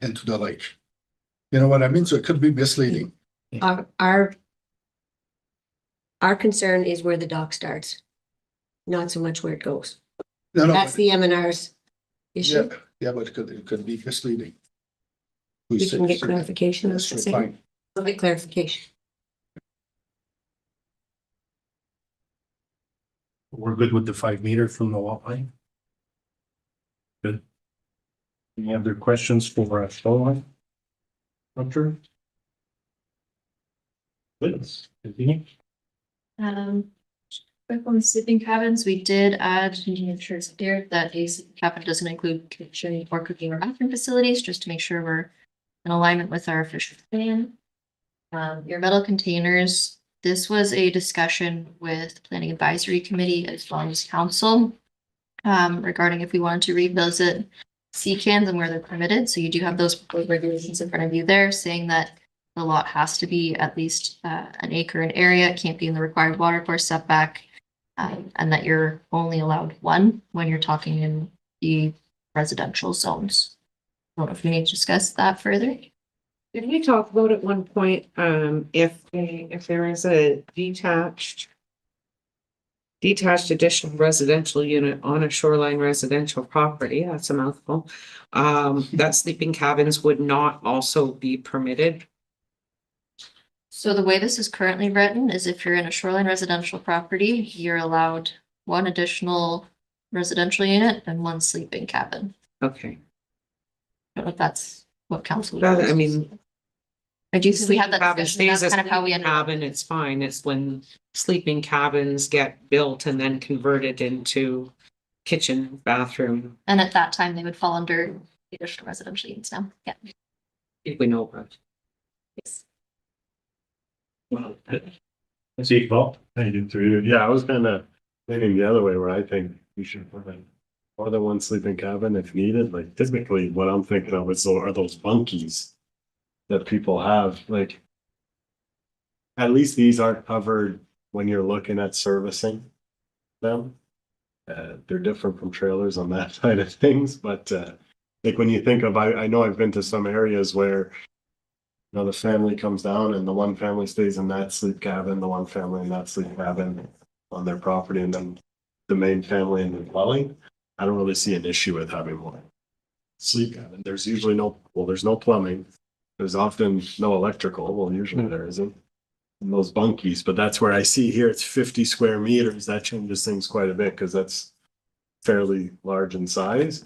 into the lake. You know what I mean? So it could be misleading. Our concern is where the dock starts, not so much where it goes. No, no, That's the MNR's yeah, issue. yeah, but it could be misleading. We can get clarification. That's straight line. We'll get clarification. We're good with the 5 meter from the lot line? Good. Any other questions for shoreline? Doctor? Good. Continue. Quick on sleeping cabins, we did add, to make sure it's clear that a sleeping cabin doesn't include kitchen or cooking or bathroom facilities, just to make sure we're in alignment with our official plan. Your metal containers, this was a discussion with Planning Advisory Committee as well as council. Regarding if we wanted to revisit cans and where they're permitted, so you do have those regulations in front of you there saying that the lot has to be at least an acre in area, it can't be in the required water course setback. And that you're only allowed one when you're talking in the residential zones. I don't know if we need to discuss that further. Did we talk about at one point, if there is a detached additional residential unit on a shoreline residential property, that's a mouthful, that sleeping cabins would not also be permitted? So the way this is currently written is if you're in a shoreline residential property, you're allowed one additional residential unit and one sleeping cabin. Okay. I don't know if that's what council. That, I mean, I do, we have that cabin discussion, stays that's as kind of how we ended up. cabin, it's fine. It's when sleeping cabins get built and then converted into kitchen, bathroom, And at that time, they would fall under the additional residential units now, yeah. we know about. Yes. See, Paul? I do too. Yeah, I was kind of leaning the other way where I think we should put in more than one sleeping cabin if needed. Like typically what I'm thinking of is are those bunkies that people have, like at least these aren't covered when you're looking at servicing them. They're different from trailers on that side of things, but like when you think of, I know I've been to some areas where you know, the family comes down and the one family stays in that sleep cabin, the one family in that sleep cabin on their property, and then the main family in the dwelling. I don't really see an issue with having one sleep cabin. There's usually there's no plumbing. There's often no electrical. Well, usually there isn't. And those bunkies, but that's where I see here it's 50 square meters. That changes things quite a bit because that's fairly large in size.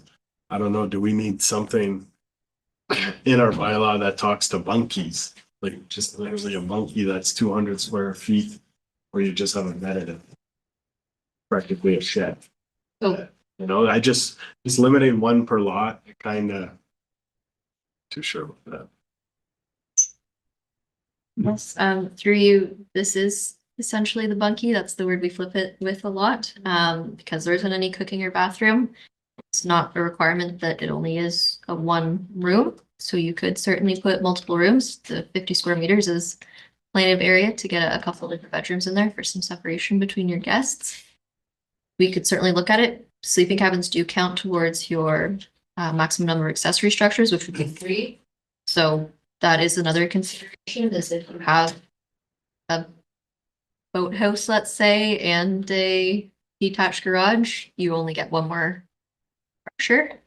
I don't know. Do we need something in our bylaw that talks to bunkies? Like just literally a bunkie that's 200 square feet where you just have a bed in, practically a shed. Oh. You know, I just limiting one per lot, kind of too sure about that. Yes, through you, this is essentially the bunkie. That's the word we flip it with a lot, because there isn't any cooking or bathroom. It's not a requirement that it only is a one room, so you could certainly put multiple rooms. The 50 square meters is plenty of area to get a couple of different bedrooms in there for some separation between your guests. We could certainly look at it. Sleeping cabins do count towards your maximum number of accessory structures, which would be 3. So that is another consideration, is if you have a boathouse, let's say, and a detached garage, you only get one more structure.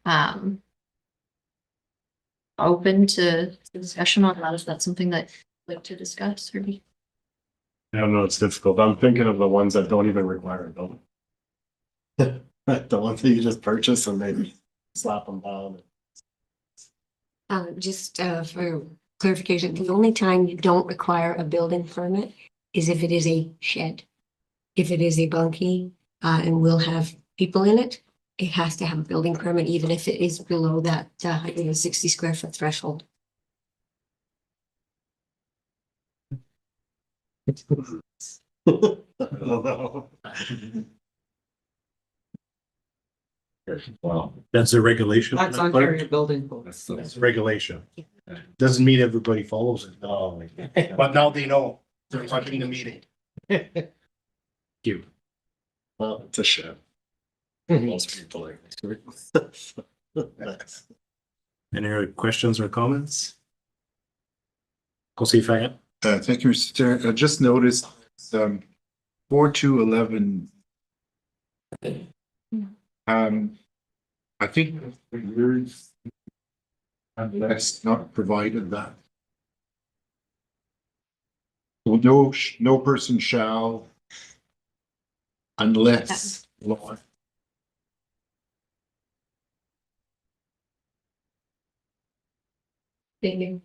Open to discussion on that if that's something that you'd like to discuss or be. I don't know, it's difficult. I'm thinking of the ones that don't even require a building. The ones that you just purchase and maybe slap them down. Just for clarification, the only time you don't require a building permit is if it is a shed. If it is a bunkie, and will have people in it, it has to have a building permit, even if it is below that 160 square foot threshold. Well, That's a regulation. That's Ontario building code. That's a regulation. Doesn't mean everybody follows it. No. But now they know. They're watching the meeting. You. well, it's a shed. Most people are. Any other questions or comments? Go see if I can. Thank you, Mr. Chair. I just noticed, 4211. I think yours unless not provided that. No person shall unless law. Thinking.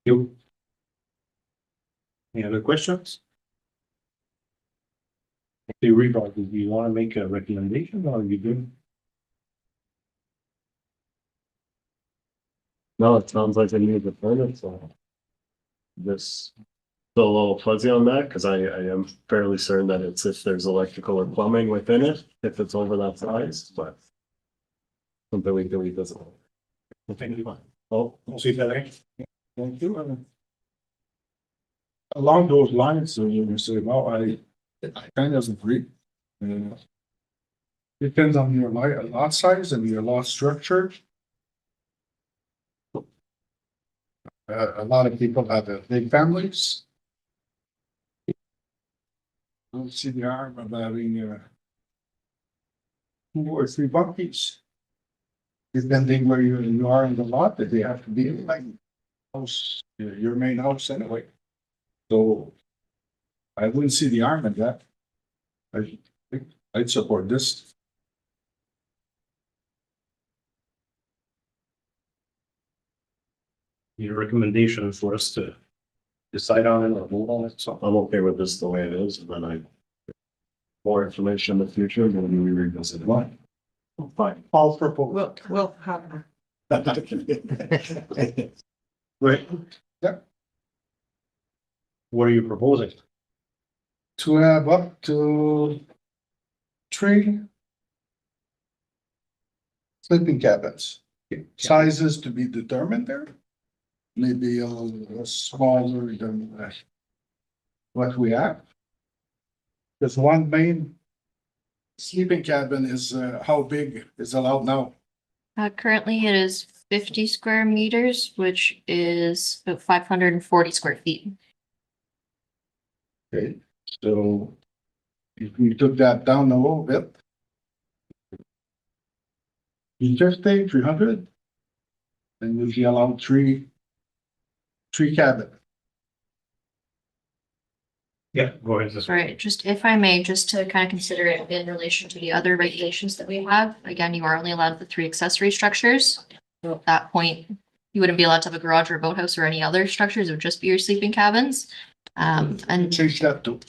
You. Any other questions? Okay, Reebok, do you want to make a recommendation or you do? No, it sounds like they need the permit, so. This, still a little fuzzy on that, cause I am fairly certain that it's if there's electrical or plumbing within it, if it's over that size, but. Something we can revisit. Thank you. Oh, We'll see if that ain't. Thank you. Along those lines, so you say, well, I kind of agree. Depends on your lot size and your lot structure. A lot of people have big families. I don't see the harm of having 2 or 3 bunkies. Depending where you are in the lot, that they have to be like house, your main house anyway. So I wouldn't see the harm in that. I'd support this. Your recommendation for us to decide on it or move on it, so. I'm okay with this the way it is, and then I. More information in the future, then we revisit it. Why? Fine, I'll propose. We'll have. Right. Yeah. What are you proposing? To have up to 3 sleeping cabins. Sizes to be determined there. Maybe a little smaller than what we have. There's one main sleeping cabin is how big is allowed now? Currently it is 50 square meters, which is about 540 square feet. Okay, so if we took that down a little bit. You just take 300. Then you'll be allowed three cabin. Yeah, go ahead. Right, just if I may, just to kind of consider it in relation to the other regulations that we have, again, you are only allowed the 3 accessory structures. So at that point, you wouldn't be allowed to have a garage or a boathouse or any other structures, it would just be your sleeping cabins. And Change that too.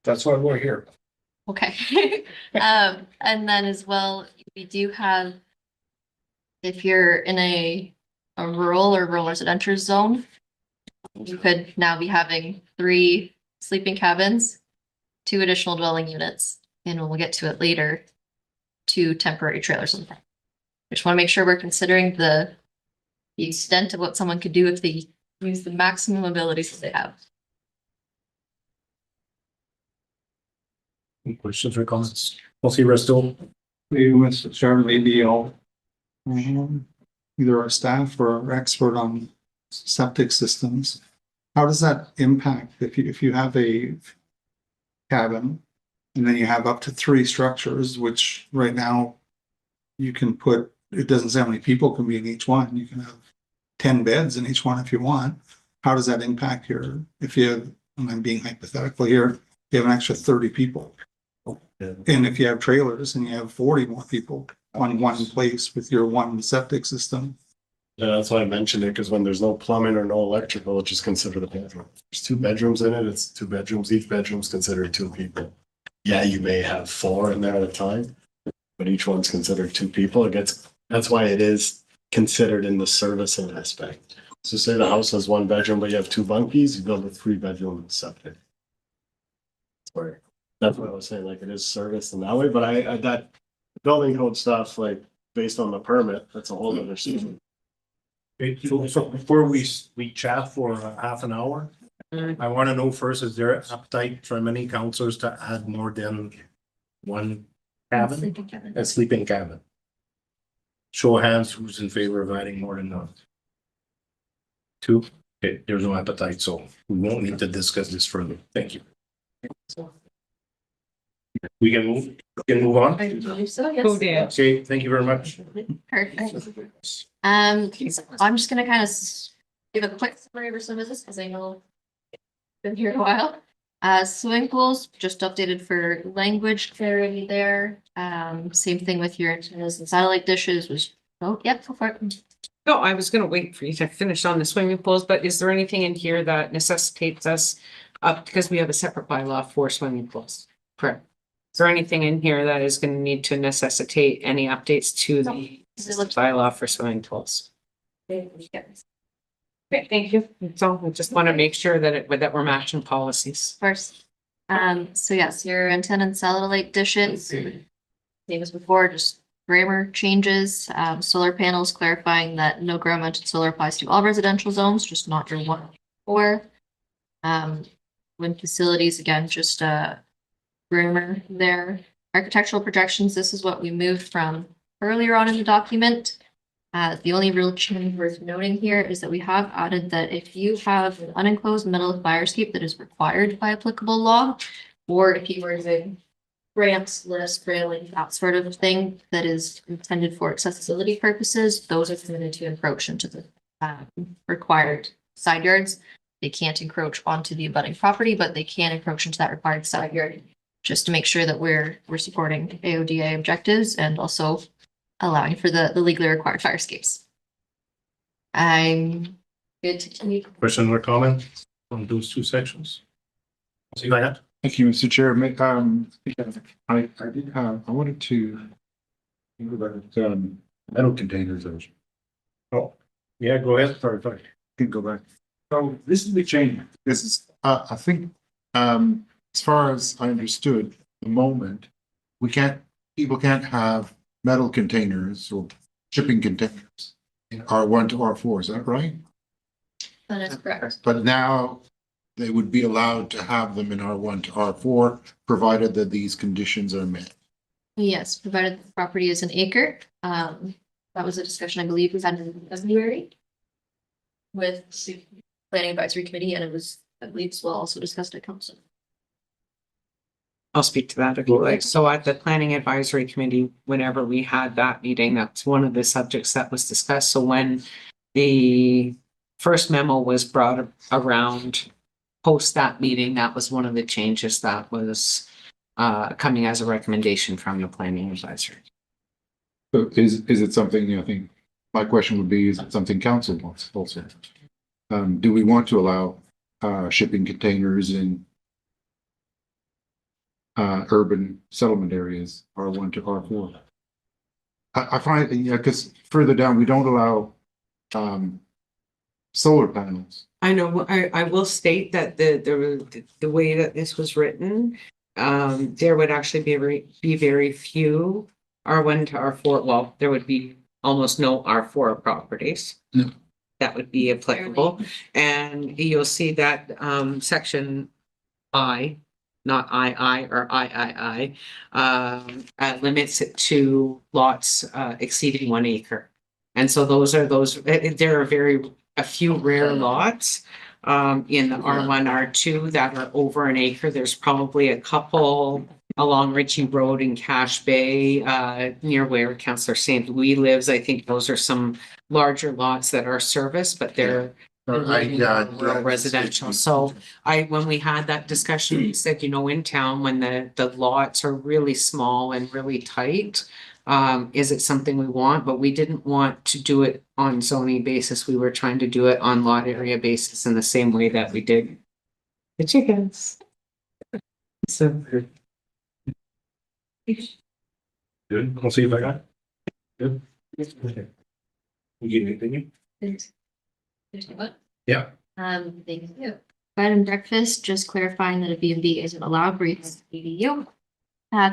That's why we're here. okay. And then as well, we do have, if you're in a rural or rural residential zone, you could now be having 3 sleeping cabins, 2 additional dwelling units, and we'll get to it later, 2 temporary trailers on the front. I just want to make sure we're considering the extent of what someone could do if they use the maximum abilities that they have. Any questions or comments? We'll see Resto. Maybe Mr. Chairman, maybe I'll either our staff or our expert on septic systems. How does that impact if you have a cabin and then you have up to 3 structures, which right now you can put, it doesn't say how many people can be in each one. You can have 10 beds in each one if you want. How does that impact your, if you have, and I'm being hypothetical here, you have an extra 30 people. And if you have trailers and you have 40 more people on one place with your one septic system. Yeah, that's why I mentioned it, because when there's no plumbing or no electrical, it's just consider the bedroom. There's 2 bedrooms in it, it's 2 bedrooms, each bedroom's considered 2 people. Yeah, you may have 4 in there at a time, but each one's considered 2 people. That's why it is considered in the servicing aspect. So say the house has 1 bedroom, but you have 2 bunkies, you build a 3-bedroom septic. That's what I was saying, like it is serviced in that way, but I that building code stuff, like based on the permit, that's a whole other system. Okay, so before we chat for half an hour, I want to know first, is there appetite from any councilors to add more than 1 cabin? Sleeping cabin. A sleeping cabin. Show of hands, who's in favor of adding more than 2? Okay, there's no appetite, so we won't need to discuss this further. Thank you. We can move on. I believe so, Go yes. Dan. Okay, thank you very much. Perfect. I'm just gonna kind of give a quick summary of our swimming business because I know I've been here a while. Swimming pools, just updated for language clarity there. Same thing with your antennas and satellite dishes was, oh, yep, go for it. No, I was gonna wait for you to finish on the swimming pools, but is there anything in here that necessitates us because we have a separate bylaw for swimming pools? Correct. Is there anything in here that is gonna need to necessitate any updates to the Does it look- bylaw for swimming pools? Great, thank you. So I just want to make sure that we're matching policies. First, so yes, your antenna and satellite dishes, same as before, just grammar changes. Solar panels clarifying that no ground mounted solar applies to all residential zones, just not your 1 or 4. Wind facilities, again, just grammar there. Architectural projections, this is what we moved from earlier on in the document. The only real change worth noting here is that we have added that if you have an unenclosed metal fire escape that is required by applicable law, or if you were using ramps, lifts, railing, that sort of thing that is intended for accessibility purposes, those are permitted to encroach into the required side yards. They can't encroach onto the abutting property, but they can encroach into that required side yard, just to make sure that we're supporting AODA objectives and also allowing for the legally required fire escapes. I'm good to continue. Question or comment on those two sections? See that? Thank you, Mr. Chair. I wanted to think about metal containers. Oh, yeah, go ahead. Sorry. Can go back. So this is the change. This is, I think, as far as I understood, the moment, people can't have metal containers or shipping containers in R1 to R4, is that right? That is correct. But now they would be allowed to have them in R1 to R4, provided that these conditions are met. Yes, provided the property is an acre. That was a discussion I believe we had in February with the planning advisory committee, and it was, I believe, as well also discussed at council. I'll speak to that if you like. So at the planning advisory committee, whenever we had that meeting, that's one of the subjects that was discussed. So when the first memo was brought around post that meeting, that was one of the changes that was coming as a recommendation from the planning advisory. So is it something, I think, my question would be, is it something council wants also? Do we want to allow shipping containers in urban settlement areas, R1 to R4? I find, yeah, because further down, we don't allow solar panels. I know, I will state that the way that this was written, there would actually be very few R1 to R4, well, there would be almost no R4 properties. No. That would be applicable, and you'll see that section I, not II or III, limits it to lots exceeding 1 acre. And so there are a few rare lots in the R1, R2 that are over an acre. There's probably a couple along Ritchie Road in Cache Bay, near where Councillor St. Louis lives. I think those are some larger lots that are serviced, but they're rural residential. So when we had that discussion, we said, in town, when the lots are really small and really tight, is it something we want? But we didn't want to do it on zoning basis. We were trying to do it on lot area basis in the same way that we did the chickens. So. Good. I'll see if I got it. Good. Okay. We get anything? Yeah. Thank you. Bed and breakfast, just clarifying that a B&B isn't allowed for ADU.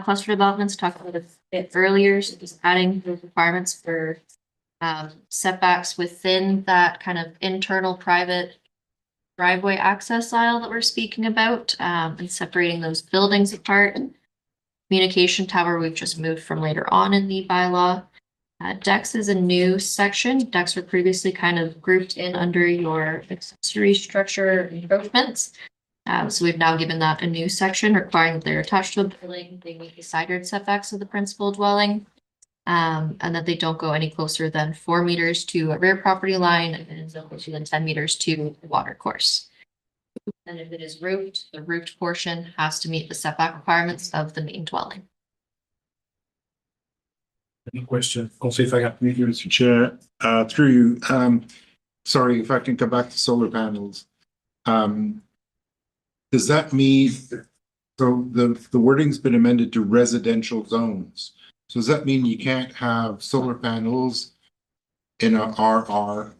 Cluster developments, talked about it a bit earlier, so just adding the requirements for setbacks within that kind of internal private driveway access aisle that we're speaking about, and separating those buildings apart. Communication tower, we've just moved from later on in the bylaw. Decks is a new section. Decks were previously kind of grouped in under your accessory structure encroachments. So we've now given that a new section requiring that they're attached to a building, they meet the side yard setbacks of the principal dwelling, and that they don't go any closer than 4 meters to a rear property line and no closer than 10 meters to the water course. And if it is roofed, the roofed portion has to meet the setback requirements of the main dwelling. Any question? I'll see if I got. Thank you, Mr. Chair. Through you, sorry, if I can come back to solar panels. Does that mean, so the wording's been amended to residential zones. So does that mean you can't have solar panels in a RR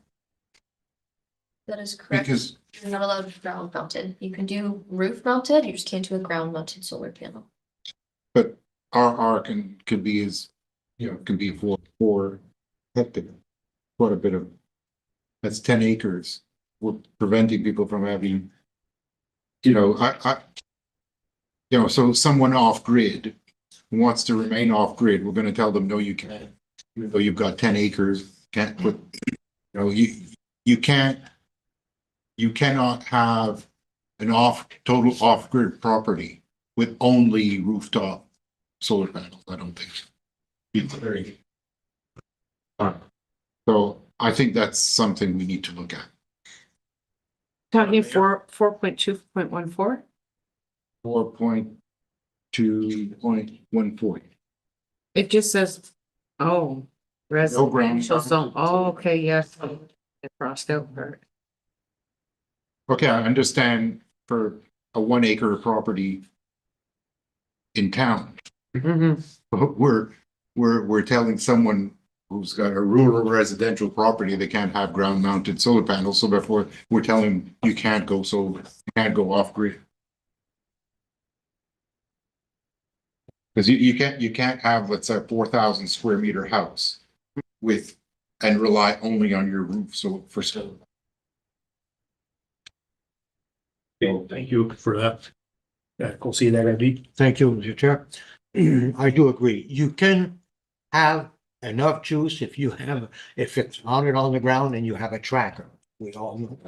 That is correct. Because You're not allowed ground mounted. You can do roof mounted, you just can't do a ground mounted solar panel. But our can be as, can be four hectare. Quite a bit of, that's 10 acres. We're preventing people from having, so someone off grid who wants to remain off grid, we're gonna tell them, no, you can't. Even though you've got 10 acres, can't put, you can't, you cannot have an total off grid property with only rooftop solar panels, I don't think. It's very. So I think that's something we need to look at. Talking 4.2.14. 4.2.14. It just says, oh, residential zone. Oh, okay, yes. It crossed out part. Okay, I understand for a 1 acre property in town, Mhm. but we're telling someone who's got a rural residential property, they can't have ground mounted solar panels, so therefore we're telling them you can't go off grid. Because you can't have, let's say, a 4,000 square meter house and rely only on your roof for solar. Thank you for that. Yeah, go see that, Eddie. Thank you, Mr. Chair. I do agree. You can have enough juice if it's mounted on the ground and you have a tracker. We all know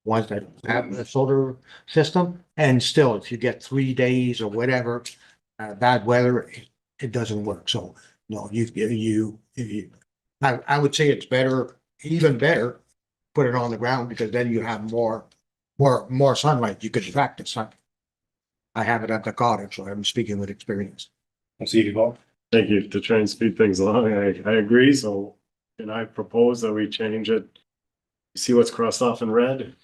ones that have a solar system, and still, if you get 3 days or whatever, bad weather, it doesn't work. So, no, I would say it's better, even better, put it on the ground, because then you have more sunlight. You could track the sun. I have it at the cottage, so I'm speaking with experience. I'll see you, Bob. Thank you. To try and speed things along, I agree. So can I propose that we change it? You see what's crossed off in red?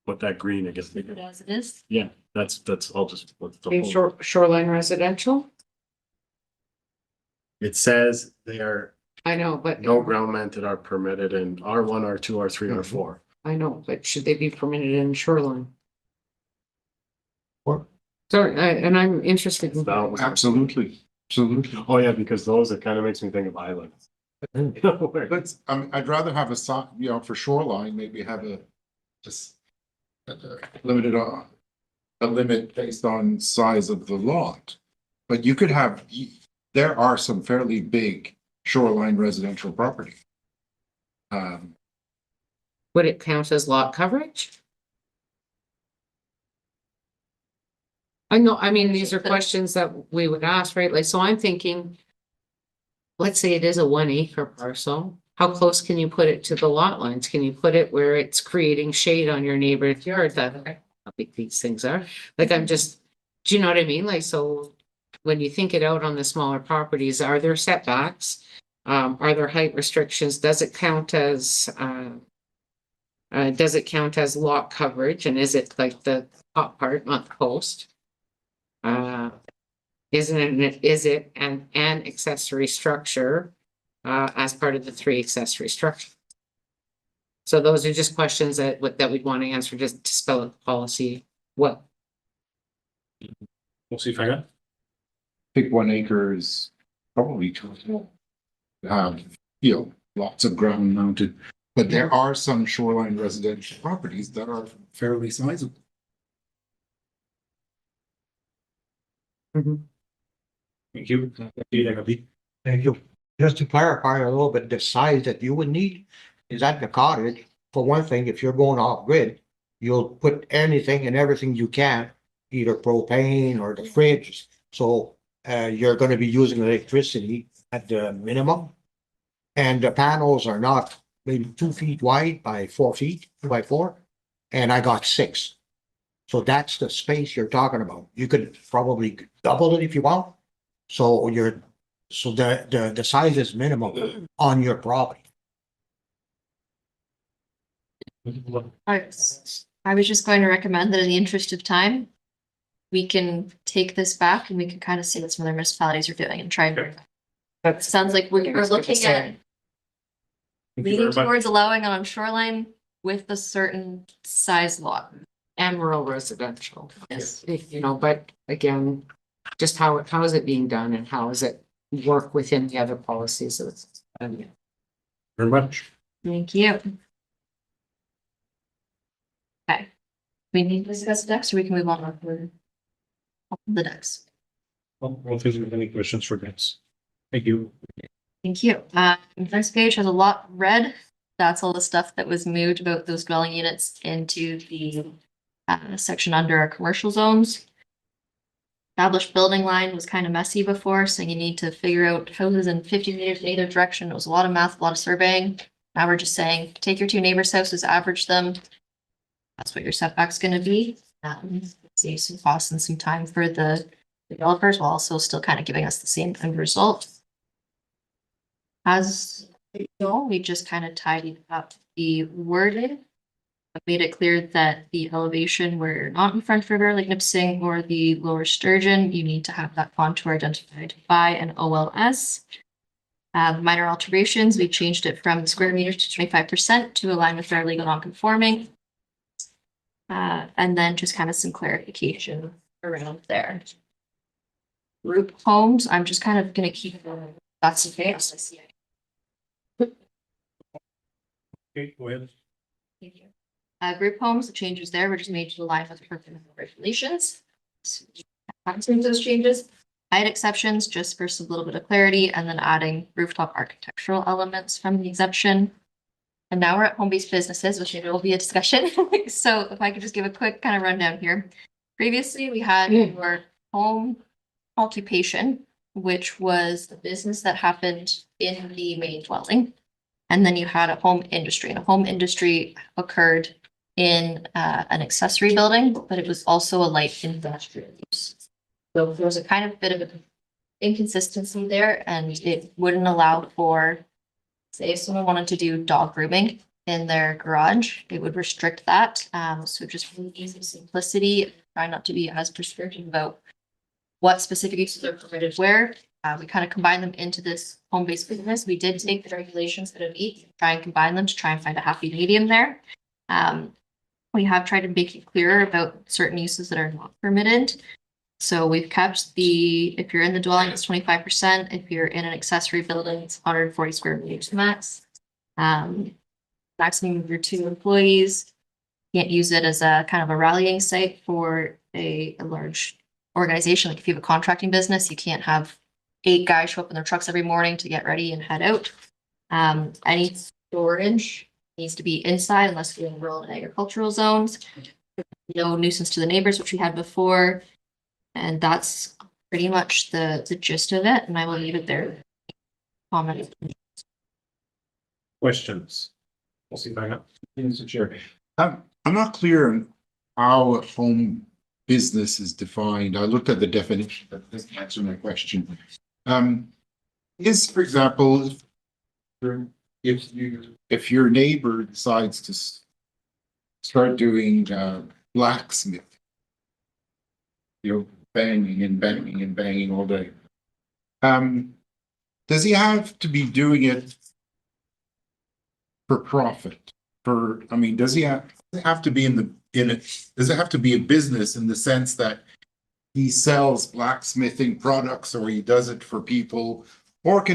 What that green, I guess. As it is. Yeah, that's, I'll just. Okay, shoreline residential. It says they are, I know, but no ground mounted are permitted in R1, R2, R3, R4. I know, but should they be permitted in shoreline? Or- Sorry, and I'm interested in. That was- Absolutely. Oh, yeah, because those, it kind of makes me think of islands. But I'd rather have for shoreline, maybe have just limited a limit based on size of the lot. But you could have, there are some fairly big shoreline residential property. Would it count as lot coverage? I know, I mean, these are questions that we would ask, right? Like, so I'm thinking, let's say it is a 1 acre parcel. How close can you put it to the lot lines? Can you put it where it's creating shade on your neighbor's yard? How big these things are? Like, do you know what I mean? Like, so when you think it out on the smaller properties, are there setbacks? Are there height restrictions? Does it count as lot coverage? And is it like the top part, not the coast? Is it an accessory structure as part of the 3 accessory structures? So those are just questions that we'd want to answer, just to spell out the policy well. We'll see if I got. I think 1 acre is probably too small. Lots of ground mounted, but there are some shoreline residential properties that are fairly sizable. Thank you. Thank you. Just to clarify a little bit, the size that you would need is at the cottage. For one thing, if you're going off grid, you'll put anything and everything you can, either propane or the fridge. So you're gonna be using electricity at the minimum. And the panels are not maybe 2 feet wide by 4 feet, 2 by 4, and I got 6. So that's the space you're talking about. You could probably double it if you want. So the size is minimum on your property. I was just going to recommend that in the interest of time, we can take this back and we can kind of see what some other municipalities are doing and try and. That Sounds like we're looking at Thank you leaning very much. towards allowing on shoreline with a certain size lot. And rural residential. Yes. You know, but again, just how is it being done and how does it work within the other policies? Very much. Thank you. Okay. We need to discuss the decks, or we can move on with the decks. Well, if there's any questions for this. Thank you. Thank you. Next page has a lot red. That's all the stuff that was moved about those dwelling units into the section under our commercial zones. Established building line was kind of messy before, so you need to figure out houses in 50 meters in either direction. It was a lot of math, a lot of surveying. Now we're just saying, take your two neighbors' houses, average them. That's what your setback's gonna be. Save some costs and some time for the developers, while also still kind of giving us the same end result. As you know, we just kind of tidied up the wording. Made it clear that the elevation where you're not in Front River, like Nipissing or the Lower Sturgeon, you need to have that contour identified by an OLS. Minor alterations, we changed it from square meters to 25% to align with our legal non-conforming. And then just kind of some clarification around there. Group homes, I'm just kind of gonna keep, that's okay. Okay, go ahead. Thank you. Group homes, the changes there were just made to align with the regulations. Those changes, I had exceptions just for some little bit of clarity, and then adding rooftop architectural elements from the exemption. And now we're at home-based businesses, which maybe will be a discussion. So if I could just give a quick kind of rundown here. Previously, we had your home occupation, which was the business that happened in the main dwelling. And then you had a home industry, and a home industry occurred in an accessory building, but it was also a light industrial use. So there was a kind of bit of an inconsistency there, and it wouldn't allow for, say, if someone wanted to do dog grooming in their garage, it would restrict that. So just for the ease of simplicity, try not to be as prescriptive about what specific uses are permitted where. We kind of combine them into this home-based business. We did take the regulations out of each, try and combine them to try and find a happy medium there. We have tried to make it clearer about certain uses that are not permitted. So we've kept if you're in the dwelling, it's 25%. If you're in an accessory building, it's 140 square meters max. Maximum of your 2 employees. Can't use it as a kind of a rallying site for a large organization. Like if you have a contracting business, you can't have 8 guys show up in their trucks every morning to get ready and head out. Any storage needs to be inside unless you're in rural and agricultural zones. No nuisance to the neighbors, which we had before. And that's pretty much the gist of it. And I will leave it there. Comment. Questions? We'll see if I got. Mr. Chair, I'm not clear on how a home business is defined. I looked at the definition, but this doesn't answer my question. Is, for example, if your neighbor decides to start doing blacksmith, banging and banging and banging all day, does he have to be doing it for profit? Does he have to be does it have to be a business in the sense that he sells blacksmithing products, or he does it for people? Or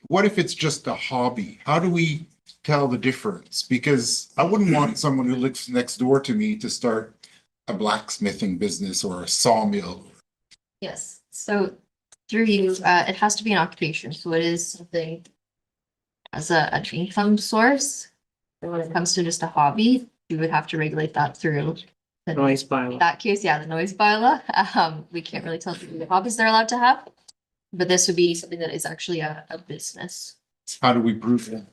what if it's just a hobby? How do we tell the difference? Because I wouldn't want someone who lives next door to me to start a blacksmithing business or a sawmill. Yes, so through you, it has to be an occupation, so it is something as an income source. And when it comes to just a hobby, you would have to regulate that through the Noise bylaw. In that case, yeah, the noise bylaw. We can't really tell people the hobbies they're allowed to have. But this would be something that is actually a business. How do we prove that?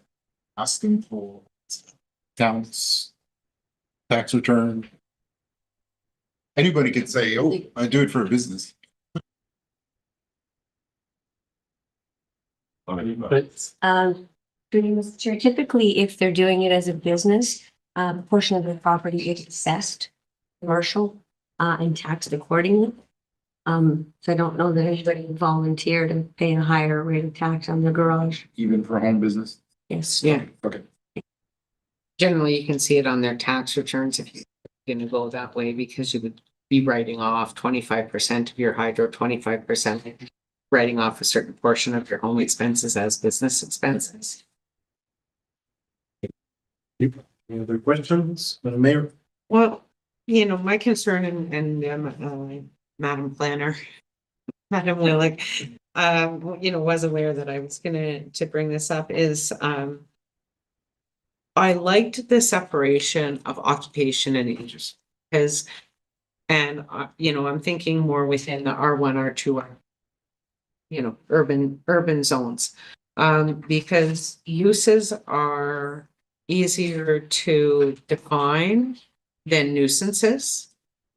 Asking for counts, tax return. Anybody could say, oh, I do it for a business. Through you, Mr. Chair, typically, if they're doing it as a business, a portion of the property is assessed commercial and taxed accordingly. So I don't know that anybody would volunteer to pay a higher rate of tax on their garage. Even for home business? Yes. Yeah. Okay. generally you can see it on their tax returns if you're gonna go that way, because you would be writing off 25% of your hydro, 25% writing off a certain portion of your home expenses as business expenses. Any other questions, Madam Mayor? Well, you know, my concern Madam Planner, Madam Willick, you know, was aware that I was to bring this up is, I liked the separation of occupation and industry because, and, you know, I'm thinking more within the R1, R2, you know, urban zones. Because uses are easier to define than nuisances.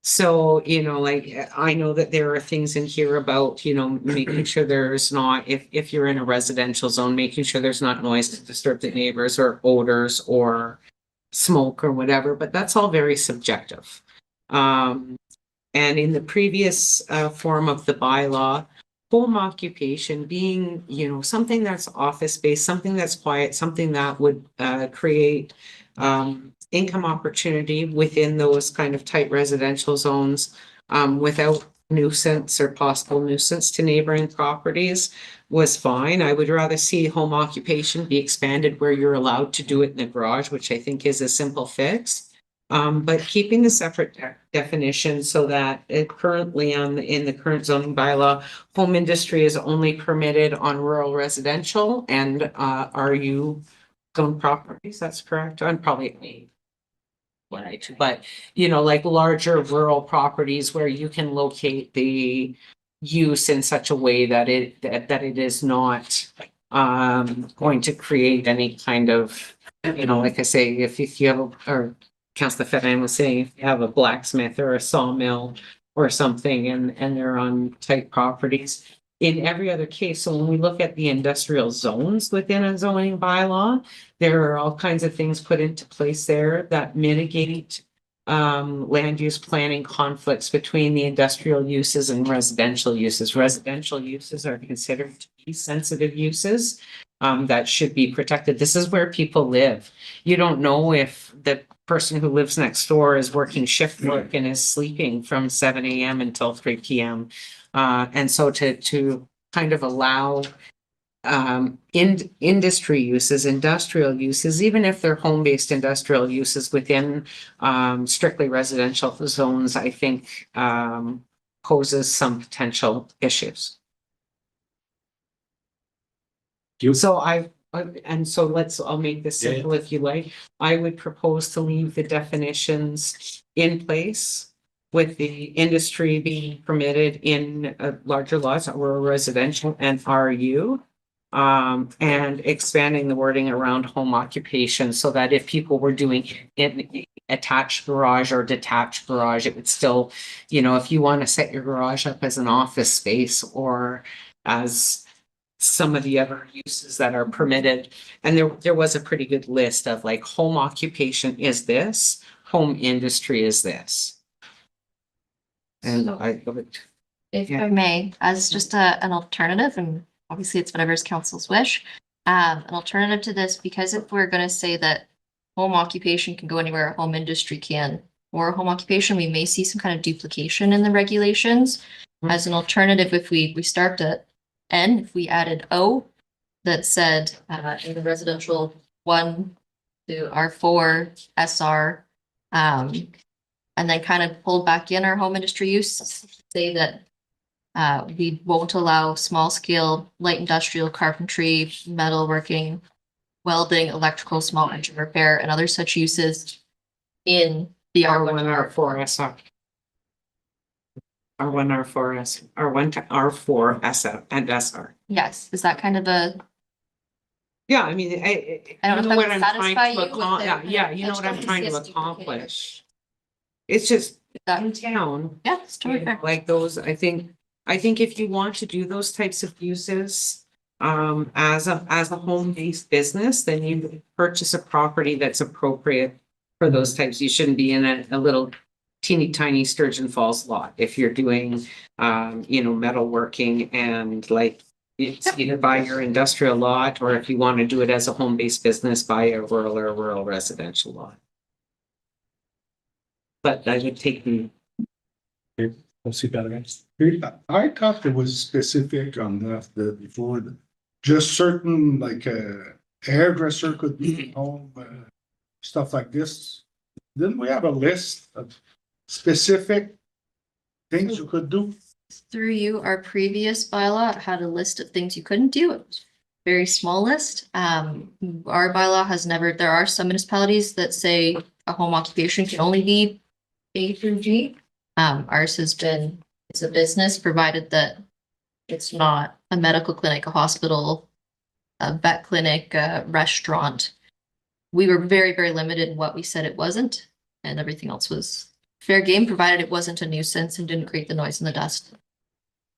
So, you know, like, I know that there are things in here about, you know, making sure there's not, if you're in a residential zone, making sure there's not noise to disturb the neighbors or odors or smoke or whatever, but that's all very subjective. And in the previous form of the bylaw, home occupation being, you know, something that's office-based, something that's quiet, something that would create income opportunity within those kind of tight residential zones, without nuisance or possible nuisance to neighboring properties was fine. I would rather see home occupation be expanded where you're allowed to do it in the garage, which I think is a simple fix. But keeping the separate definition so that it currently in the current zoning bylaw, home industry is only permitted on rural residential and RU zone properties. That's correct. I'm probably right, but you know, like larger rural properties where you can locate the use in such a way that it is not going to create any kind of, you know, like I say, if you have or Councillor Fetterman was saying, if you have a blacksmith or a sawmill or something and they're on tight properties. In every other case, so when we look at the industrial zones within a zoning bylaw, there are all kinds of things put into place there that mitigate land use planning conflicts between the industrial uses and residential uses. Residential uses are considered to be sensitive uses that should be protected. This is where people live. You don't know if the person who lives next door is working shift work and is sleeping from 7 a.m. until 3 p.m. And so to kind of allow industry uses, industrial uses, even if they're home-based industrial uses within strictly residential zones, I think poses some potential issues. So I'll make this Yeah, yeah. simple if you like. I would propose to leave the definitions in place with the industry being permitted in larger lots or residential and RU. And expanding the wording around home occupation so that if people were doing it attached garage or detached garage, it would still, you know, if you want to set your garage up as an office space or as some of the other uses that are permitted. And there was a pretty good list of like home occupation is this, home industry is this. And If Yeah. I may, as just an alternative, and obviously it's whatever's council's wish, an alternative to this, because if we're gonna say that home occupation can go anywhere a home industry can, or home occupation, we may see some kind of duplication in the regulations. As an alternative, if we start at N, if we added O, that said, in the residential 1 to R4, SR, and then kind of pulled back in our home industry use, say that we won't allow small scale, light industrial, carpentry, metalworking, welding, electrical, small engine repair, and other such uses in the R1, R1, R4, SR. R1, R4, S, R1 to R4, SF, and SR. Yes, is that kind of a, Yeah, I mean, I don't know if that what would I'm satisfy trying to you with accomplish. the- Yeah, you know what I'm trying to Yes, duplicated. accomplish. It's just that, in town, yeah, it's totally fair. like those, I think if you want to do those types of uses, as a home-based business, then you purchase a property that's appropriate for those types. You shouldn't be in a little teeny tiny Sturgeon Falls lot if you're doing, you know, metalworking and like it's either by your industrial lot, or if you want to do it as a home-based business, by a rural residential lot. But I would take the, Let's see that again. I thought it was specific on the before, just certain like hairdresser could be home, stuff like this. Didn't we have a list of specific things you could do? Through you, our previous bylaw had a list of things you couldn't do. It was a very small list. Our bylaw has never, there are some municipalities that say a home occupation can only be A through G. Ours has been, it's a business, provided that it's not a medical clinic, a hospital, a vet clinic, a restaurant. We were very, very limited in what we said it wasn't, and everything else was fair game, provided it wasn't a nuisance and didn't create the noise and the dust.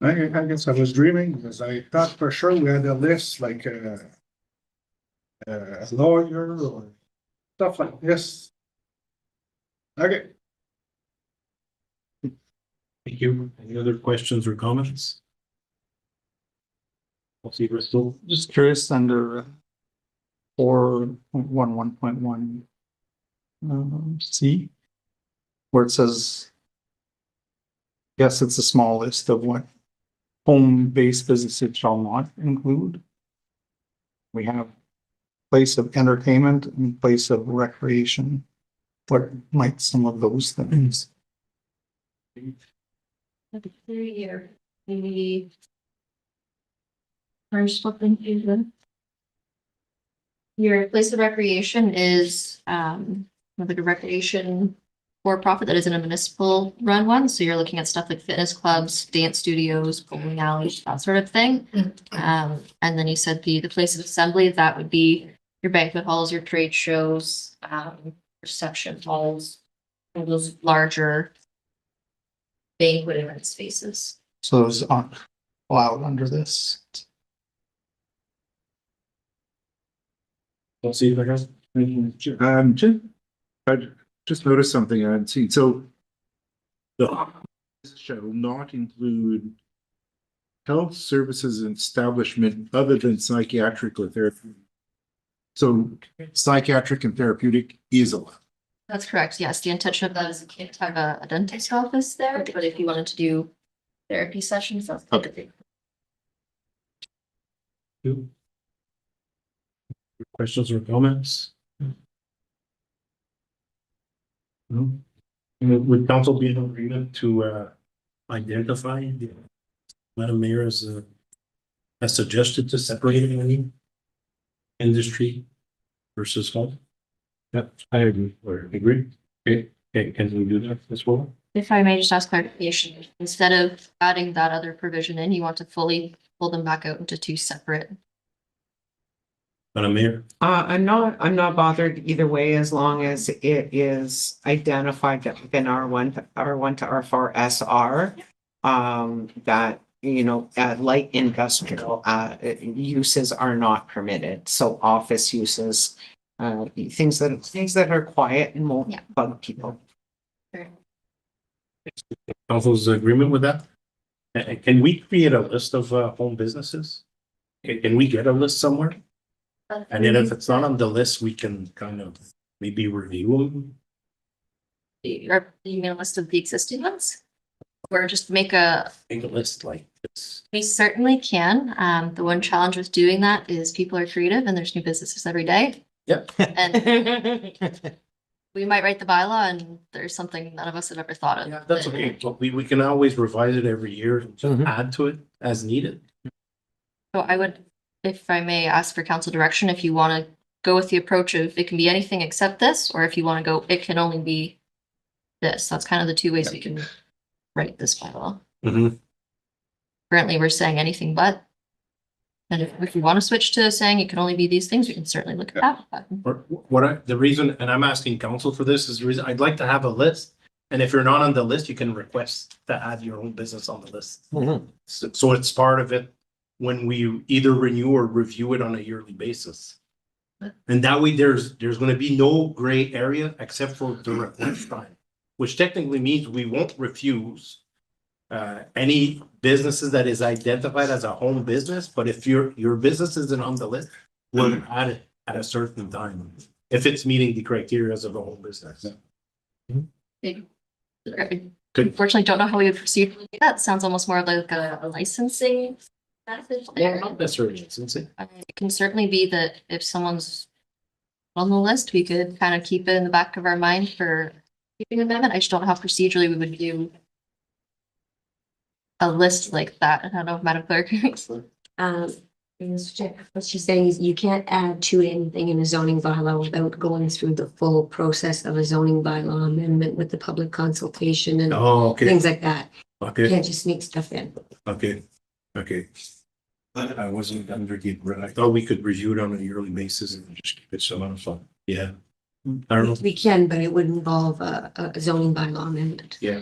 I guess I was dreaming because I thought for sure we had a list like a lawyer or stuff like this. Okay. Thank you. Any other questions or comments? We'll see, Bristol. Just curious, under 4.11.1 C, where it says, yes, it's a small list of what home-based businesses shall not include. We have place of entertainment and place of recreation. What might some of those things? Through here, maybe. First, something even. Your place of recreation is like a recreation for profit that isn't a municipal run one. So you're looking at stuff like fitness clubs, dance studios, bowling alleys, that sort of thing. And then you said the place of assembly, that would be your banquet halls, your trade shows, reception halls, and those larger banquet event spaces. So those aren't allowed under this. We'll see if I guess. I just noticed something I hadn't seen. So the shall not include health services and establishment other than psychiatric or therapeutic. So psychiatric and therapeutic is allowed. That's correct. Yes, the intention of that is you can't have a dentist office there, but if you wanted to do therapy sessions, that's okay. Questions or comments? No? Would council be in agreement to identify the Madam Mayor as suggested to separate any industry versus home? Yep, I agree. Or agree? Okay, can we do that as well? If I may just ask clarification, instead of adding that other provision in, you want to fully pull them back out into two separate. Madam Mayor? I'm not bothered either way, as long as it is identified that within R1 to R4 SR. That, you know, light industrial, uses are not permitted, so office uses. Things that are quiet and won't Yeah. bug people. Council's agreement with that? Can we create a list of home businesses? Can we get a list somewhere? And then if it's not on the list, we can kind of maybe review them. You mean a list of the existing ones? Or just make a, Make a list like this. we certainly can. The one challenge with doing that is people are creative and there's new businesses every day. Yep. And we might write the bylaw and there's something none of us have ever thought of. Yeah, that's okay, but we can always revise it every year and just add to it as needed. So I would, if I may ask for council direction, if you want to go with the approach of it can be anything except this, or if you want to go, it can only be this. That's kind of the two ways we can write this bylaw. Currently, we're saying anything but. And if you want to switch to saying it can only be these things, we can certainly look at that. Or the reason, and I'm asking council for this, is the reason I'd like to have a list. And if you're not on the list, you can request to add your own business on the list. So it's part of it when we either renew or review it on a yearly basis. And that way there's gonna be no gray area except for the request time, which technically means we won't refuse any businesses that is identified as a home business, but if your business isn't on the list, we'll add it at a certain time. If it's meeting the criteria of a home business. Unfortunately, don't know how we would proceed. with that. Sounds almost more like a licensing method. Not necessarily, since it. It can certainly be that if someone's on the list, we could kind of keep it in the back of our mind for keeping amendment. I just don't know how procedurally we would view a list like that. I don't know, Madam Clerk. Mr. Chair, what she's saying is you can't add to anything in a zoning bylaw without going through the full process of a zoning bylaw amendment with the public consultation and Oh, okay, things like that. You okay, can't just sneak stuff in. okay, okay. I wasn't under the, I thought we could review it on a yearly basis and just keep it so fun. Yeah. I don't know. We can, but it would involve a zoning bylaw amendment. Yeah.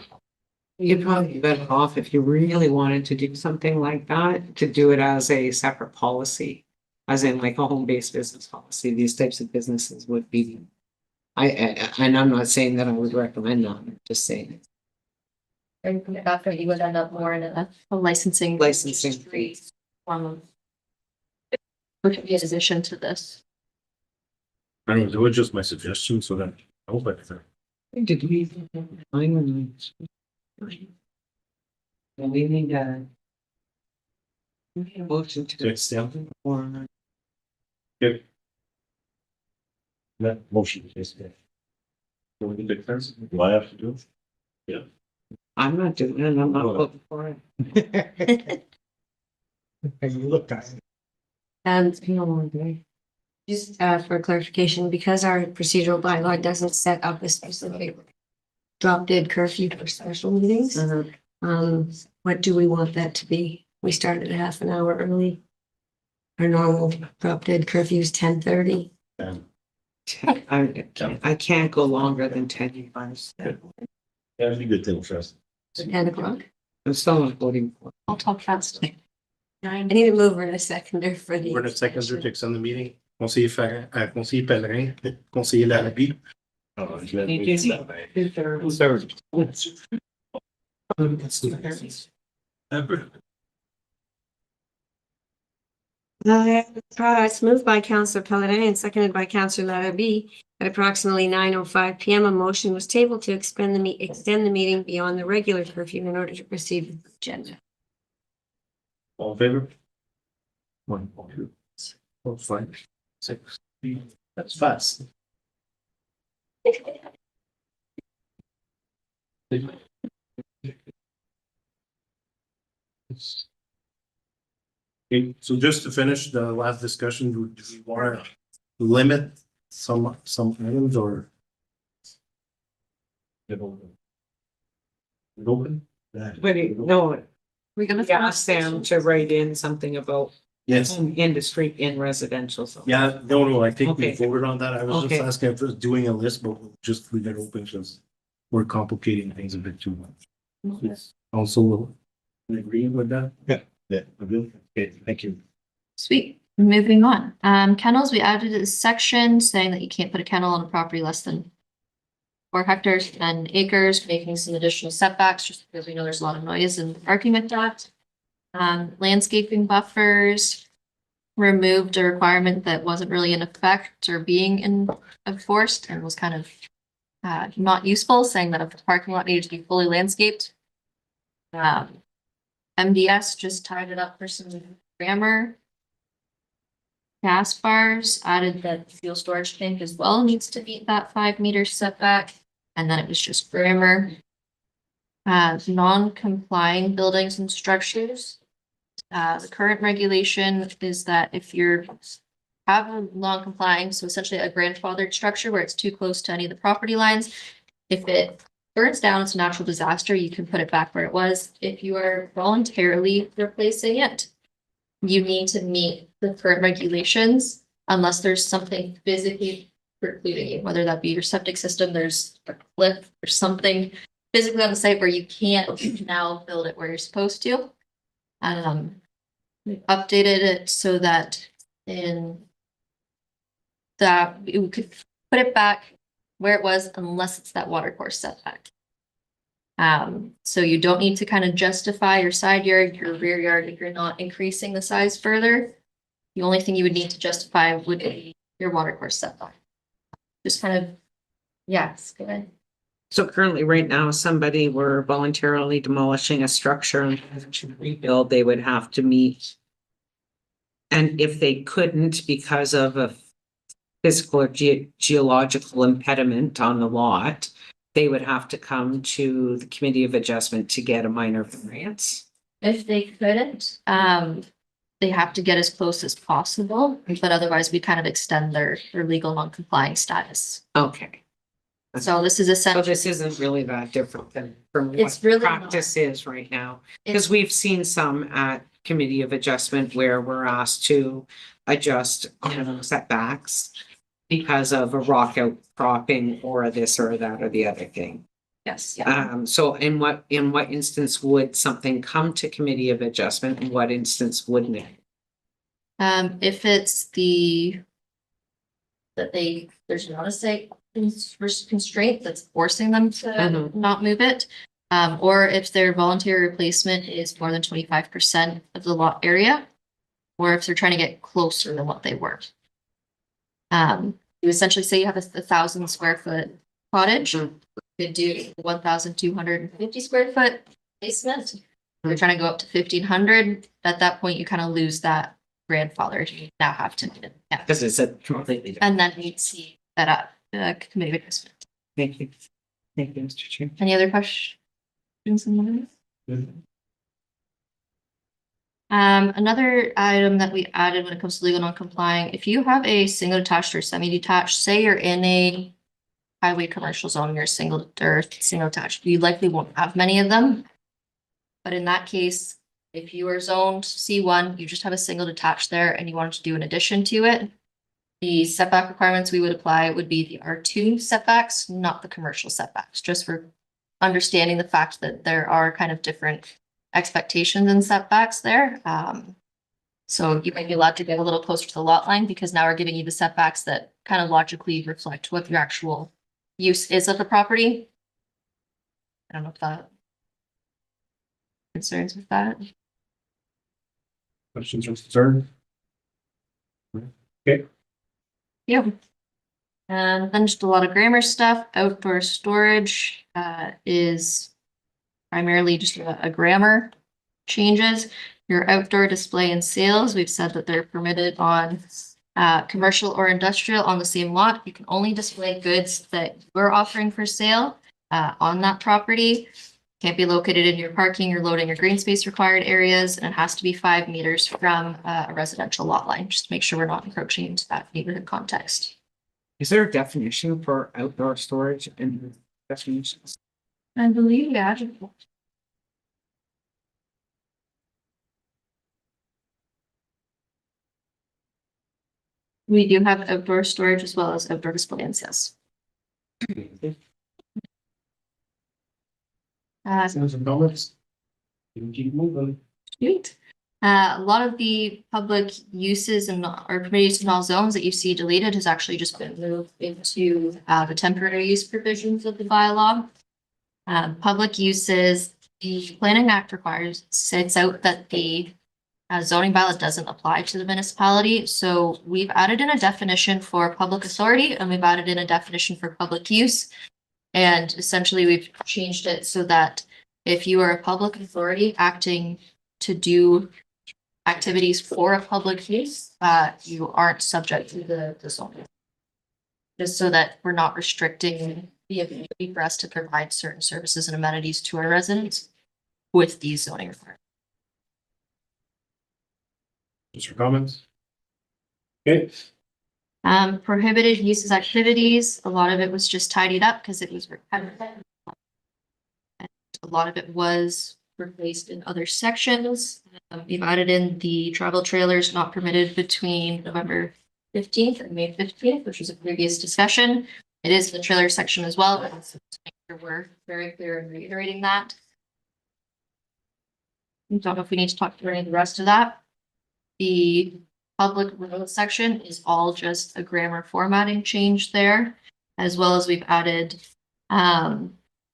You'd probably be better off if you really wanted to do something like that, to do it as a separate policy. As in like a home-based business policy, these types of businesses would be. And I'm not saying that I would recommend that, I'm just saying. After you would end up more in a licensing. Licensing. Which would be a addition to this. I don't know, it was just my suggestion, so that I hope I. Did we? Finally. We need a. Motion to extend. or Good. That motion is good. Do we need to cleanse? Do I have to do? I'm not doing it, I'm not voting for it. You looked at it. And just for clarification, because our procedural bylaw doesn't set up a specific drop dead curfew for special meetings, what do we want that to be? We started a half an hour early. Our normal drop dead curfew is 10:30. I can't go longer than 10 minutes. That'd be a good thing for us. 10 o'clock. I'm still not voting for. I'll talk fast. I need a mover and a seconder for the. We're gonna second to extend the meeting. Conseiller conseiller Pellerin, conseiller Larrabee. It's moved by Councillor Pellerin and seconded by Councillor Larrabee. At approximately 9:05 PM, a motion was tabled to extend the meeting beyond the regular curfew in order to proceed with the agenda. All in favor? 1, 2, 4, 5, 6. That's fast. Okay, so just to finish the last discussion, do we want to limit some items or? Open? No, We're gonna. ask them to write in something about Yes. home industry in residential zone. Yeah, no, I think we Okay. voted on that. I was just Okay. asking if it's doing a list, but we'll just leave it open because we're complicating things a bit too much. Also, will agree with that? Yeah. Yeah, I will. Okay, thank you. Sweet. Moving on. Kennels, we added a section saying that you can't put a kennel on a property less than 4 hectares and acres, making some additional setbacks, just because we know there's a lot of noise and parking with that. Landscaping buffers, removed a requirement that wasn't really in effect or being enforced and was kind of not useful, saying that if the parking lot needed to be fully landscaped. MDS just tied it up for some grammar. Gas bars added that fuel storage tank as well needs to meet that 5-meter setback, and then it was just grammar. Non-complying buildings and structures. The current regulation is that if you're have a non-complying, so essentially a grandfathered structure where it's too close to any of the property lines, if it burns down, it's a natural disaster, you can put it back where it was. If you are voluntarily replacing it, you need to meet the current regulations unless there's something physically precluding you, whether that be your septic system, there's a cliff or something physically on the site where you can't now build it where you're supposed to. We updated it so that we could put it back where it was unless it's that water course setback. So you don't need to kind of justify your side yard, your rear yard, if you're not increasing the size further. The only thing you would need to justify would be your water course setback. Just kind of, yes, go ahead. So currently, right now, somebody were voluntarily demolishing a structure and to rebuild, they would have to meet. And if they couldn't because of a physical or geological impediment on the lot, they would have to come to the Committee of Adjustment to get a minor variance. If they couldn't, they have to get as close as possible, but otherwise we kind of extend their legal non-complying status. Okay. So this is So essentially, this isn't really that different than from It's what really not. practice is right now. it's, Because we've seen some at Committee of Adjustment where we're asked to adjust setbacks because of a rock outcropping or this or that or the other thing. yes, yeah. So in what instance would something come to Committee of Adjustment and what instance wouldn't it? If it's there's not a site constraint that's forcing them to Mhm. not move it. Or if their voluntary replacement is more than 25% of the lot area, or if they're trying to get closer than what they were. You essentially say you have a 1,000 square foot cottage, Mhm. could do 1,250 square foot basement. You're trying to go up to 1,500. At that point, you kind of lose that grandfather. You now have to, yeah. Because it's a completely different. And then you'd see that up, committee of adjustment. Thank you. Thank you, Mr. Chair. Any other questions? Another item that we added when it comes to legal non-complying, if you have a single detached or semi-detached, say you're in a highway commercial zone, you're single detached, you likely won't have many of them. But in that case, if you are zoned C1, you just have a single detached there and you wanted to do an addition to it. The setback requirements we would apply would be the R2 setbacks, not the commercial setbacks, just for understanding the fact that there are kind of different expectations and setbacks there. So you might be allowed to get a little closer to the lot line because now we're giving you the setbacks that kind of logically reflect what your actual use is of the property. I don't know if that concerns with that. Questions or concerns? Yep. And then just a lot of grammar stuff. Outdoor storage is primarily just a grammar changes. Your outdoor display and sales, we've said that they're permitted on commercial or industrial on the same lot. You can only display goods that we're offering for sale on that property. Can't be located in your parking, your loading or green space required areas, and it has to be 5 meters from a residential lot line, just to make sure we're not encroaching into that neighborhood context. Is there a definition for outdoor storage and definitions? I believe, yeah. We do have outdoor storage as well as outdoor display and sales. Some comments? You can keep moving. Sweet. A lot of the public uses and or permitted use in all zones that you see deleted has actually just been moved into the temporary use provisions of the bylaw. Public uses, the Planning Act requires, sets out that the zoning bylaw doesn't apply to the municipality. So we've added in a definition for public authority and we've added in a definition for public use. And essentially we've changed it so that if you are a public authority acting to do activities for a public use, you aren't subject to the zoning. Just so that we're not restricting the ability for us to provide certain services and amenities to our residents with these zoning requirements. Just your comments? Okay. Prohibited uses activities, a lot of it was just tidied up because it was repetitive. And a lot of it was replaced in other sections. We've added in the travel trailers not permitted between November 15th and May 15th, which was a previous discussion. It is the trailer section as well, but to make sure we're very clear in reiterating that. I don't know if we need to talk through any of the rest of that. The public road section is all just a grammar formatting change there, as well as we've added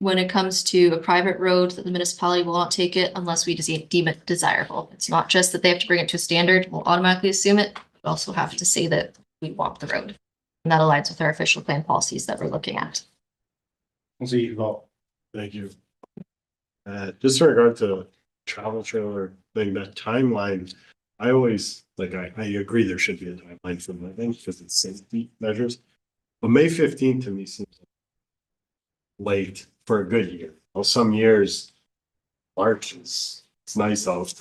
when it comes to a private road, that the municipality will not take it unless we deem it desirable. It's not just that they have to bring it to a standard, we'll automatically assume it, we also have to say that we walk the road. And that aligns with our official plan policies that we're looking at. We'll see you go. Thank you. Just in regard to travel trailer thing, that timeline, I always, like, I agree there should be a timeline for living because it's safety measures. But May 15th to me seems late for a good year. Well, some years, March is, it's nice out,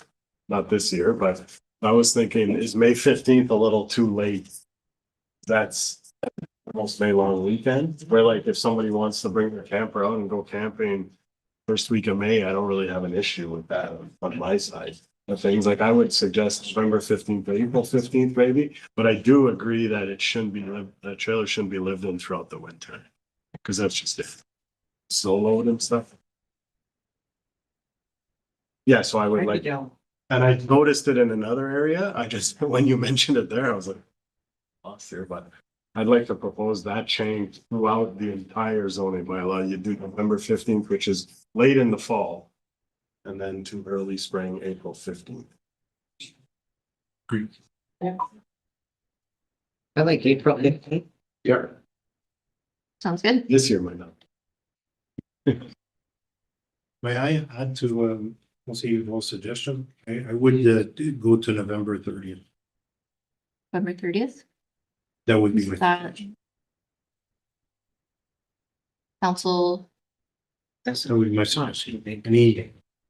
not this year, but I was thinking, is May 15th a little too late? That's almost May long weekend, where like if somebody wants to bring their camper out and go camping first week of May, I don't really have an issue with that on my side of things. Like I would suggest November 15th, April 15th, maybe, but I do agree that it shouldn't be the trailer shouldn't be lived in throughout the winter. Cause that's just it. Snow load and stuff. Yeah, so I would like, and I noticed it in another area. I just, when you mentioned it there, I was like, lost here, but I'd like to propose that change throughout the entire zoning bylaw. You do November 15th, which is late in the fall. And then to early spring, April 15th. Agreed. I like April 15th. Yeah. Sounds good. This year might not. May I add to, we'll see your suggestion? I would go to November 30th. November 30th. That would be my. That. Council, That would be my suggestion.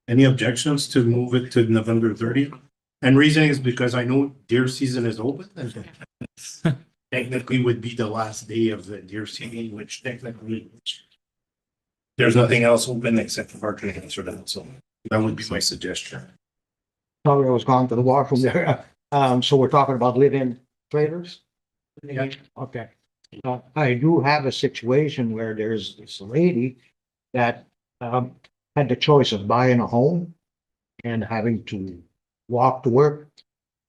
Any objections to move it to November 30th? And reason is because I know deer season is open and technically would be the last day of the deer season, which technically there's nothing else open except for our trails or that, so that would be my suggestion. Sorry, I was gone to the washroom there. So we're talking about live-in trailers? Yeah. Okay. I do have a situation where there's this lady that, had the choice of buying a home and having to walk to work,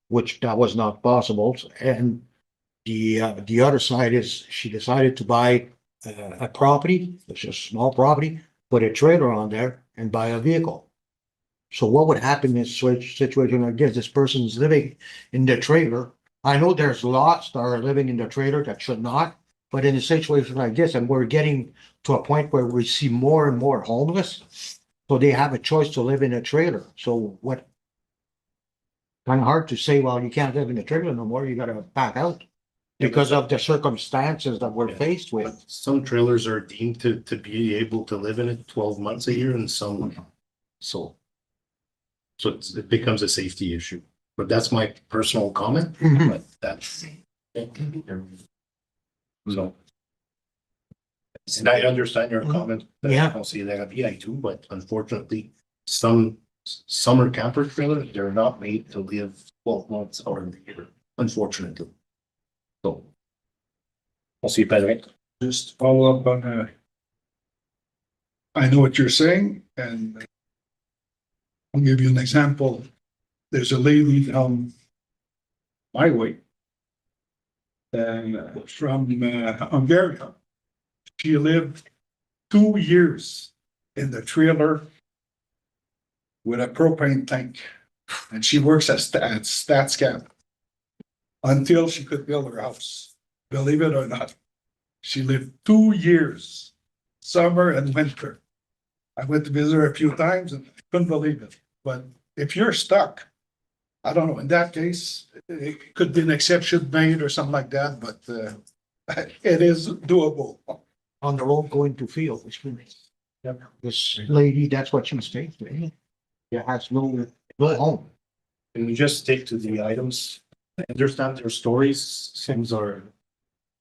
which that was not possible. And the other side is she decided to buy a property, it's a small property, put a trailer on there and buy a vehicle. So what would happen in this situation like this? This person's living in the trailer. I know there's lots that are living in the trailer that should not, but in a situation like this, and we're getting to a point where we see more and more homeless. So they have a choice to live in a trailer. So what? Kind of hard to say, well, you can't live in a trailer no more, you gotta back out. Because of the circumstances that we're faced with. But some trailers are deemed to be able to live in it 12 months a year and some, so. So it becomes a safety issue, but that's my personal comment, but that's. So. And I understand your comment. Yeah. I'll see that, I do, but unfortunately, some summer camper trailers, they're not made to live 12 months or a year, unfortunately. So. I'll see you better. Just follow up on, I know what you're saying, and I'll give you an example. There's a lady down my way and from Hungary. She lived 2 years in the trailer with a propane tank, and she works at StatsCan until she could build her house. Believe it or not, she lived 2 years, summer and winter. I went to visit her a few times and I couldn't believe it. But if you're stuck, I don't know, in that case, it could be an exception made or something like that, but it is doable. On the road going to field, which means. This lady, that's what she's faced with. There has no home. Can we just stick to the items? I understand their stories, seems are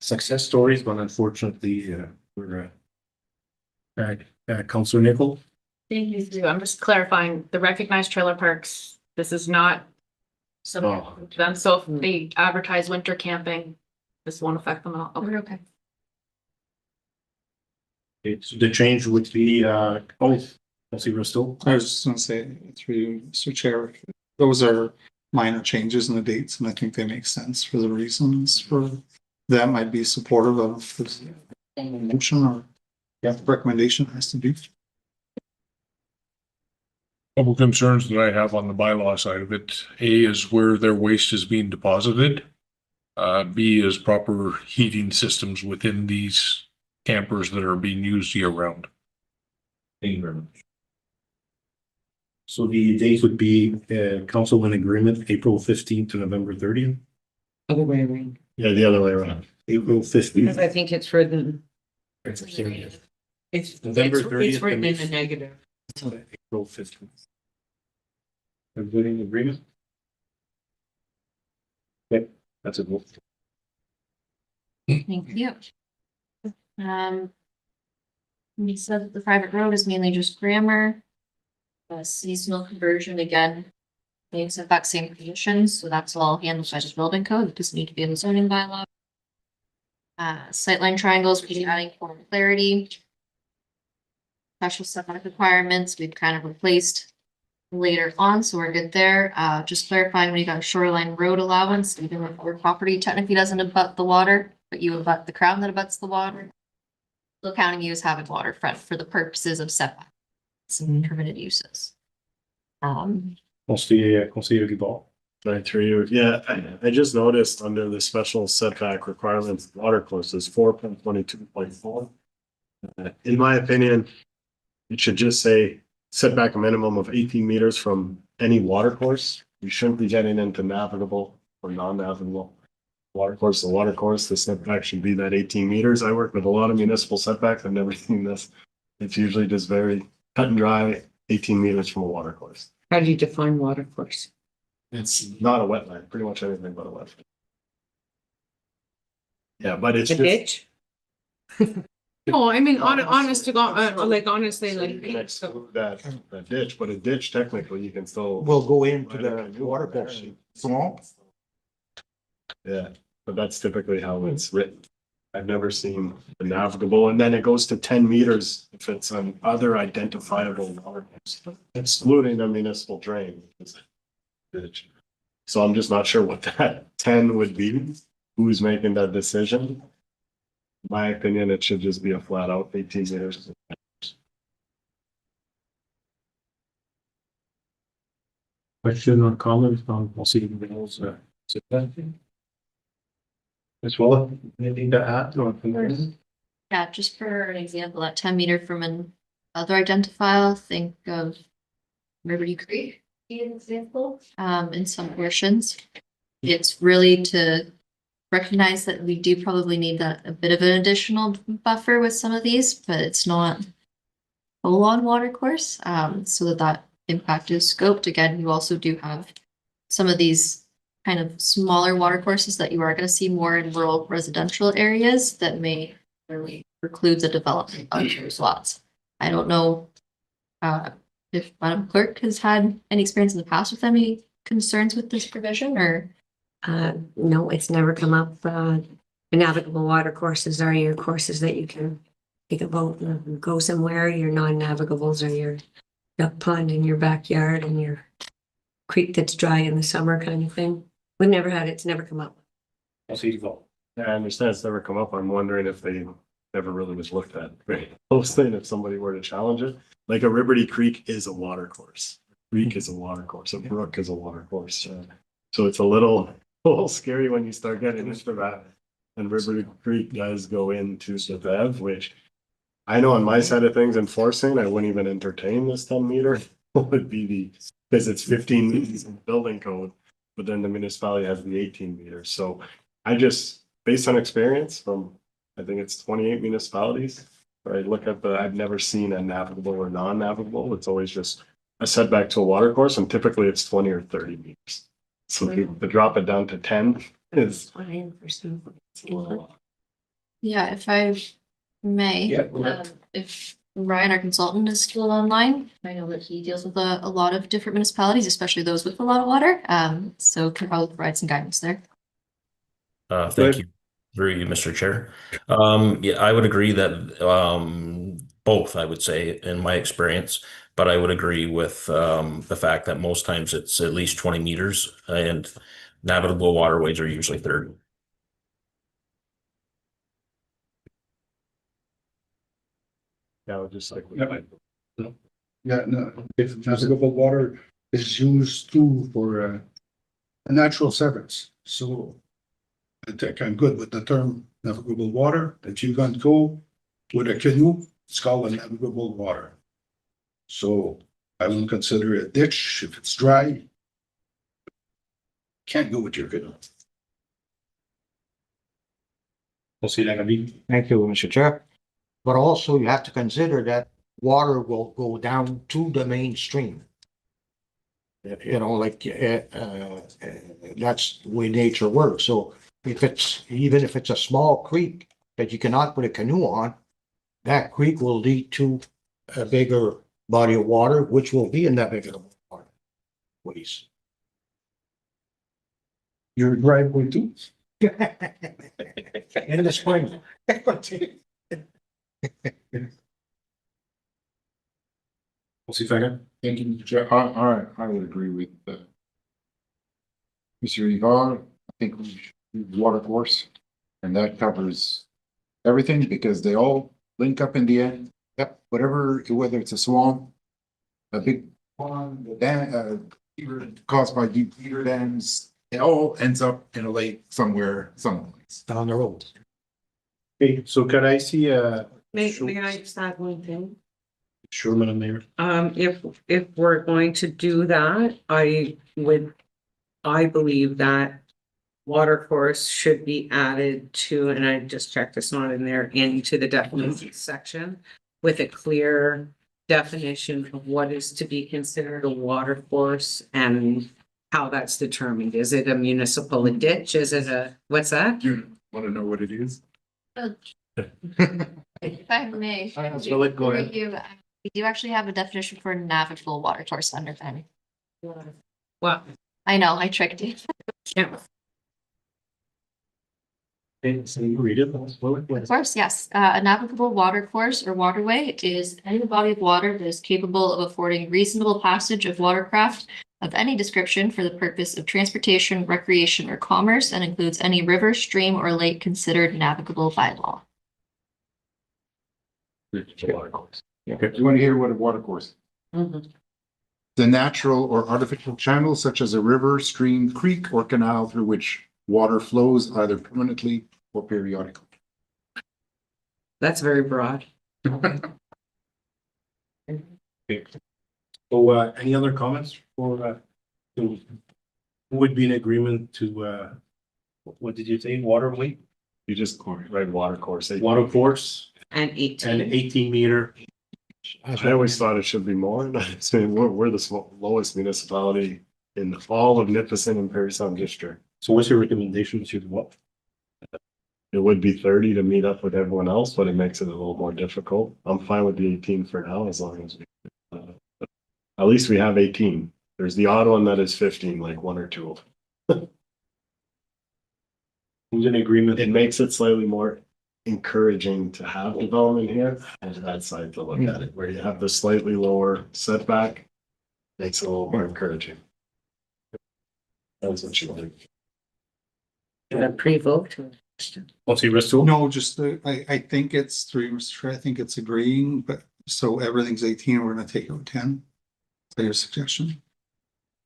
success stories, but unfortunately, we're Councilor Nickel. Thank you, Sue. I'm just clarifying, the recognized trailer parks, this is not similar to them, so if they advertise winter camping, this won't affect them at all. Okay. okay. It's the change would be Councilor Bristol. I was just gonna say, through you, Mr. Chair, those are minor changes in the dates, and I think they make sense for the reasons for them. I'd be supportive of this motion or Yeah, recommendation has to be. Couple concerns that I have on the bylaw side of it. A is where their waste is being deposited. B is proper heating systems within these campers that are being used year round. Thank you very much. So the date would be, council in agreement, April 15th to November 30th. Other way around. Yeah, the other way around. April Because 15th. I think it's written, It's it's November 30th. written in the negative. April 15th. Everybody in agreement? Okay, that's a vote. Thank you. We said that the private road is mainly just grammar. Seasonal conversion, again, same setback, same conditions, so that's all handled by the building code, it doesn't need to be in the zoning bylaw. Sightline triangles, we're adding for clarity. Special setback requirements, we've kind of replaced later on, so we're good there. Just clarifying, when you got a shoreline road allowance, even if your property technically doesn't abut the water, but you abut the crown that abuts the water. Still counting you as having waterfront for the purposes of setback. Some permitted uses. Conseiller Guibal. Right through you. Yeah, I just noticed under the special setback requirements, water courses 4.22.4. In my opinion, it should just say setback a minimum of 18 meters from any water course. You shouldn't be getting into navigable or non-navigable. Water course, the setback should be that 18 meters. I work with a lot of municipal setbacks. I've never seen this. It's usually just very cut and dry, 18 meters from a water course. How do you define water course? It's not a wetland, pretty much anything but a wetland. Yeah, but it's A just. ditch? Oh, I mean, honest to God, like honestly, So you can like, exclude that ditch, but a ditch technically you can still. Will go into the water course. Swamp? Yeah, but that's typically how it's written. I've never seen a navigable, and then it goes to 10 meters if it's an other identifiable water course, excluding a municipal drain. Ditch. So I'm just not sure what that 10 would be, who's making that decision. In my opinion, it should just be a flat out 18 meters. Question or comment on Conseiller Guibal's setback? Ms. Willa, anything to add or? Yeah, just for an example, that 10 meter from an other identifier, think of Liberty Creek, be an example, in some portions. It's really to recognize that we do probably need a bit of an additional buffer with some of these, but it's not full on water course, so that impact is scoped. Again, you also do have some of these kind of smaller water courses that you are going to see more in rural residential areas that may really preclude the development of those lots. I don't know if Madam Clerk has had any experience in the past with any concerns with this provision, or? No, it's never come up. Navigable water courses are your courses that you can take a boat and go somewhere. Your non-navigables are your duck pond in your backyard and your creek that's dry in the summer kind of thing. We've never had it. It's never come up. Conseiller Guibal. Yeah, I understand it's never come up. I'm wondering if they never really was looked at very closely, and if somebody were to challenge it. Like a Liberty Creek is a water course. A creek is a water course. A brook is a water course. So it's a little scary when you start getting into that. And Liberty Creek does go into the Bev, which I know on my side of things enforcing, I wouldn't even entertain this 10 meter. Would be because it's 15 meters in the building code, but then the municipality has the 18 meters. So I just, based on experience from, I think it's 28 municipalities, where I look at I've never seen a navigable or non-navigable. It's always just a setback to a water course, and typically it's 20 or 30 meters. So to drop it down to 10 is. Yeah, if I may, Yeah. if Ryan, our consultant, is still online, I know that he deals with a lot of different municipalities, especially those with a lot of water. So can probably provide some guidance there. Thank you. Through you, Mr. Chair. Yeah, I would agree that both, I would say, in my experience, but I would agree with the fact that most times it's at least 20 meters and navigable waterways are usually 30. Yeah, just like. Yeah, no, if navigable water is used too for a natural service, so I think I'm good with the term navigable water. If you're gonna go with a canoe, it's called a navigable water. So I will consider a ditch if it's dry. Can't go with your canoe. Thank you, Mr. Chair. But also you have to consider that water will go down to the mainstream. You know, like, that's the way nature works. So even if it's a small creek that you cannot put a canoe on, that creek will lead to a bigger body of water, which will be a navigable water ways. Your driveway too. In the spring. Thank you, Mr. Chair. I would agree with Mr. Ivar. I think we should do water course. And that covers everything because they all link up in the end. Yep, whatever, whether it's a swamp, a big pond, a dam, caused by deep feeder dams, it all ends up in a lake somewhere, someplace. Down the road. Okay, so can I see May I just add one thing? Sure, Madam Mayor. If we're going to do that, I believe that water course should be added to, and I just checked, it's not in there, into the definitions section with a clear definition of what is to be considered a water course and how that's determined. Is it a municipal ditch? Is it what's that? You want to know what it is? If I may. So let go ahead. We do actually have a definition for navigable water course under them. Well, I know, I tricked you. yeah. So you read it. Of course, yes. A navigable water course or waterway is any body of water that is capable of affording reasonable passage of watercraft of any description for the purpose of transportation, recreation, or commerce, and includes any river, stream, or lake considered navigable by law. Okay, you want to hear what a water course is? The natural or artificial channel such as a river, stream, creek, or canal through which water flows either permanently or periodically. That's very broad. So, any other comments for, who would be in agreement to, what did you say, waterway, You just write water course. water course And and 18. 18-meter? I always thought it should be more. And I'm saying we're the lowest municipality in all of Nipissing and Perry Sound District. So what's your recommendation to what? It would be 30 to meet up with everyone else, but it makes it a little more difficult. I'm fine with the 18 for now, as long as at least we have 18. There's the odd one that is 15, like one or two of them. Who's in agreement? It makes it slightly more encouraging to have development here and that side to look at it, where you have the slightly lower setback. Makes it a little more encouraging. That's what you think. Pre-vote. What's your rest of? No, just, I think it's three, Mr. Chair. I think it's agreeing, but so everything's 18, we're gonna take out 10. Is that your suggestion?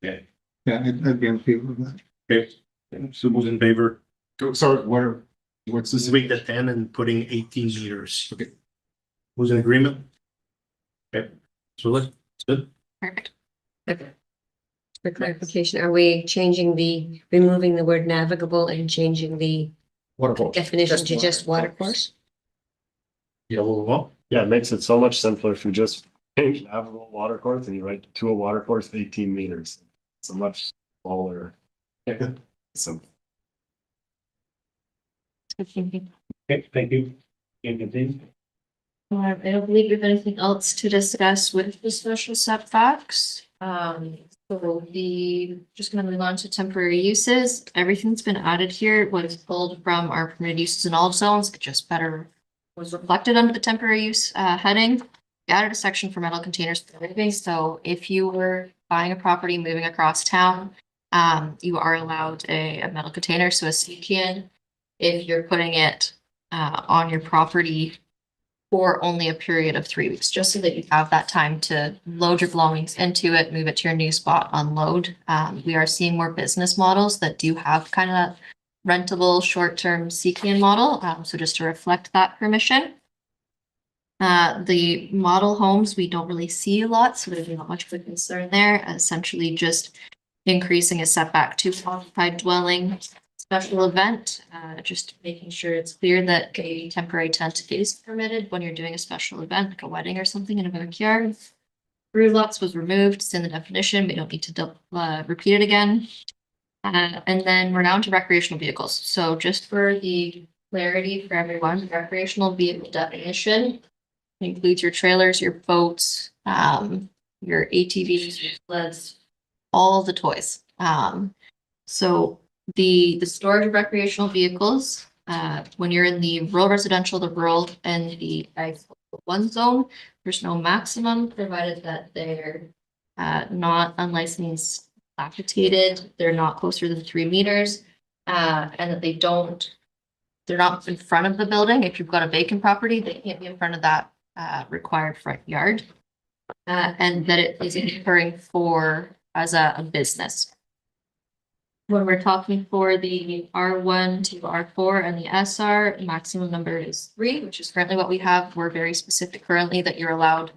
Okay. Yeah, I'd be in favor of that. Okay, so who's in favor? Sorry, what's this? Swing the 10 and putting 18 meters. Okay. Who's in agreement? Okay, so let's, good. Perfect. For clarification, are we removing the word navigable and changing the Water course. definition to just water course? Yeah, well, Yeah, it makes it so much simpler if you just change navigable water course and you write to a water course 18 meters. It's a much smaller. Simple. okay, thank you. Can continue. I don't believe we have anything else to discuss with the special setbacks. So just gonna move on to temporary uses. Everything that's been added here was pulled from our permitted uses in all zones. It just better was reflected under the temporary use heading. We added a section for metal containers for living. So if you were buying a property, moving across town, you are allowed a metal container. So a CCAN, if you're putting it on your property for only a period of 3 weeks, just so that you have that time to load your belongings into it, move it to your new spot, unload. We are seeing more business models that do have kind of rentable short-term CKN model, so just to reflect that permission. The model homes, we don't really see a lot, so there's not much of a concern there. Essentially just increasing a setback to occupied dwelling. Special event, just making sure it's clear that a temporary tent is permitted when you're doing a special event, like a wedding or something in a backyard. Brew lots was removed, it's in the definition, we don't need to repeat it again. And then we're now into recreational vehicles. So just for the clarity for everyone, recreational vehicle definition includes your trailers, your boats, your ATVs, your sleds, all the toys. So the storage of recreational vehicles, when you're in the rural residential, the rural and the I-1 zone, there's no maximum provided that they're not unlicensed, dilapidated, they're not closer than 3 meters, and that they're not in front of the building. If you've got a vacant property, they can't be in front of that required front yard, and that it is occurring as a business. When we're talking for the R1 to R4 and the SR, maximum number is 3, which is currently what we have. We're very specific currently that you're allowed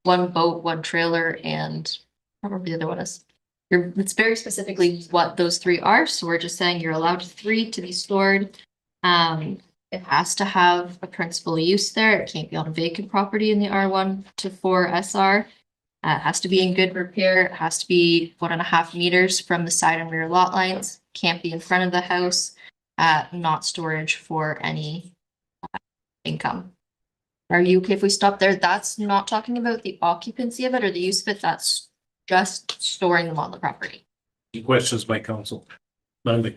1 boat, 1 trailer, and I don't remember the other one is. It's very specifically what those 3 are. So we're just saying you're allowed 3 to be stored. It has to have a principal use there. It can't be on a vacant property in the R1 to 4 SR. It has to be in good repair. It has to be 1.5 meters from the side and rear lot lines. Can't be in front of the house. Not storage for any income. Are you okay if we stop there? That's not talking about the occupancy of it or the use of it. That's just storing them on the property. Any questions by council? None.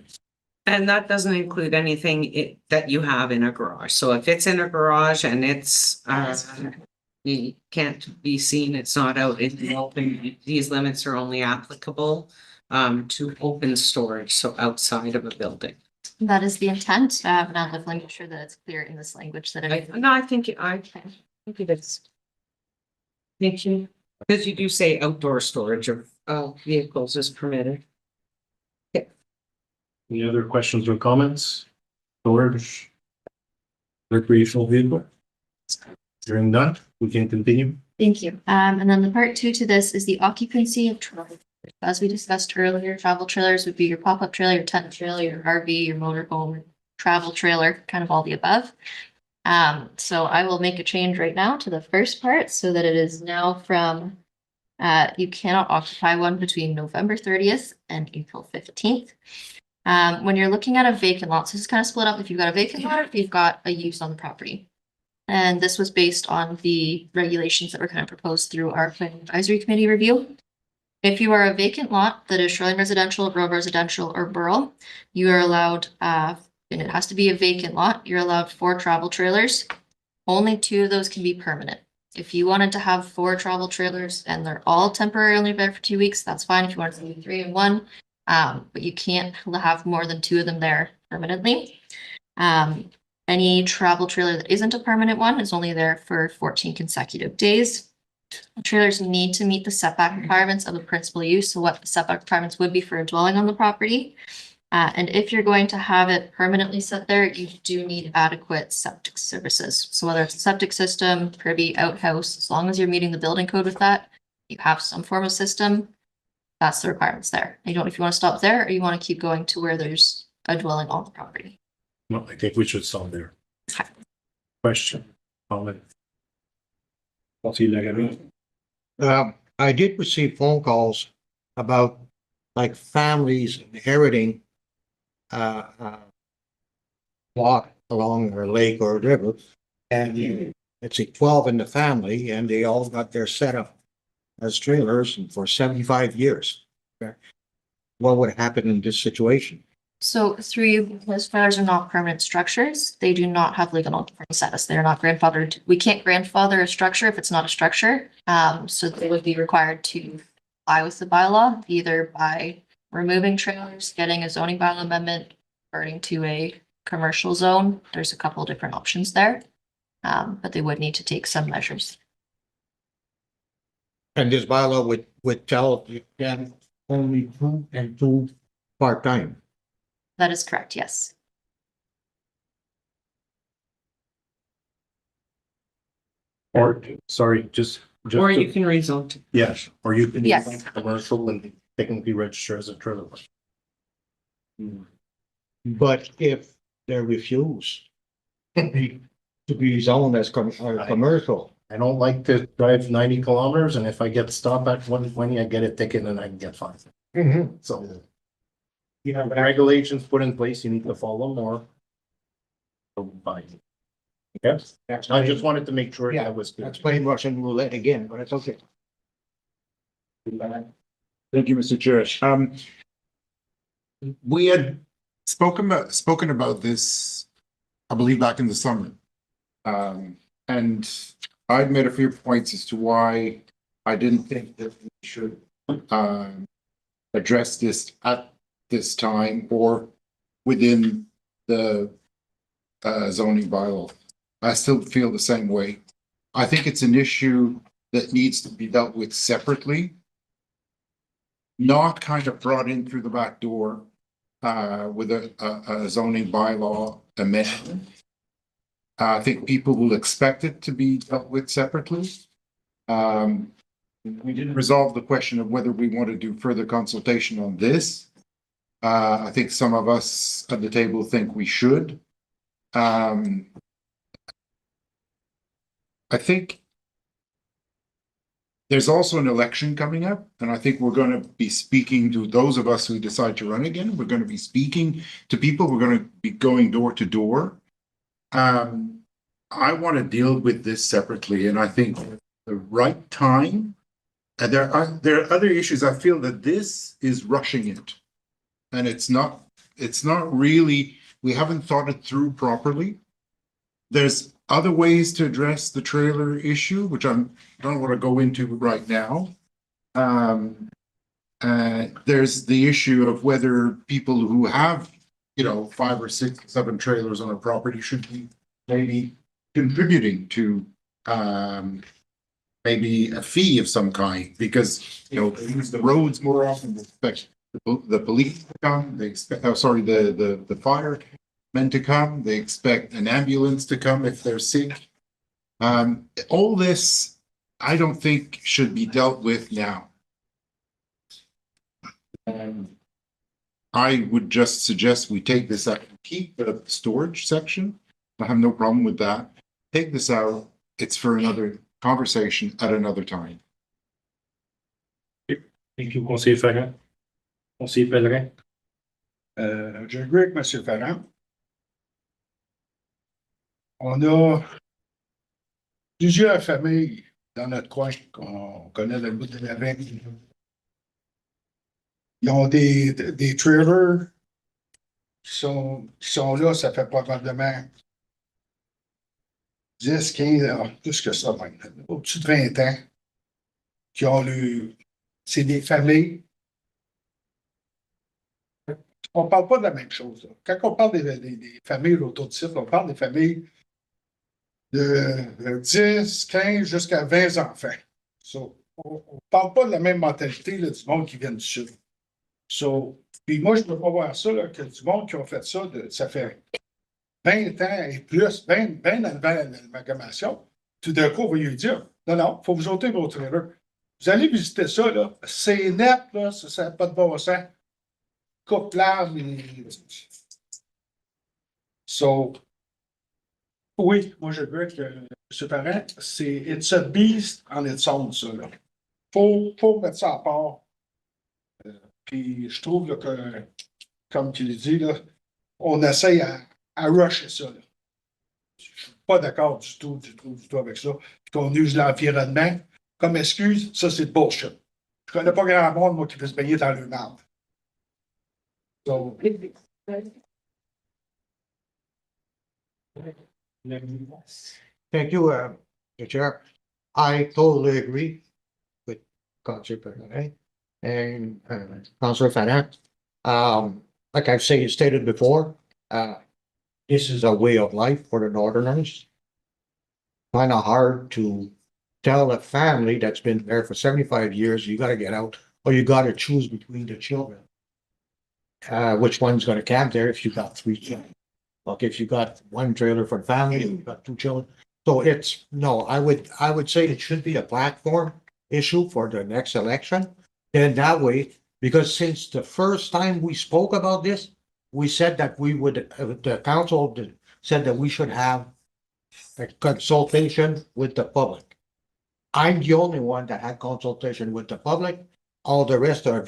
And that doesn't include anything that you have in a garage. So if it's in a garage and it's you can't be seen, it's not out in the open, these limits are only applicable to open storage, so outside of a building. That is the intent. And I'll definitely make sure that it's clear in this language that it. No, I think it is. Thank you. Because you do say outdoor storage of vehicles is permitted. Any other questions or comments? Storage? Recreational vehicle? Hearing none, we can continue. Thank you. And then the part 2 to this is the occupancy of travel. As we discussed earlier, travel trailers would be your pop-up trailer, your tent trailer, your RV, your motorhome, travel trailer, kind of all the above. So I will make a change right now to the first part so that it is now from you cannot occupy one between November 30th and April 15th. When you're looking at a vacant lot, so this is kind of split up if you've got a vacant lot or if you've got a use on the property. And this was based on the regulations that were kind of proposed through our planning advisory committee review. If you are a vacant lot that is shoreline residential, rural residential, or rural, you are allowed, and it has to be a vacant lot, you're allowed 4 travel trailers. Only 2 of those can be permanent. If you wanted to have 4 travel trailers and they're all temporarily there for 2 weeks, that's fine. If you wanted to do 3 and 1, but you can't have more than 2 of them there permanently. Any travel trailer that isn't a permanent one is only there for 14 consecutive days. Trailers need to meet the setback requirements of a principal use. So what the setback requirements would be for a dwelling on the property. And if you're going to have it permanently set there, you do need adequate septic services. So whether it's a septic system, privy, outhouse, as long as you're meeting the building code with that, you have some form of system, that's the requirements there. You don't, if you want to stop there or you want to keep going to where there's a dwelling on the property. No, I think we should stop there. Okay. Question, comment? Councilor Lagavie. I did receive phone calls about like families inheriting lot along a lake or a river. And it's a 12 in the family and they all got their setup as trailers and for 75 years. What would happen in this situation? So through you, because trailers are not permanent structures, they do not have legal non-conforming status. They're not grandfathered. We can't grandfather a structure if it's not a structure. So they would be required to comply with the bylaw, either by removing trailers, getting a zoning bylaw amendment, converting to a commercial zone. There's a couple of different options there. But they would need to take some measures. And this bylaw would tell you can only two and two part-time. That is correct, yes. Or, sorry, just. Or to- you can rezone to Yes, or you can. Yes. Commercial and technically register as a trailer park. But if they refuse to be zoned as commercial, I don't like to drive 90 kilometers, and if I get stopped at 120, I get a ticket and I can get fined. So. You have regulations put in place, you need to follow them or. Fine. Okay, I just wanted to make sure Yeah, that was. that's playing Russian roulette again, but it's okay. Thank you, Mr. Chair. We had spoken about this, I believe, back in the summer. And I'd made a few points as to why I didn't think that we should address this at this time or within the zoning bylaw. I still feel the same way. I think it's an issue that needs to be dealt with separately, not kind of brought in through the back door with a zoning bylaw amendment. I think people will expect it to be dealt with separately. We didn't resolve the question of whether we want to do further consultation on this. I think some of us at the table think we should. I think there's also an election coming up, and I think we're going to be speaking to those of us who decide to run again. We're going to be speaking to people. We're going to be going door to door. I want to deal with this separately, and I think the right time. And there are other issues. I feel that this is rushing it, and it's not really. We haven't thought it through properly. There's other ways to address the trailer issue, which I don't want to go into right now. There's the issue of whether people who have, 5 or 6, 7 trailers on a property should be maybe contributing to maybe a fee of some kind, because they use the roads more often. They expect the police to come. They expect, the firemen to come. They expect an ambulance to come if they're sick. All this, I don't think, should be dealt with now. I would just suggest we take this out and keep the storage section. I have no problem with that. Take this out. It's for another conversation at another time. Thank you, Conseiller Ferrand. Conseiller Pellerin. J'agree avec M. Ferrand. On a plusieurs familles dans notre coin qu'on connaît le bout de la veine. Ils ont des trailers qui sont là, ça fait probablement 10, 15, plus que ça même, au-dessus de 20 ans, qui ont c'est des familles. On ne parle pas de la même chose, là. Quand on parle des familles autour du site, on parle des familles de 10, 15 jusqu'à 20 enfants. So, on ne parle pas de la même mentalité là, du monde qui vient du sud. Puis moi, je ne peux pas voir ça, là, que du monde qui ont fait ça, ça fait 20 ans et plus, bien avant l'amalgamation. Tout d'un coup, on va lui dire, non, il faut vous ôter vos trailers. Vous allez visiter ça, là, c'est net, là, ça n'a pas de bon sens. Coupe large. Oui, moi je veux avec M. Parent, it's a beast on its own, ça, là. Faut mettre ça à part. Puis je trouve là, que, comme tu le dis, là, on essaye à rusher ça. Là. Je ne suis pas d'accord du tout avec ça. Puis qu'on use l'environnement comme excuse, ça c'est de bullshit. Je ne connais pas grand monde, moi, qui peut se baigner dans le marbre. So, Thank you, Mr. Chair. I totally agree with Councilor Pellerin and Councilor Ferrand. Like I've stated before, this is a way of life for the Northerners. kind of hard to tell a family that's been there for 75 years, you gotta get out, or you gotta choose between the children. Which one's gonna camp there if you got 3 children? Okay, if you got 1 trailer for the family, you got 2 children. So it's, no, I would say it should be a platform issue for the next election. And that way, because since the first time we spoke about this, we said that we would, the council said that we should have a consultation with the public. I'm the only one that had consultation with the public. All the rest are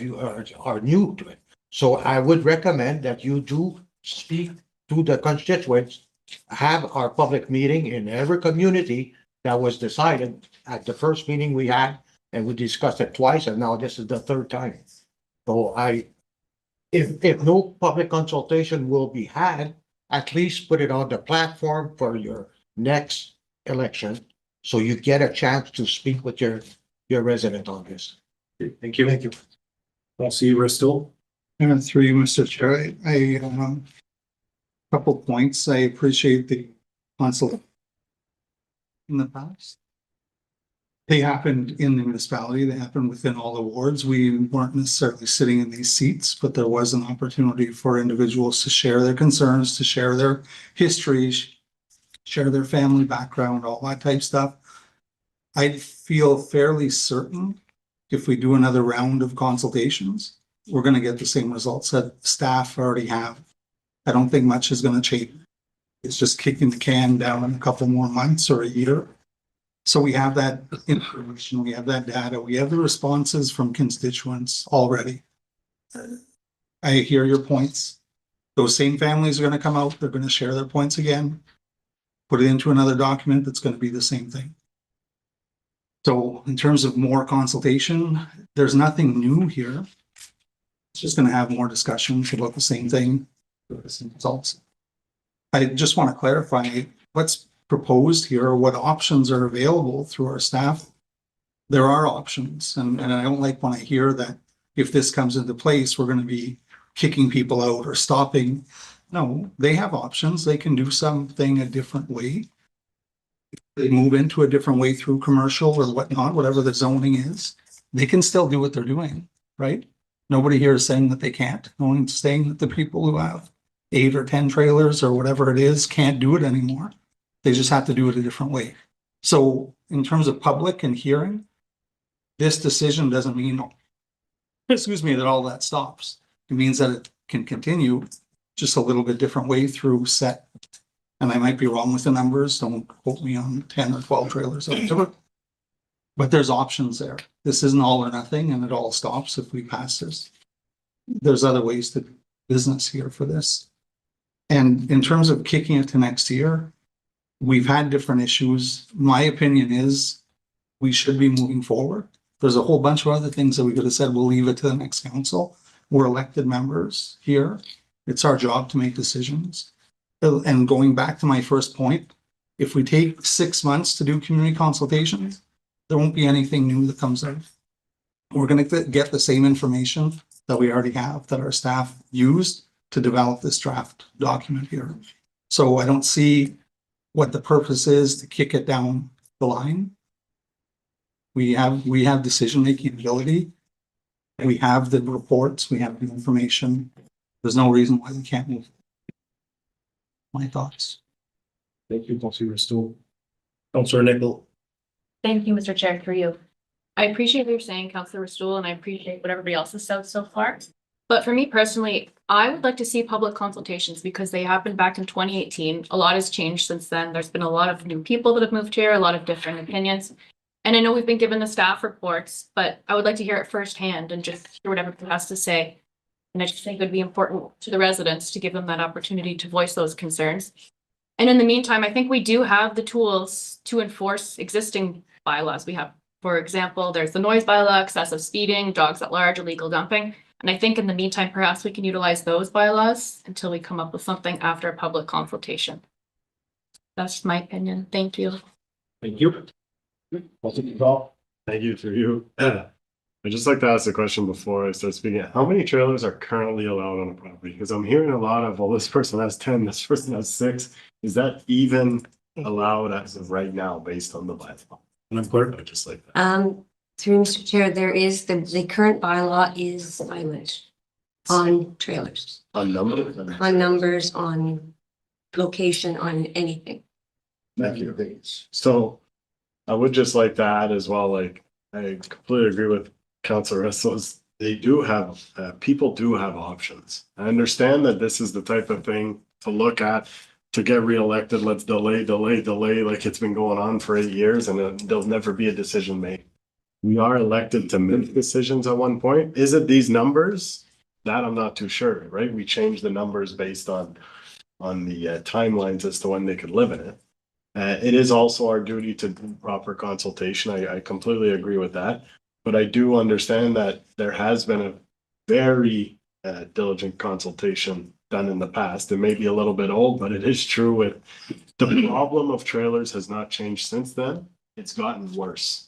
new to it. So I would recommend that you do speak to the constituents, have our public meeting in every community that was decided at the first meeting we had, and we discussed it twice, and now this is the 3rd time. So if no public consultation will be had, at least put it on the platform for your next election, so you get a chance to speak with your resident on this. Thank you. Thank you. I'll see you, Bristol. And through you, Mr. Chair, couple points. I appreciate the consult in the past. They happened in the municipality, they happened within all the wards. We weren't necessarily sitting in these seats, but there was an opportunity for individuals to share their concerns, to share their histories, share their family background, all that type stuff. I feel fairly certain if we do another round of consultations, we're gonna get the same results that staff already have. I don't think much is gonna change. It's just kicking the can down in a couple more months or a year. So we have that information, we have that data, we have the responses from constituents already. I hear your points. Those same families are gonna come out, they're gonna share their points again. Put it into another document that's gonna be the same thing. So in terms of more consultation, there's nothing new here. It's just gonna have more discussions about the same thing. Results. I just want to clarify what's proposed here, what options are available through our staff. There are options, and I don't like when I hear that if this comes into place, we're going to be kicking people out or stopping. No, they have options. They can do something a different way. They move into a different way through commercial or whatnot, whatever the zoning is. They can still do what they're doing, right? Nobody here is saying that they can't. No one's saying that the people who have 8 or 10 trailers or whatever it is can't do it anymore. They just have to do it a different way. So in terms of public and hearing, this decision doesn't mean, excuse me, that all that stops. It means that it can continue just a little bit different way through set. And I might be wrong with the numbers. Don't quote me on 10 or 12 trailers. But there's options there. This isn't all or nothing and it all stops if we pass this. There's other ways to do business here for this. And in terms of kicking it to next year, we've had different issues. My opinion is we should be moving forward. There's a whole bunch of other things that we could have said, we'll leave it to the next council. We're elected members here. It's our job to make decisions. And going back to my first point, if we take 6 months to do community consultations, there won't be anything new that comes out. We're going to get the same information that we already have, that our staff used to develop this draft document here. So I don't see what the purpose is to kick it down the line. We have decision-making ability. We have the reports, we have the information. There's no reason why we can't move. My thoughts. Thank you, Councilor Bristol. Councilor Nickel. Thank you, Mr. Chair, through you. I appreciate what you're saying, Councilor Rstool, and I appreciate what everybody else has said so far. But for me personally, I would like to see public consultations because they happened back in 2018. A lot has changed since then. There's been a lot of new people that have moved here, a lot of different opinions. And I know we've been given the staff reports, but I would like to hear it firsthand and just hear what everybody has to say. And I just think it would be important to the residents to give them that opportunity to voice those concerns. And in the meantime, I think we do have the tools to enforce existing bylaws we have. For example, there's the noise bylaw, excessive speeding, dogs at large, illegal dumping. And I think in the meantime, perhaps we can utilize those bylaws until we come up with something after a public consultation. That's my opinion. Thank you. Thank you. Councilor Paul. Thank you for you. I'd just like to ask a question before I start speaking. How many trailers are currently allowed on a property? Because I'm hearing a lot of, well, this person has 10, this person has 6. Is that even allowed as of right now based on the bylaw. Madam Clerk? Just like that. Through Mr. Chair, there is, the current bylaw is silent on trailers, On numbers. on numbers, on location, on anything. Thank you. So I would just like to add as well, like, I completely agree with Councilor Ressos. They do have, people do have options. I understand that this is the type of thing to look at to get reelected. Let's delay, like it's been going on for 8 years and there'll never be a decision made. We are elected to make decisions at one point. Is it these numbers? That I'm not too sure, right? We changed the numbers based on the timelines as to when they could live in it. It is also our duty to do proper consultation. I completely agree with that. But I do understand that there has been a very diligent consultation done in the past. It may be a little bit old, but it is true with the problem of trailers has not changed since then. It's gotten worse.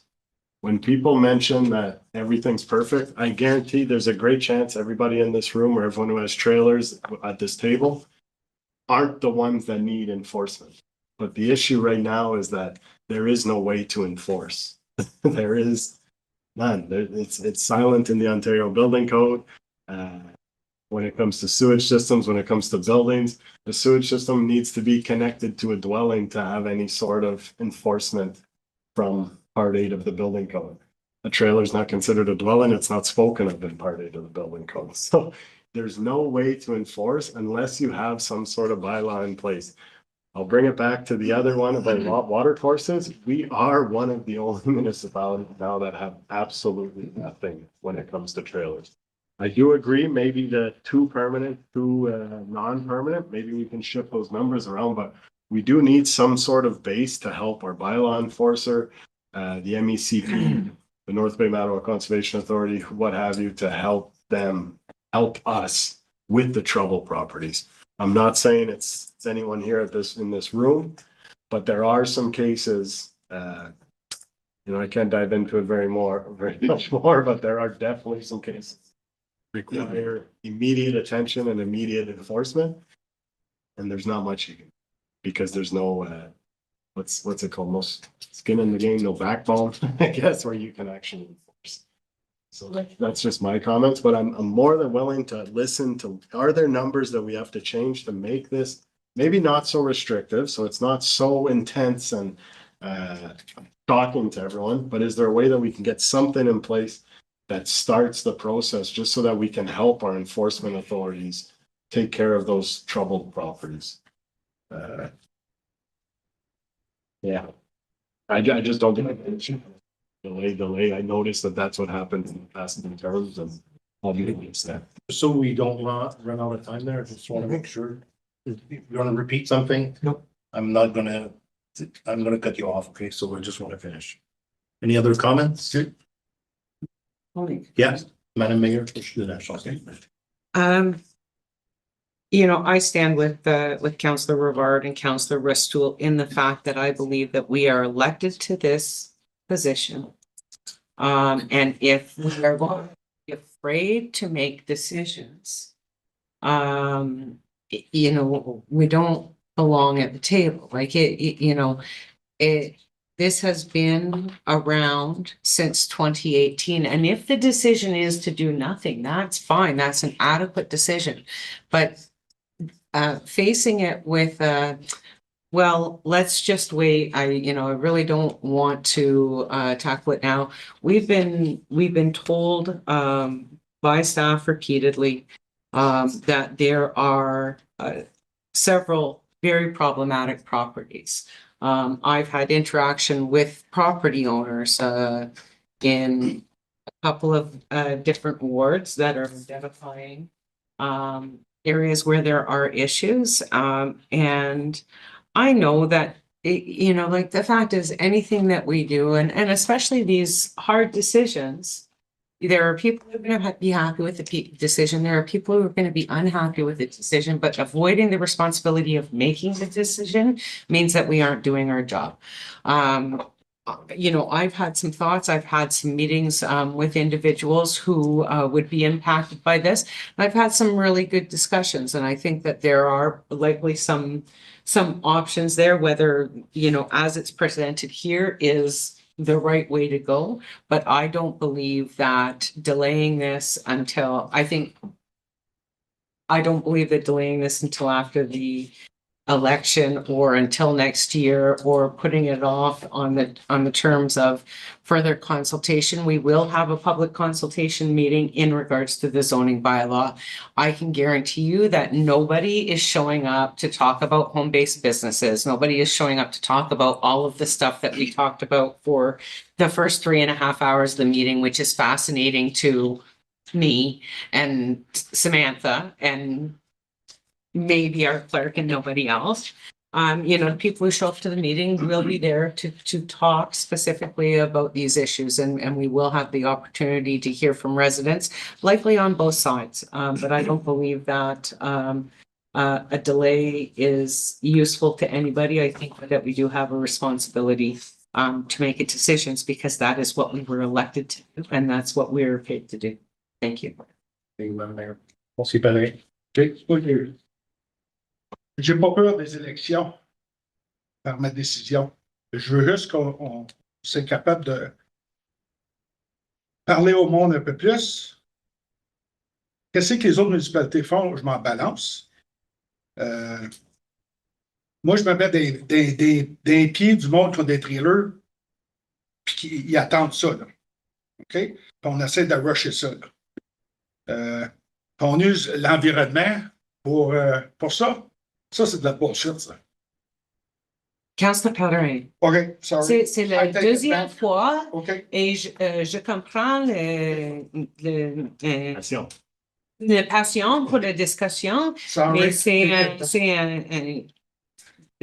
When people mention that everything's perfect, I guarantee there's a great chance everybody in this room or everyone who has trailers at this table aren't the ones that need enforcement. But the issue right now is that there is no way to enforce. There is none. It's silent in the Ontario Building Code. When it comes to sewage systems, when it comes to buildings, the sewage system needs to be connected to a dwelling to have any sort of enforcement from Part 8 of the building code. A trailer is not considered a dwelling. It's not spoken of in Part 8 of the building code. So there's no way to enforce unless you have some sort of bylaw in place. I'll bring it back to the other one about water courses. We are one of the only municipalities now that have absolutely nothing when it comes to trailers. I do agree, maybe the 2 permanent, 2 non-permanent, maybe we can shift those numbers around, but we do need some sort of base to help our bylaw enforcer, the MECP, the North Bay Mattawa Conservation Authority, what have you, to help help us with the trouble properties. I'm not saying it's anyone here in this room, but there are some cases, I can't dive into it very much more, but there are definitely some cases require immediate attention and immediate enforcement. And there's not much you can, because there's no, what's it called? No skin in the game, no backbone, I guess, where you can actually enforce. So that's just my comments, but I'm more than willing to listen to, are there numbers that we have to change to make this maybe not so restrictive, so it's not so intense and shocking to everyone, but is there a way that we can get something in place that starts the process just so that we can help our enforcement authorities take care of those troubled properties? Yeah, I just don't think delay. I noticed that that's what happened in the past in terms of how do you fix that? So we don't run out of time there, I just want to make sure. If you want to repeat something? Nope. I'm gonna cut you off, okay? So I just want to finish. Any other comments? Yes, Madam Mayor, the National Statement. I stand with Councillor Rivard and Councillor Restool in the fact that I believe that we are elected to this position. And if we are going to be afraid to make decisions, we don't belong at the table. Like this has been around since 2018. And if the decision is to do nothing, that's fine. That's an adequate decision. But facing it with, well, let's just wait. I really don't want to tackle it now. We've been told by staff repeatedly that there are several very problematic properties. I've had interaction with property owners in a couple of different wards that are identifying areas where there are issues. And I know that, like the fact is anything that we do, and especially these hard decisions, there are people who are going to be happy with the decision. There are people who are going to be unhappy with the decision, but avoiding the responsibility of making the decision means that we aren't doing our job. I've had some thoughts. I've had some meetings with individuals who would be impacted by this. I've had some really good discussions, and I think that there are likely some some options there, whether, you know, as it's presented here is the right way to go. But I don't believe that delaying this until, I don't believe that delaying this until after the election or until next year, or putting it off on the terms of further consultation. We will have a public consultation meeting in regards to the zoning bylaw. I can guarantee you that nobody is showing up to talk about home-based businesses. Nobody is showing up to talk about all of the stuff that we talked about for the first 3.5 hours of the meeting, which is fascinating to me and Samantha and maybe our clerk and nobody else. You know, people who show up to the meeting will be there to talk specifically about these issues, and we will have the opportunity to hear from residents, likely on both sides. But I don't believe that a delay is useful to anybody. I think that we do have a responsibility to make it decisions, because that is what we were elected to do, and that's what we're paid to do. Thank you. Thank you, Madam Mayor. Merci, pareil. Ok. J'ai pas peur des élections par ma décision. Je veux juste qu'on soit capable de parler au monde un peu plus. Qu'est-ce que les autres municipalités font? Je m'en balance. Moi, je me mets des pieds du monde qui ont des trailers, puis qui attendent ça, là. OK? Puis on essaie de rusher ça, là. On use l'environnement pour ça. Ça, c'est de la bullshit, ça. Councillor Pellerin, OK, sorry. c'est I la take it deuxième back. fois OK. et je comprends la passion pour la discussion, Sorry. mais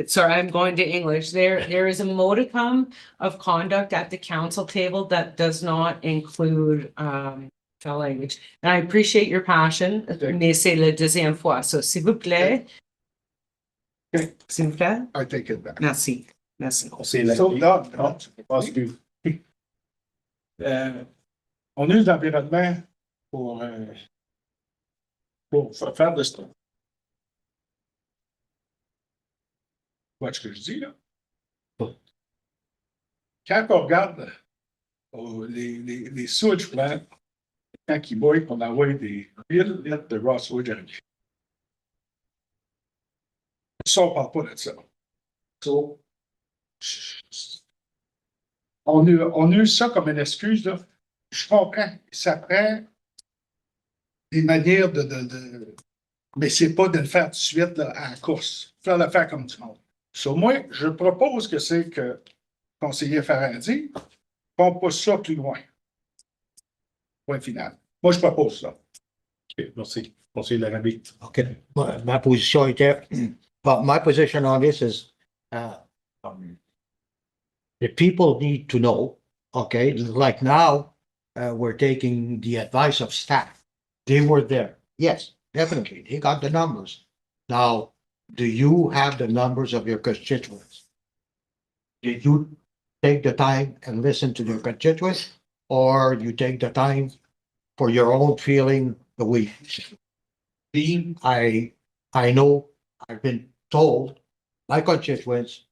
sorry, I'm going to English. There is a modicum of conduct at the council table that does not include foul language. And I appreciate your passion, mais c'est la deuxième fois. So, s'il vous plaît. Okay. S'il vous plaît. I take it back. Merci. Merci. C'est la. So, non. On use l'environnement pour faire de ça. Tu vois ce que je dis, là? Quand on regarde les sewage plants, quand ils boivent, on envoie des 1000 litres de raw sewage à lui. Ça, on ne parle pas de ça. So, on use ça comme une excuse, là. Je comprends, ça prend des manières mais c'est pas de le faire tout de suite là, à la course. Faire le faire comme du monde. So, moi, je propose que c'est que le conseiller Faradi, qu'on pousse ça plus loin. Point final. Moi, je propose ça. Ok, merci. Conseiller Larrabee. Okay, my position était, but my position on this is, the people need to know, okay, like now, we're taking the advice of staff. They were there. Yes, definitely. They got the numbers. Now, do you have the numbers of your constituents? Did you take the time and listen to your constituents, or you take the time for your own feeling the way? I know, I've been told, my constituents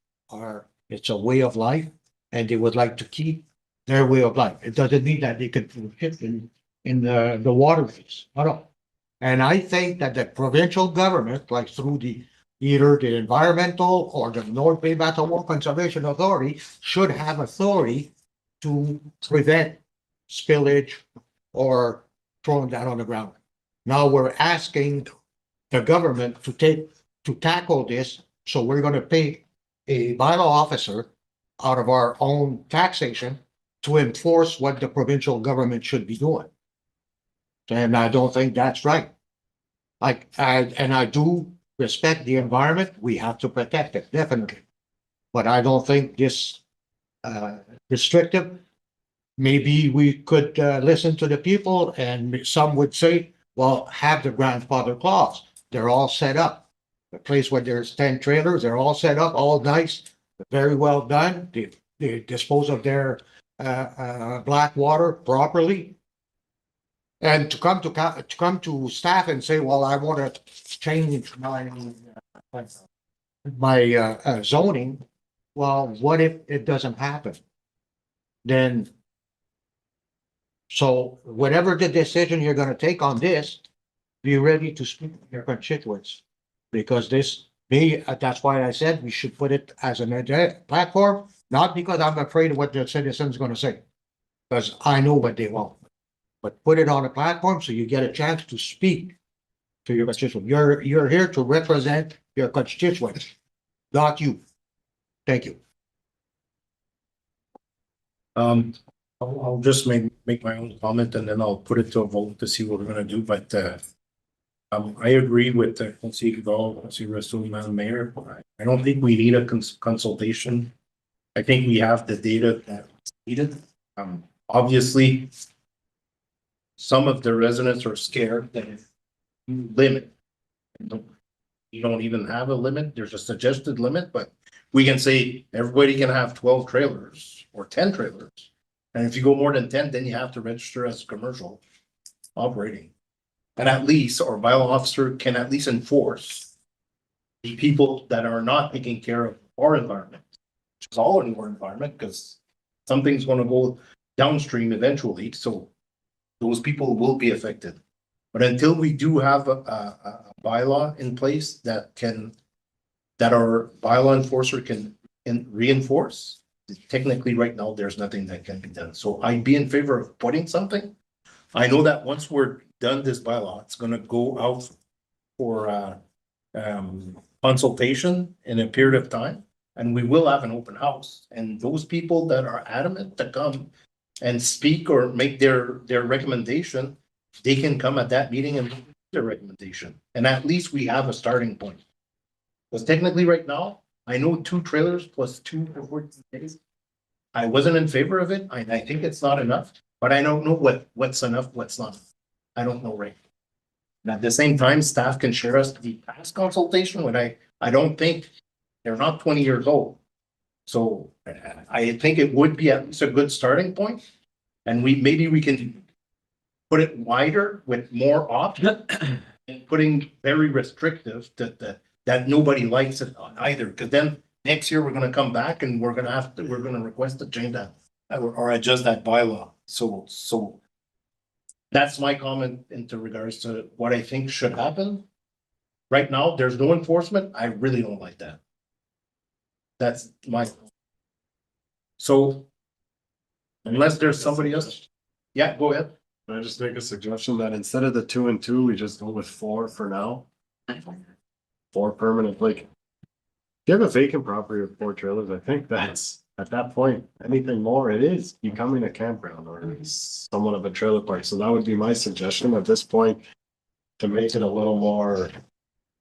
it's a way of life, and they would like to keep their way of life. It doesn't mean that they could fit in the waterways, at all. And I think that the provincial government, like through either the environmental or the North Bay Batawa Conservation Authority, should have authority to prevent spillage or throwing that on the ground. Now we're asking the government to tackle this, so we're gonna pay a bylaw officer out of our own taxation to enforce what the provincial government should be doing. And I don't think that's right. I do respect the environment. We have to protect it, definitely. But I don't think this restrictive. Maybe we could listen to the people, and some would say, well, have the grandfather clause. They're all set up. The place where there's 10 trailers, they're all set up, all nice, very well done. They dispose of their black water properly. And to come to staff and say, well, I want to change my zoning, well, what if it doesn't happen? Then. So whatever the decision you're gonna take on this, be ready to speak to your constituents. Because that's why I said we should put it as an agenda platform, not because I'm afraid of what the citizen's gonna say. Because I know what they want. But put it on a platform so you get a chance to speak to your constituents. You're here to represent your constituents, not you. Thank you. I'll just make my own comment and then I'll put it to a vote to see what we're gonna do, but I agree with Councilor Gall, Councilor Rasul, Madam Mayor. I don't think we need a consultation. I think we have the data that's needed. Obviously, some of the residents are scared that if you limit, you don't even have a limit, there's a suggested limit, but we can say everybody can have 12 trailers or 10 trailers. And if you go more than 10, then you have to register as commercial operating. And at least, our bylaw officer can at least enforce the people that are not taking care of our environment, which is all in our environment, because something's gonna go downstream eventually, so those people will be affected. But until we do have a bylaw in place that our bylaw enforcer can reinforce, technically right now, there's nothing that can be done. So I'd be in favor of putting something. I know that once we're done this bylaw, it's gonna go out for consultation in a period of time. And we will have an open house, and those people that are adamant to come and speak or make their recommendation, they can come at that meeting and make their recommendation. And at least we have a starting point. Because technically right now, I know 2 trailers plus 2 for 14 days. I wasn't in favor of it. I think it's not enough, but I don't know what's enough, what's not. I don't know right. And at the same time, staff can share us the past consultation when I don't think they're not 20 years old. So I think it would be at least a good starting point. And maybe we can put it wider with more options and putting very restrictive that nobody likes it on either. Because then next year we're gonna come back and we're gonna request to change that or adjust that bylaw. So that's my comment into regards to what I think should happen. Right now, there's no enforcement. I really don't like that. That's my. So unless there's somebody else, yeah, go ahead. Can I just make a suggestion that instead of the 2 and 2, we just go with 4 for now? 4 permanent, like. If you have a vacant property with 4 trailers, I think that's, at that point, anything more, it is becoming a campground or somewhat of a trailer park. So that would be my suggestion at this point. To make it a little more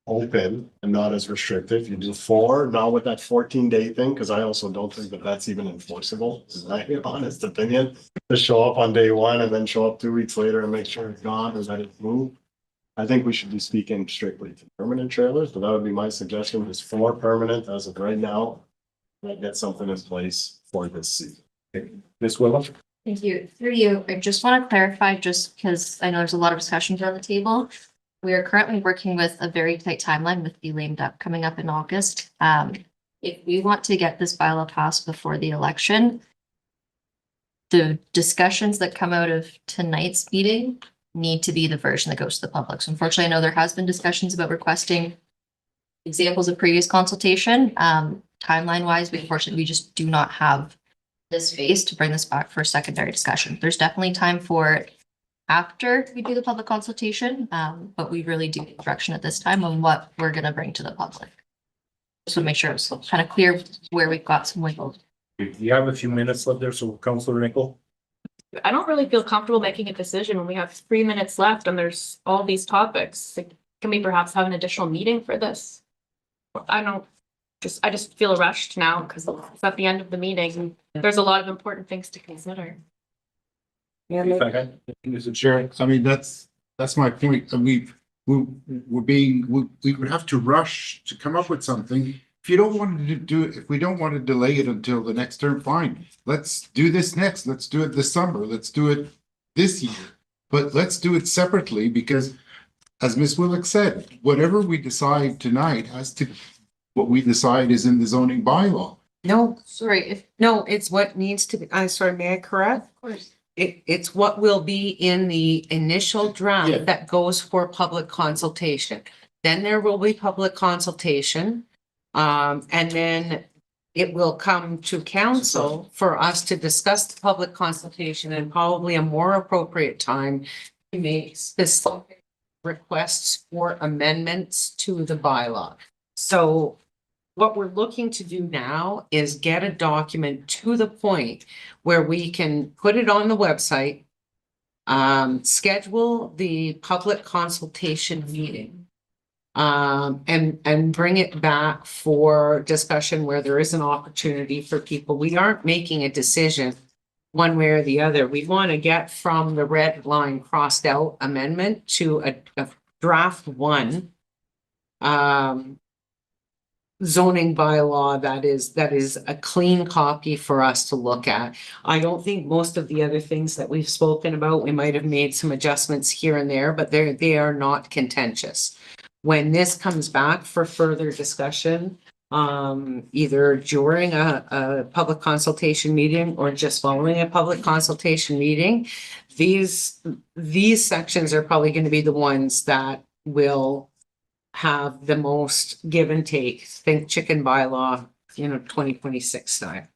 open and not as restrictive, you do 4, not with that 14-day thing, because I also don't think that that's even enforceable, is my honest opinion. To show up on day 1 and then show up 2 weeks later and make sure it's gone or that it's moved. I think we should be speaking strictly to permanent trailers, but that would be my suggestion, is 4 permanent as of right now. And get something in place for this season. Ms. Willow? Thank you. Through you, I just want to clarify, just because I know there's a lot of discussions around the table. We are currently working with a very tight timeline with the lame duck coming up in August. If we want to get this bylaw passed before the election, the discussions that come out of tonight's meeting need to be the version that goes to the public. So unfortunately, I know there has been discussions about requesting examples of previous consultation. Timeline wise, we just do not have the space to bring this back for a secondary discussion. There's definitely time for it after we do the public consultation, but we really do need direction at this time on what we're going to bring to the public. So make sure it's kind of clear where we've got some wiggle. You have a few minutes left there, so Councilor Nickel. I don't really feel comfortable making a decision when we have 3 minutes left and there's all these topics. Like, can we perhaps have an additional meeting for this? I just feel rushed now because it's at the end of the meeting. There's a lot of important things to consider. Mr. Chair, I mean, that's my point. And we would have to rush to come up with something. If you don't want to do it, if we don't want to delay it until the next term, fine. Let's do this next. Let's do it this summer. Let's do it this year. But let's do it separately because, as Ms. Willock said, whatever we decide tonight has to what we decide is in the zoning bylaw. No, Sorry, if, no, it's what needs to be, I'm sorry, may I correct? of course. It's what will be in the initial Yeah. draft that goes for public consultation. Then there will be public consultation. And then it will come to council for us to discuss the public consultation and probably a more appropriate time to make specific requests for amendments to the bylaw. So what we're looking to do now is get a document to the point where we can put it on the website, schedule the public consultation meeting, and bring it back for discussion where there is an opportunity for people. We aren't making a decision one way or the other. We want to get from the red line crossed out amendment to a draft one, zoning bylaw that is a clean copy for us to look at. I don't think most of the other things that we've spoken about, we might have made some adjustments here and there, but they are not contentious. When this comes back for further discussion, either during a public consultation meeting or just following a public consultation meeting, these sections are probably going to be the ones that will have the most give and take. Think chicken bylaw, 2026 style.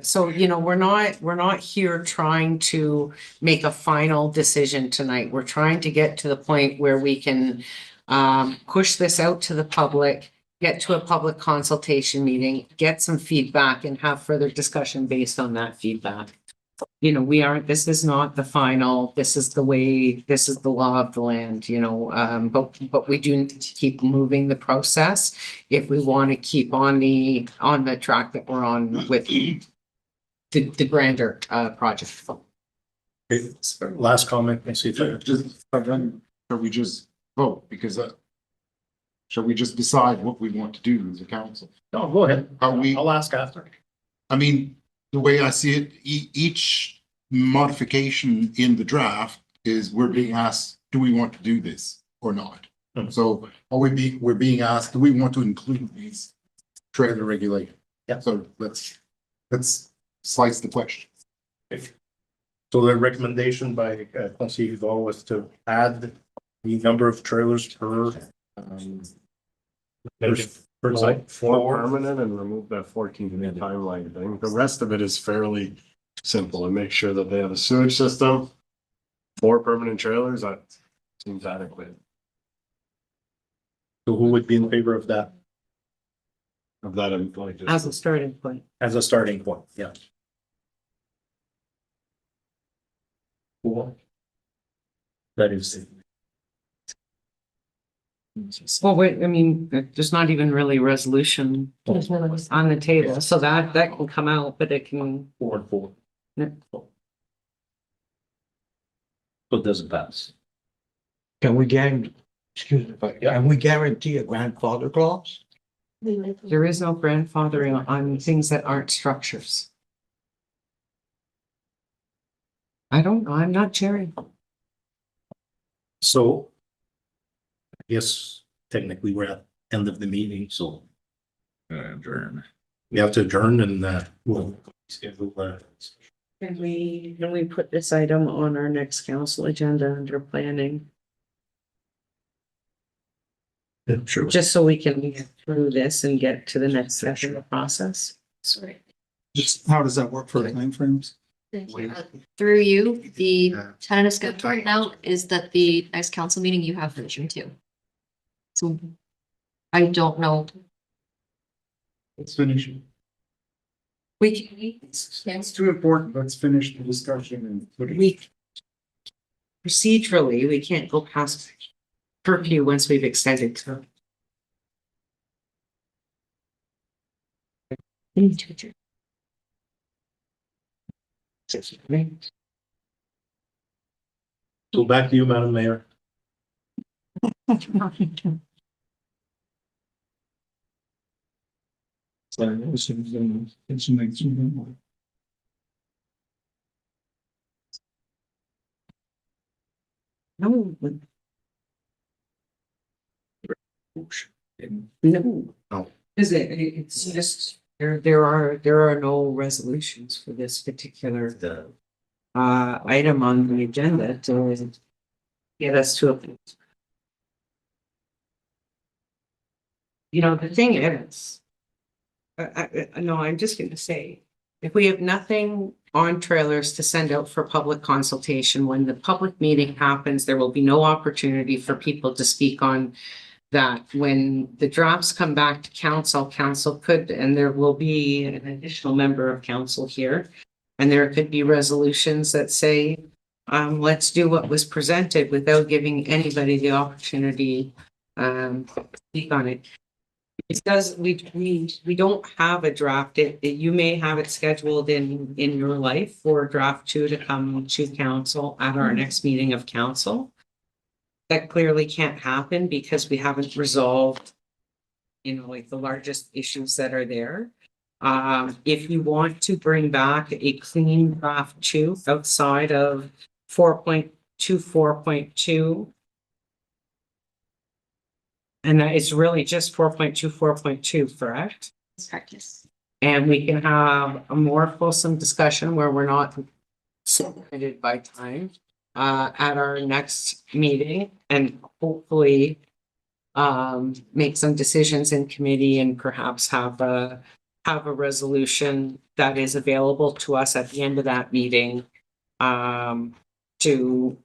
So, we're not here trying to make a final decision tonight. We're trying to get to the point where we can push this out to the public, get to a public consultation meeting, get some feedback and have further discussion based on that feedback. This is not the final, this is the law of the land, but we do need to keep moving the process if we want to keep on the track that we're on with the grander project. Okay, last comment, I see. Shall we just vote? Because shall we just decide what we want to do as a council? No, go ahead. I'll I'll ask after. I mean, the way I see it, each modification in the draft is we're being asked, do we want to do this or not? Mhm. So we're being asked, do we want to include these trailer regulations? Yeah. So let's slice the question. So the recommendation by Councilor Hidalgo was to add the number of trailers per site. Four permanent and remove that 14-day timeline thing. The rest of it is fairly simple and make sure that they have a sewage system. 4 permanent trailers, that seems adequate. So who would be in favor of that Of that, I'm like As a just, starting point. as a starting point? Yeah. That is. Well, wait, there's not even really a resolution on the table, so that can come out, but it can. 4 and 4. Yeah. So it doesn't pass. Can we can we guarantee a grandfather clause? There is no grandfathering on things that aren't structures. I don't know, I'm not chairing. So I guess technically we're at the end of the meeting, so Adjourn. we have to adjourn and we'll schedule Can we put this item on our next council agenda under planning, sure. just so we can get through this and get to the next section of the process? Sorry. Just how does that work for timeframes? Through you, the tentative schedule right now is that the next council meeting you have for June 2. So I don't know. Let's finish it. It's too important. Let's finish the discussion and put it. We procedurally, we can't go past curfew once we've extended to. So back to you, Madam Mayor. No. No. No. Is it's just, there are no resolutions for this particular item on the agenda to get us to a. You know, the thing is, no, I'm just gonna say, if we have nothing on trailers to send out for public consultation, when the public meeting happens, there will be no opportunity for people to speak on that. When the drafts come back to council, council could, and there will be an additional member of council here. And there could be resolutions that say, let's do what was presented without giving anybody the opportunity to speak on it. It does, we don't have a draft. You may have it scheduled in your life for draft 2 to come to council at our next meeting of council. That clearly can't happen because we haven't resolved, like the largest issues that are there. If you want to bring back a clean draft 2 outside of 4.2, 4.2. And that it's really just 4.2, 4.2, correct? Practice. And we can have a more fulsome discussion where we're not limited by time at our next meeting, and hopefully make some decisions in committee and perhaps have a resolution that is available to us at the end of that meeting to,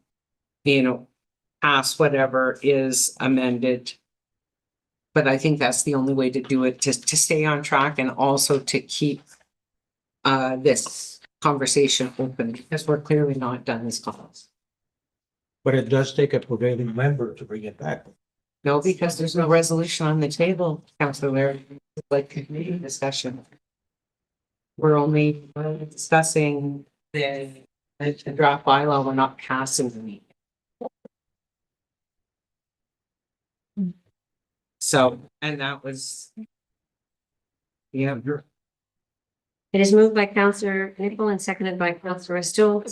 pass whatever is amended. But I think that's the only way to do it, to stay on track and also to keep this conversation open, because we're clearly not done this calls. But it does take a prevailing member to bring it back. No, because there's no resolution on the table, Councilor, like committee discussion. We're only discussing the draft bylaw, we're not passing the meeting. So, and that was. Yeah, It is moved by Counselor Nichol and seconded by Counselor Stoll.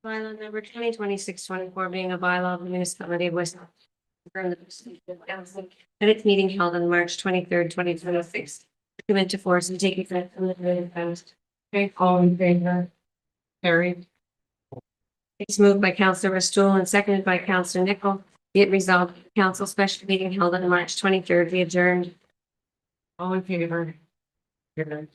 Bylaw number 2026-24 being a bylaw of the municipality of West. Confirm the procedure of council at its meeting held on March 23rd, 2026. Come into force and take effect from the date of post. Okay, all in favor? carried. It's moved by Counselor Stoll and seconded by Counselor Nichol. Be it resolved, the council special meeting held on March 23rd be adjourned. All in favor? Carried.